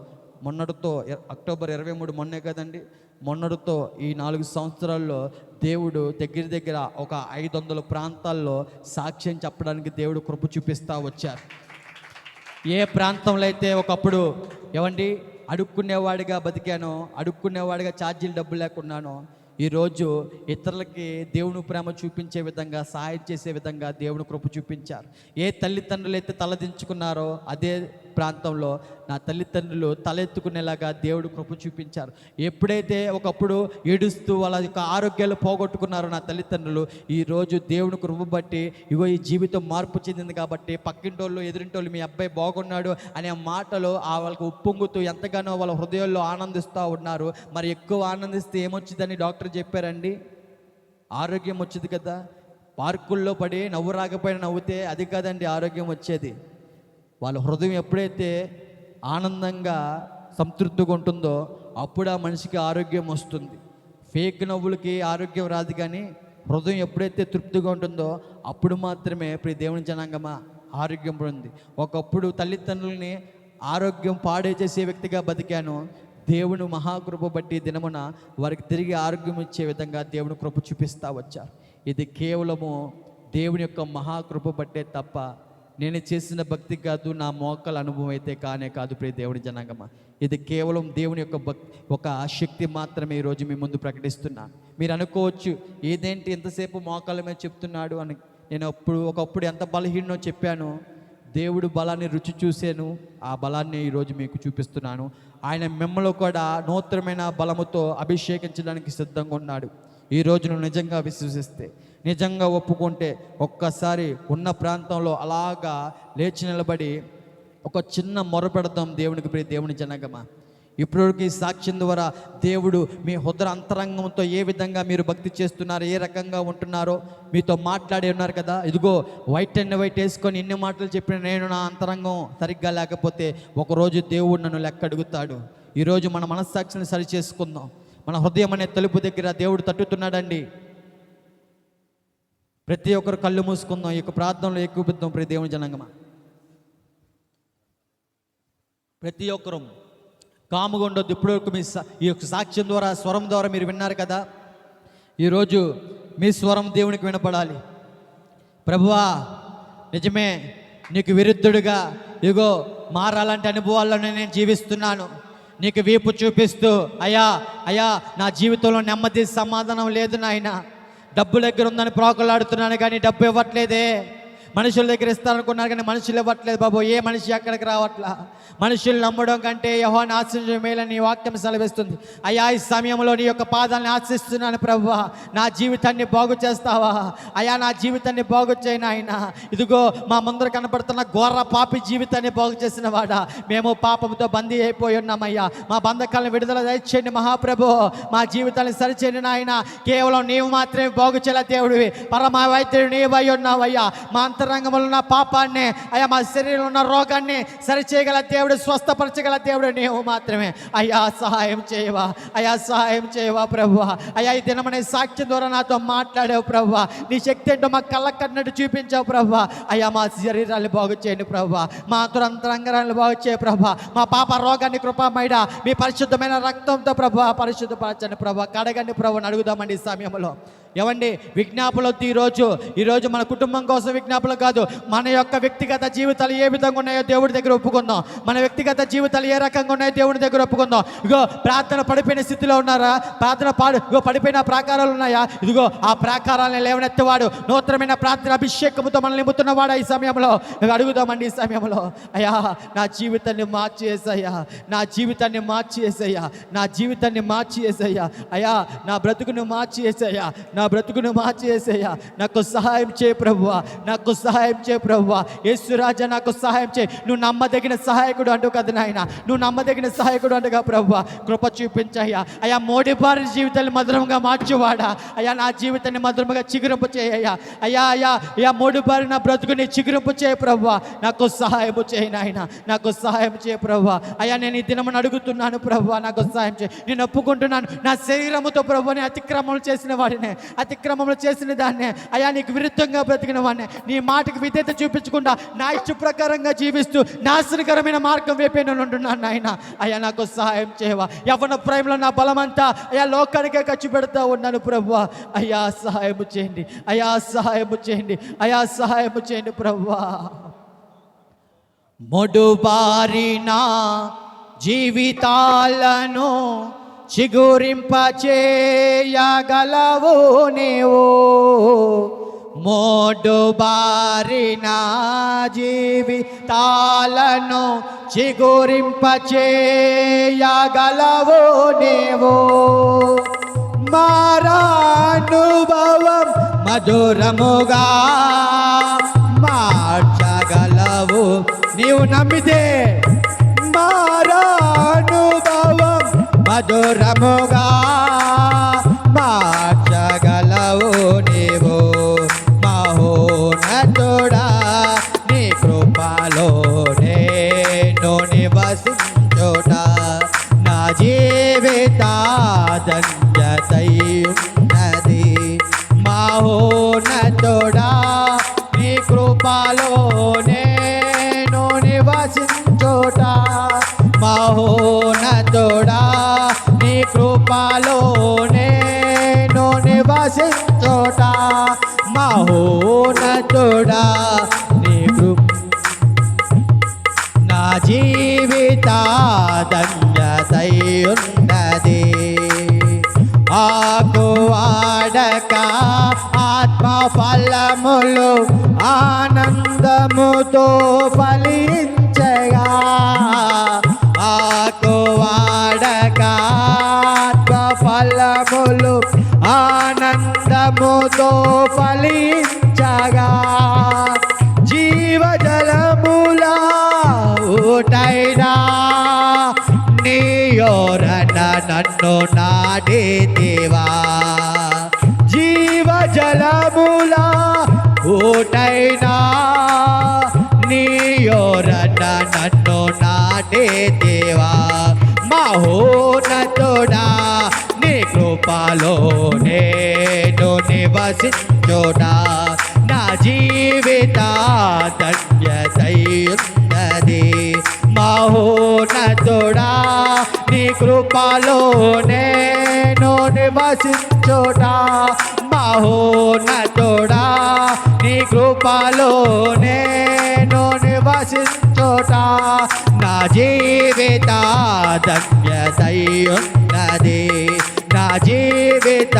మొన్నటితో అక్టోబర్ 23 మొన్నే కదండి, మొన్నటితో ఈ 4 సంవత్సరాల్లో దేవుడు దగ్గర ఒక 500 ప్రాంతాల్లో సాక్ష్యం చెప్పడానికి దేవుడు కృప చూపిస్తూ వచ్చారు. ఏ ప్రాంతంలో అయితే ఒకప్పుడు ఏమండి అడుక్కునేవాడిగా బతికానో, అడుక్కునేవాడిగా ఛార్జీలు డబ్బులు లేకున్నానో, ఈరోజు ఇతరులకి దేవుని ప్రేమ చూపించే విధంగా, సహాయం చేసే విధంగా దేవుని కృప చూపించారు. ఏ తల్లిదండ్రులు అయితే తలదించుకున్నారో అదే ప్రాంతంలో నా తల్లిదండ్రులు తలెత్తుకునేలాగా దేవుడు కృప చూపించారు. ఎప్పుడైతే ఒకప్పుడు ఏడుస్తూ వాళ్ళ యొక్క ఆరోగ్యాలు పోగొట్టుకున్నారో నా తల్లిదండ్రులు, ఈరోజు దేవుని కృప బట్టి ఇగో ఈ జీవితం మార్పు చెందింది కాబట్టి పక్కింటోళ్ళు ఎదురింటోళ్ళు మీ అబ్బాయి బాగున్నాడు అనే మాటలు వాళ్ళకు ఉప్పొంగుతూ ఎంతగానో వాళ్ళ హృదయాల్లో ఆనందిస్తూ ఉన్నారు. మరి ఎక్కువ ఆనందిస్తే ఏమొచ్చిందని డాక్టర్ చెప్పారండి? ఆరోగ్యం వచ్చింది కదా. పార్కుల్లో పడి నవ్వు రాకపోయినా నవ్వుతే అది కాదండి ఆరోగ్యం వచ్చేది. వాళ్ళ హృదయం ఎప్పుడైతే ఆనందంగా సంతృప్తిగా ఉంటుందో అప్పుడు ఆ మనిషికి ఆరోగ్యం వస్తుంది. ఫేక్ నవ్వులకి ఆరోగ్యం రాదు, కానీ హృదయం ఎప్పుడైతే తృప్తిగా ఉంటుందో అప్పుడు మాత్రమే ప్రియ దేవుని జనాంగమా ఆరోగ్యం పొంది. ఒకప్పుడు తల్లిదండ్రులని ఆరోగ్యం పాడే చేసే వ్యక్తిగా బతికాను. దేవుని మహాకృప బట్టి దినమున వారికి తిరిగి ఆరోగ్యం ఇచ్చే విధంగా దేవుని కృప చూపిస్తూ వచ్చారు. ఇది కేవలము దేవుని యొక్క మహాకృప బట్టే తప్ప నేను చేసిన భక్తి కాదు, నా మోకల అనుభవం అయితే కానే కాదు. ప్రియ దేవుని జనాంగమా, ఇది కేవలం దేవుని యొక్క ఒక శక్తి మాత్రమే ఈరోజు మీ ముందు ప్రకటిస్తున్నాను. మీరు అనుకోవచ్చు, ఏదేంటి ఎంతసేపు మోకాల మీద చెప్తున్నాడు అని. నేను ఒకప్పుడు ఎంత బలహీనో చెప్పాను. దేవుడు బలాన్ని రుచి చూశాను, ఆ బలాన్ని ఈరోజు మీకు చూపిస్తున్నాను. ఆయన మిమ్మల్ని కూడా నూతనమైన బలముతో అభిషేకించడానికి సిద్ధంగా ఉన్నాడు. ఈరోజు నువ్వు నిజంగా విశ్వసిస్తే, నిజంగా ఒప్పుకుంటే ఒక్కసారి ఉన్న ప్రాంతంలో అలాగా లేచి నిలబడి ఒక చిన్న మొర పెడతాం దేవునికి. ప్రియ దేవుని జనాంగమా, ఇప్పటివరకు ఈ సాక్ష్యం ద్వారా దేవుడు మీ హృదయ అంతరంగంతో ఏ విధంగా మీరు భక్తి చేస్తున్నారు, ఏ రకంగా ఉంటున్నారో మీతో మాట్లాడి ఉన్నారు కదా. ఇదిగో వైట్ అండ్ వైట్ వేసుకొని ఇన్ని మాటలు చెప్పిన నేను నా అంతరంగం సరిగ్గా లేకపోతే ఒకరోజు దేవుడు నన్ను లెక్క అడుగుతాడు. ఈరోజు మన మనస్సాక్షిని సరి చేసుకుందాం. మన హృదయం అనే తలుపు దగ్గర దేవుడు తట్టుతున్నాడండి. ప్రతి ఒక్కరు కళ్ళు మూసుకుందాం, ఈ యొక్క ప్రార్థనలో ఎక్కువపిద్దాం. ప్రియ దేవుని జనాంగమా, ప్రతి ఒక్కరూ కాముగా ఉండొద్దు. ఇప్పటివరకు మీ ఈ యొక్క సాక్ష్యం ద్వారా, స్వరం ద్వారా మీరు విన్నారు కదా. ఈరోజు మీ స్వరం దేవునికి వినపడాలి. ప్రభువా, నిజమే నీకు విరుద్ధుడిగా ఇగో మారాలంటే అనుభవాల్లోనే నేను జీవిస్తున్నాను. నీకు వీపు చూపిస్తూ అయ్యా అయ్యా నా జీవితంలో నెమ్మది సమాధానం లేదు నాయన. డబ్బు దగ్గర ఉందని ప్రోకలాడుతున్నాను కానీ డబ్బు ఇవ్వట్లేదే. మనుషుల దగ్గర ఇస్తారనుకున్నారు కానీ మనుషులు ఇవ్వట్లేదు బాబు. ఏ మనిషి ఎక్కడికి రావట్లా. మనుషులు నమ్మడం కంటే యెహోవాను ఆశ్రయించడం మేలని నీ వాక్యం సెలవిస్తుంది. అయ్యా, ఈ సమయంలో నీ యొక్క పాదాలను ఆశ్రయిస్తున్నాను ప్రభువా. నా జీవితాన్ని బాగు చేస్తావా అయ్యా? నా జీవితాన్ని బాగు చేయను ఆయన. ఇదిగో మా ముందర కనపడుతున్న ఘోర పాపి జీవితాన్ని బాగు చేసిన వాడా, మేము పాపంతో బందీ అయిపోయి ఉన్నామయ్యా. మా బంధకాలను విడుదల దయచేయండి మహాప్రభు. మా జీవితాన్ని సరిచేయండి నాయన. కేవలం నీవు మాత్రమే బాగు చేయాల దేవుడివి. పరమా వైద్యుడు నీవై ఉన్నావయ్యా. మా అంతరంగంలో ఉన్న పాపాన్ని అయ్యా, మా శరీరంలో ఉన్న రోగాన్ని సరిచేయగల దేవుడు, స్వస్థపరచగల దేవుడు నీవు మాత్రమే. అయ్యా సహాయం చేయవా, అయ్యా సహాయం చేయవా ప్రభువా. అయ్యా, ఈ దినమనే సాక్ష్యం ద్వారా నాతో మాట్లాడావు ప్రభువా. నీ శక్తి ఏంటో మా కళ్ళ కన్నట్టు చూపించావు ప్రభువా. అయ్యా, మా శరీరాన్ని బాగు చేయండి ప్రభువా. మా అంతరంగాన్ని బాగు చేయ ప్రభువా. మా పాప రోగాన్ని కృపామయడ మీ పరిశుద్ధమైన రక్తంతో ప్రభువా పరిశుద్ధపరచండి ప్రభువా. కడగండి ప్రభుని అడుగుదామండి ఈ సమయంలో. ఏమండి, విజ్ఞాపనలు ఈరోజు మన కుటుంబం కోసం విజ్ఞాపనలు కాదు, మన యొక్క వ్యక్తిగత జీవితాలు ఏ విధంగా ఉన్నాయో దేవుడి దగ్గర ఒప్పుకుందాం. మన వ్యక్తిగత జీవితాలు ఏ రకంగా ఉన్నాయో దేవుడి దగ్గర ఒప్పుకుందాం. ఇగో ప్రార్థన పడిపోయిన స్థితిలో ఉన్నారా? ఇగో పడిపోయిన ప్రాకారాలు ఉన్నాయా? ఇదిగో ఆ ప్రాకారాలను లేవనెత్తేవాడు, నూతనమైన ప్రార్థన అభిషేకముతో మనల్ని నింపుతున్నవాడు. ఈ సమయంలో అడుగుదామండి. ఈ సమయంలో అయ్యా, నా జీవితాన్ని మార్చేసయ్యా, నా జీవితాన్ని మార్చేసయ్యా, నా జీవితాన్ని మార్చేసయ్యా. అయ్యా, నా బ్రతుకును మార్చేసయ్యా, నా బ్రతుకును మార్చేసయ్యా. నాకు సహాయం చేయ ప్రభువా, నాకు సహాయం చేయ ప్రభువా. యేసురాజా, నాకు సహాయం చేయి. నువ్వు నమ్మదగిన సహాయకుడు అంటూ కదా నాయన, నువ్వు నమ్మదగిన సహాయకుడు అంటుగా ప్రభువా. కృప చూపించయ్యా. అయ్యా, మోడి బారి జీవితాన్ని మధురంగా మార్చువాడా. అయ్యా, నా జీవితాన్ని మధురంగా చిగురింపు చేయయ్యా. అయ్యా అయ్యా అయ్యా, మోడి బారి నా బ్రతుకుని చిగురింపు చేయ ప్రభువా. నాకు సహాయము చేయి నాయన, నాకు సహాయం చేయ ప్రభువా. అయ్యా, నేను ఈ దినమును అడుగుతున్నాను ప్రభువా, నాకు సహాయం చేయి. నేను ఒప్పుకుంటున్నాను, నా శరీరముతో ప్రభుని అతిక్రమములు చేసిన వాడినే, అతిక్రమములు చేసిన దాన్నే అయ్యా, నీకు విరుద్ధంగా బ్రతికిన వాడినే, నీ మాటకు విధేయత చూపించకుండా నా ఇష్ట ప్రకారంగా జీవిస్తూ నాశనకరమైన మార్గం వైపే నేను ఉంటున్నాను నాయన. అయ్యా, నాకు సహాయం చేయవా. యవ్వన ప్రేమలో నా బలమంతా అయ్యా లోకానికే ఖర్చు పెడతా ఉన్నాను ప్రభువా. అయ్యా సహాయము చేయండి, అయ్యా సహాయము చేయండి, అయ్యా సహాయము చేయండి ప్రభువా. మొడుబారిన జీవితాలను చిగురింపచేయగలవు నీవు. మోడుబారిన జీవితాలను చిగురింపచేయగలవు నీవు. మారానుభవం మధురముగా మార్చగలవు నీవు నమ్మితే. మారానుభవం మధురముగా మార్చగలవు నీవు. మహోన్నతుడా, నీ కృపలో నేను నివసించుట నా జీవిత ధన్యతై ఉన్నది. మహోన్నతుడా, నీ కృపలో నేను నివసించుట. మహోన్నతుడా, నీ కృపలో నేను నివసించుట. మహోన్నతుడా, నీ నా జీవిత ధన్యతై ఉన్నది. ఆకువాడక ఆత్మ ఫలములు ఆనందముతో ఫలించగా. ఆకువాడక ఆత్మ ఫలములు ఆనందముతో ఫలించగా. జీవజలముల ఊటైనా నీయోరన నన్ను నాటితివా. జీవజలముల ఊటైనా నీయోరన నన్ను నాటితివా. మహోన్నతుడా, నీ కృపలో నేను నివసించుట నా జీవిత ధన్యతై ఉన్నది. మహోన్నతుడా, నీ కృపలో నేను నివసించుట. మహోన్నతుడా, నీ కృపలో నేను నివసించుట నా జీవిత ధన్యతై ఉన్నది. నా జీవిత.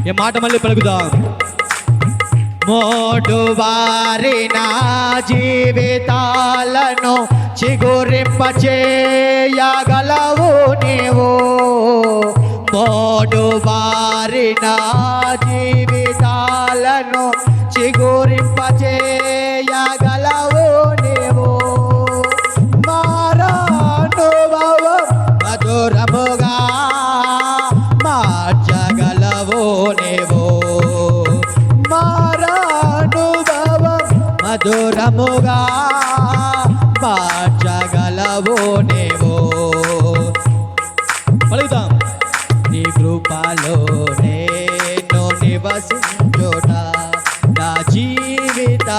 ఈ మాట మళ్ళీ పలుకుదాం. మోడు వారిన జీవితాలను చిగురింపచేయగలవు నీవు. మోడు వారిన జీవితాలను చిగురింపచేయగలవు నీవు. మారానుభవం మధురముగా మార్చగలవు నీవు. మారానుభవం మధురముగా మార్చగలవు నీవు. పలుకుదాం. నీ కృపలో నేను నివసించుట నా జీవిత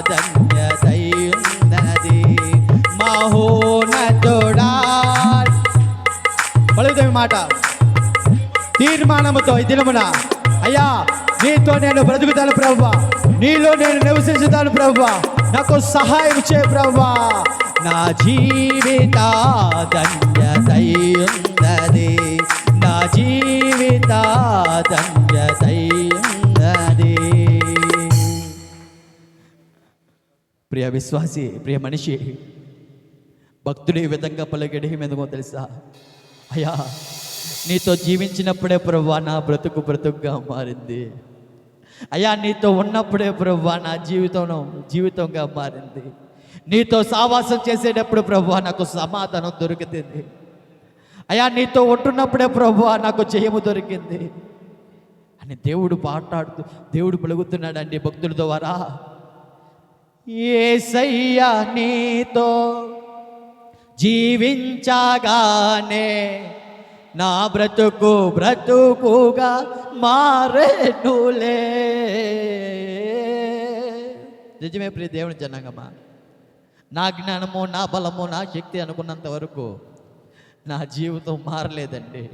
ధన్యతయున్నది. మహోన్నతుడా. పలుకుదాం మాట తీర్మానముతో ఈ దినమున, అయ్యా నీతో నేను బ్రతుకుతాను ప్రభువా, నీలో నేను నివసించుతాను ప్రభువా, నాకు సహాయం చేయ ప్రభువా. నా జీవిత ధన్యతయున్నది, నా జీవిత ధన్యతయున్నది. ప్రియ విశ్వాసి, ప్రియ మనిషి, భక్తుడు ఈ విధంగా పలికిడి ఎందుకో తెలుసా? అయ్యా నీతో జీవించినప్పుడే ప్రభువా నా బ్రతుకు బ్రతుకుగా మారింది. అయ్యా నీతో ఉన్నప్పుడే ప్రభువా నా జీవితంగా మారింది. నీతో సావాసం చేసేటప్పుడు ప్రభువా నాకు సమాధానం దొరుకుతుంది. అయ్యా నీతో ఉంటున్నప్పుడే ప్రభువా నాకు జయము దొరికింది అని దేవుడు మాట్లాడుతూ దేవుడు పలుకుతున్నాడండి భక్తుల ద్వారా. యేసయ్యా నీతో జీవించగానే నా బ్రతుకుగా మారేనులే. నిజమే ప్రియ దేవుని జనాంగమా, నా జ్ఞానము, నా బలము, నా శక్తి అనుకున్నంత వరకు నా జీవితం మారలేదండి.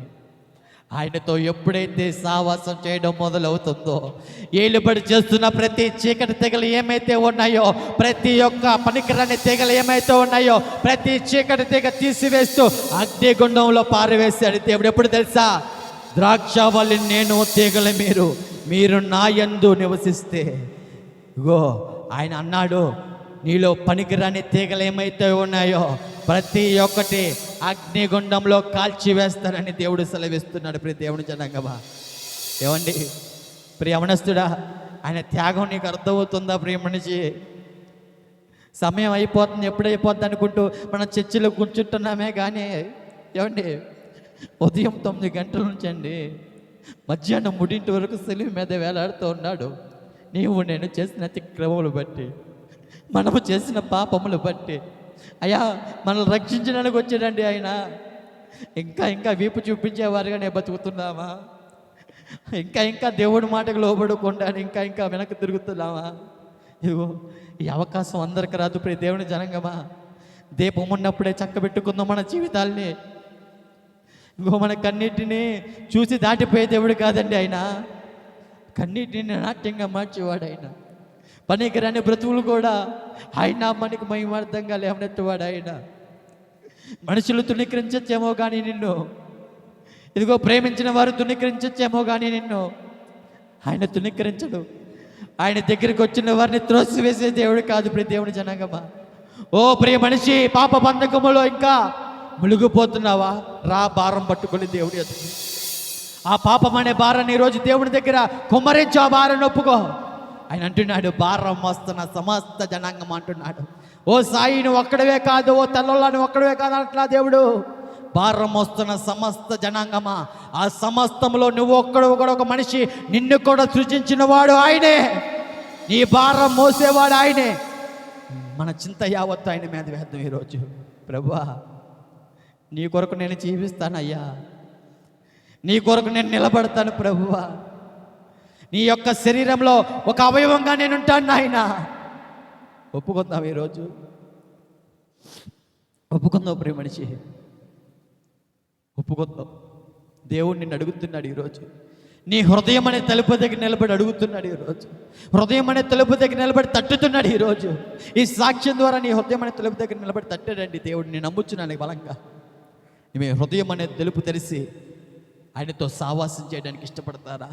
ఆయనతో ఎప్పుడైతే సావాసం చేయడం మొదలవుతుందో, ఏలుబడి చేస్తున్న ప్రతి చీకటి తెగలు ఏమైతే ఉన్నాయో, ప్రతి ఒక్క పనికిరాని తెగలు ఏమైతే ఉన్నాయో, ప్రతి చీకటి తెగ తీసివేస్తూ అగ్నిగుండంలో పారవేశాడు దేవుడు. ఎప్పుడు తెలుసా? ద్రాక్షవల్లి నేను, తీగల మీరు నా యందు నివసిస్తే. ఇగో ఆయన అన్నాడు, నీలో పనికిరాని తీగలు ఏమైతే ఉన్నాయో ప్రతి ఒక్కటి అగ్నిగుండంలో కాల్చివేస్తానని దేవుడు సెలవిస్తున్నాడు. ప్రియ దేవుని జనాంగమా, ఏమండి ప్రియమనస్తుడా, ఆయన త్యాగం నీకు అర్థమవుతుందా? ప్రియ మనిషి, సమయం అయిపోతుంది, ఎప్పుడైపోద్ది అనుకుంటూ మనం చర్చిలో కూర్చుంటున్నామే కానీ ఏమండి ఉదయం 9 గంటల నుంచి అండి మధ్యాహ్నం 3 వరకు సెలవు మీద వేలాడుతూ ఉన్నాడు. నీవు నేను చేసిన అతిక్రమములు బట్టి, మనము చేసిన పాపములు బట్టి అయ్యా మనల్ని రక్షించడానికి వచ్చాడండి ఆయన. ఇంకా వీపు చూపించేవారుగానే బతుకుతున్నామా? ఇంకా దేవుడి మాటకు లోబడకుండా ఇంకా వెనక్కి తిరుగుతున్నామా? ఇదిగో ఈ అవకాశం అందరికి రాదు ప్రియ దేవుని జనంగమా. దీపం ఉన్నప్పుడే చక్కబెట్టుకుందాం మన జీవితాల్ని. ఇంకో మన కన్నీటిని చూసి దాటిపోయే దేవుడు కాదండి ఆయన. కన్నీటిని నాట్యంగా మార్చేవాడు ఆయన. పనికిరాని బ్రతువులు కూడా ఆయన మనకి మహిమార్థంగా లేవనెత్తవాడు ఆయన. మనుషులు తుణీకరించచ్చేమో కానీ నిన్ను, ఇదిగో ప్రేమించిన వారు తుణీకరించచ్చేమో కానీ నిన్ను ఆయన తుణీకరించడు. ఆయన దగ్గరికి వచ్చిన వారిని త్రోసివేసే దేవుడు కాదు ప్రియ దేవుని జనాంగమా. ఓ ప్రియ మనిషి, పాప బంధకములో ఇంకా మునిగిపోతున్నావా? రా భారం పట్టుకొని దేవుడి ఎదుగు. ఆ పాపం అనే భారాన్ని ఈరోజు దేవుని దగ్గర కుమ్మరించు. ఆ భారాన్ని ఒప్పుకో. ఆయన అంటున్నాడు, భారం మోస్తున్న సమస్త జనాంగం అంటున్నాడు. ఓ సాయి నువ్వు ఒక్కడవే కాదు, ఓ తల్లోళ్ళ నువ్వు ఒక్కడవే కాదు అంటున్నా దేవుడు. భారం మోస్తున్న సమస్త జనాంగమా, ఆ సమస్తంలో నువ్వు ఒక్కడు కూడా ఒక మనిషి, నిన్ను కూడా సృజించిన వాడు ఆయనే, నీ భారం మోసేవాడు ఆయనే. మన చింత యావత్తు ఆయన మీద వేద్దాం ఈరోజు. ప్రభువా నీ కొరకు నేను జీవిస్తానయ్యా, నీ కొరకు నేను నిలబడతాను ప్రభువా, నీ యొక్క శరీరంలో ఒక అవయవంగా నేను ఉంటాను నాయన. ఒప్పుకుందాం ఈరోజు, ఒప్పుకుందాం ప్రియ మనిషి, ఒప్పుకుందాం. దేవుడు నిన్ను అడుగుతున్నాడు ఈరోజు. నీ హృదయం అనే తలుపు దగ్గర నిలబడి అడుగుతున్నాడు ఈరోజు. హృదయం అనే తలుపు దగ్గర నిలబడి తట్టుతున్నాడు ఈరోజు. ఈ సాక్ష్యం ద్వారా నీ హృదయం అనే తలుపు దగ్గర నిలబడి తట్టాడండి దేవుడు. నేను నమ్ముచున్నాను బలంగా. మీ హృదయం అనే తెలుపు తెలిసి ఆయనతో సావాసం చేయడానికి ఇష్టపడతారా?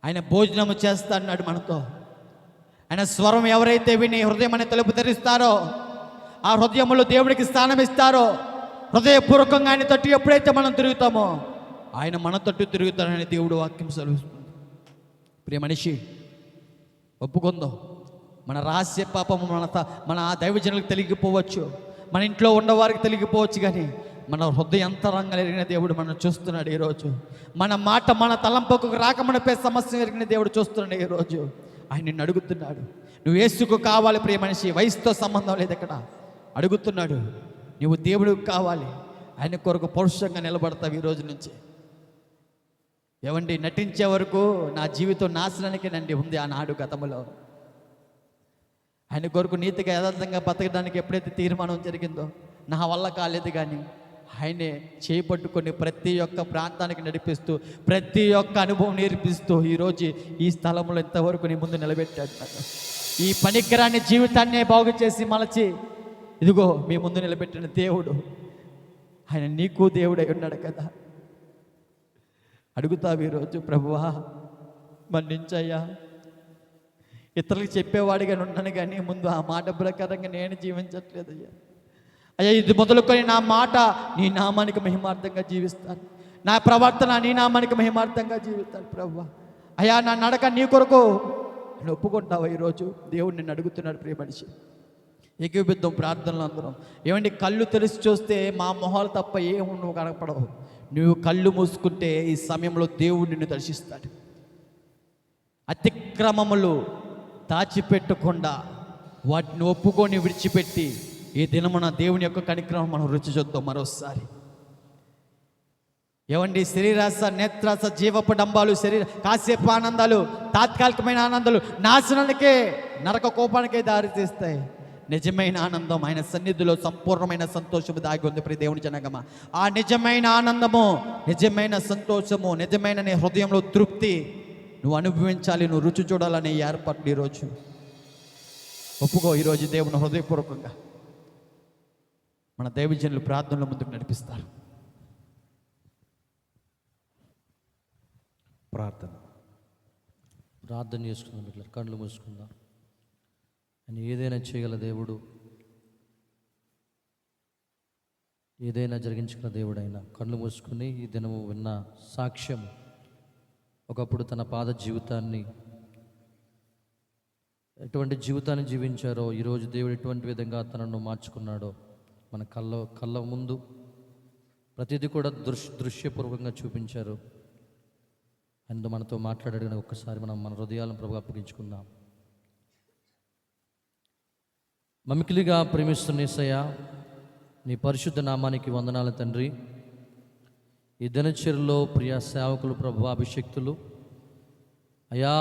ఆయన భోజనము చేస్తా అన్నాడు మనతో. ఆయన స్వరం ఎవరైతే విని హృదయం అనే తలుపు తెరుస్తారో, ఆ హృదయంలో దేవుడికి స్థానం ఇస్తారో, హృదయపూర్వకంగా ఆయన తట్టు ఎప్పుడైతే మనం తిరుగుతామో ఆయన మన తట్టు తిరుగుతారని దేవుడు వాక్యం సెలవిస్తుంది. ప్రియ మనిషి, ఒప్పుకుందాం. మన రహస్య పాపము మన దైవజనులకు తెలియకపోవచ్చు, మన ఇంట్లో ఉన్నవారికి తెలియకపోవచ్చు, కానీ మన హృదయ అంతరంగం ఎరిగిన దేవుడు మనం చూస్తున్నాడు ఈరోజు. మన మాట మన తలంపుకు రాకమనిపే సమస్య ఎరిగిన దేవుడు చూస్తున్నాడు ఈరోజు. ఆయన నిన్ను అడుగుతున్నాడు, నువ్వు యేసుకు కావాలి. ప్రియ మనిషి, వయసుతో సంబంధం లేదు, ఇక్కడ అడుగుతున్నాడు. నువ్వు దేవుడికి కావాలి, ఆయన కొరకు పౌరుషంగా నిలబడతావు ఈ రోజు నుంచి. ఏమండి, నటించే వరకు నా జీవితం నాశనానికి నండి ఉంది ఆనాడు గతంలో. ఆయన కొరకు నీతిగా యథార్థంగా బతకడానికి ఎప్పుడైతే తీర్మానం జరిగిందో, నా వల్ల కాలేదు, కానీ ఆయనే చేపట్టుకొని ప్రతి ఒక్క ప్రాంతానికి నడిపిస్తూ, ప్రతి ఒక్క అనుభవం నేర్పిస్తూ ఈరోజు ఈ స్థలంలో ఇంతవరకు నీ ముందు నిలబెట్టాడు. ఈ పనికిరాని జీవితాన్నే బాగు చేసి మలచి ఇదిగో మీ ముందు నిలబెట్టిన దేవుడు, ఆయన నీకు దేవుడై ఉన్నాడు కదా. అడుగుతావు ఈరోజు, ప్రభువా మన్నించయ్యా. ఇతరులకు చెప్పేవాడిగా ఉన్నాను, కానీ ముందు ఆ మాట ప్రకారంగా నేను జీవించట్లేదు అయ్యా. అయ్యా, ఇది మొదలుకొని నా మాట నీ నామానికి మహిమార్థంగా జీవిస్తాను, నా ప్రవర్తన నీ నామానికి మహిమార్థంగా జీవిస్తాను ప్రభువా. అయ్యా, నా నడక నీ కొరకు నేను ఒప్పుకుంటావా? ఈరోజు దేవుడు నిన్ను అడుగుతున్నాడు. ప్రియ మనిషి, ఏకీబిద్దాం ప్రార్థనలు అందరం. ఏమండి, కళ్ళు తెరిచి చూస్తే మా మొహాలు తప్ప ఏమి నువ్వు కనపడవు. నువ్వు కళ్ళు మూసుకుంటే ఈ సమయంలో దేవుడు నిన్ను దర్శిస్తాడు. అతిక్రమములు దాచిపెట్టకుండా వాటిని ఒప్పుకొని విడిచిపెట్టి ఈ దినమున దేవుని యొక్క కనిక్రమం మనం రుచి చూద్దాం మరోసారి. ఏమండి, శరీరాశ, నేత్రాశ, జీవపు డంబాలు, కాసేపు ఆనందాలు, తాత్కాలికమైన ఆనందాలు నాశనానికే, నరక కోపానికే దారి తీస్తాయి. నిజమైన ఆనందం ఆయన సన్నిధిలో సంపూర్ణమైన సంతోషము దాగి ఉంది. ప్రియ దేవుని జనగమ, ఆ నిజమైన ఆనందము, నిజమైన సంతోషము, నిజమైన నీ హృదయంలో తృప్తి నువ్వు అనుభవించాలి, నువ్వు రుచి చూడాలనే ఏర్పాట్లు ఈరోజు ఒప్పుకో. ఈరోజు దేవుని హృదయపూర్వకంగా మన దైవజనులు ప్రార్థనలో ముందుకు నడిపిస్తారు. ప్రార్థన చేసుకుందాం. ఇట్లా కళ్ళు మూసుకుందాం. ఆయన ఏదైనా చేయగల దేవుడు, ఏదైనా జరిగించగల దేవుడు. ఆయన కళ్ళు మూసుకుని ఈ దినము విన్న సాక్ష్యం, ఒకప్పుడు తన పాద జీవితాన్ని, ఎటువంటి జీవితాన్ని జీవించారో ఈరోజు దేవుడు ఎటువంటి విధంగా తనను మార్చుకున్నాడో మన కళ్ళ ముందు ప్రతిదీ కూడా దృశ్యపూర్వకంగా చూపించారు. ఆయన మనతో మాట్లాడాడు. ఒక్కసారి మనం మన హృదయాలను ప్రభువుకు అప్పగించుకుందాం. మమికిలిగా ప్రేమిస్తున్న యేసయ్యా, నీ పరిశుద్ధ నామానికి వందనాలు తండ్రి. ఈ దినచర్యలో ప్రియ సేవకులు, ప్రభువా, అభిషక్తులు అయా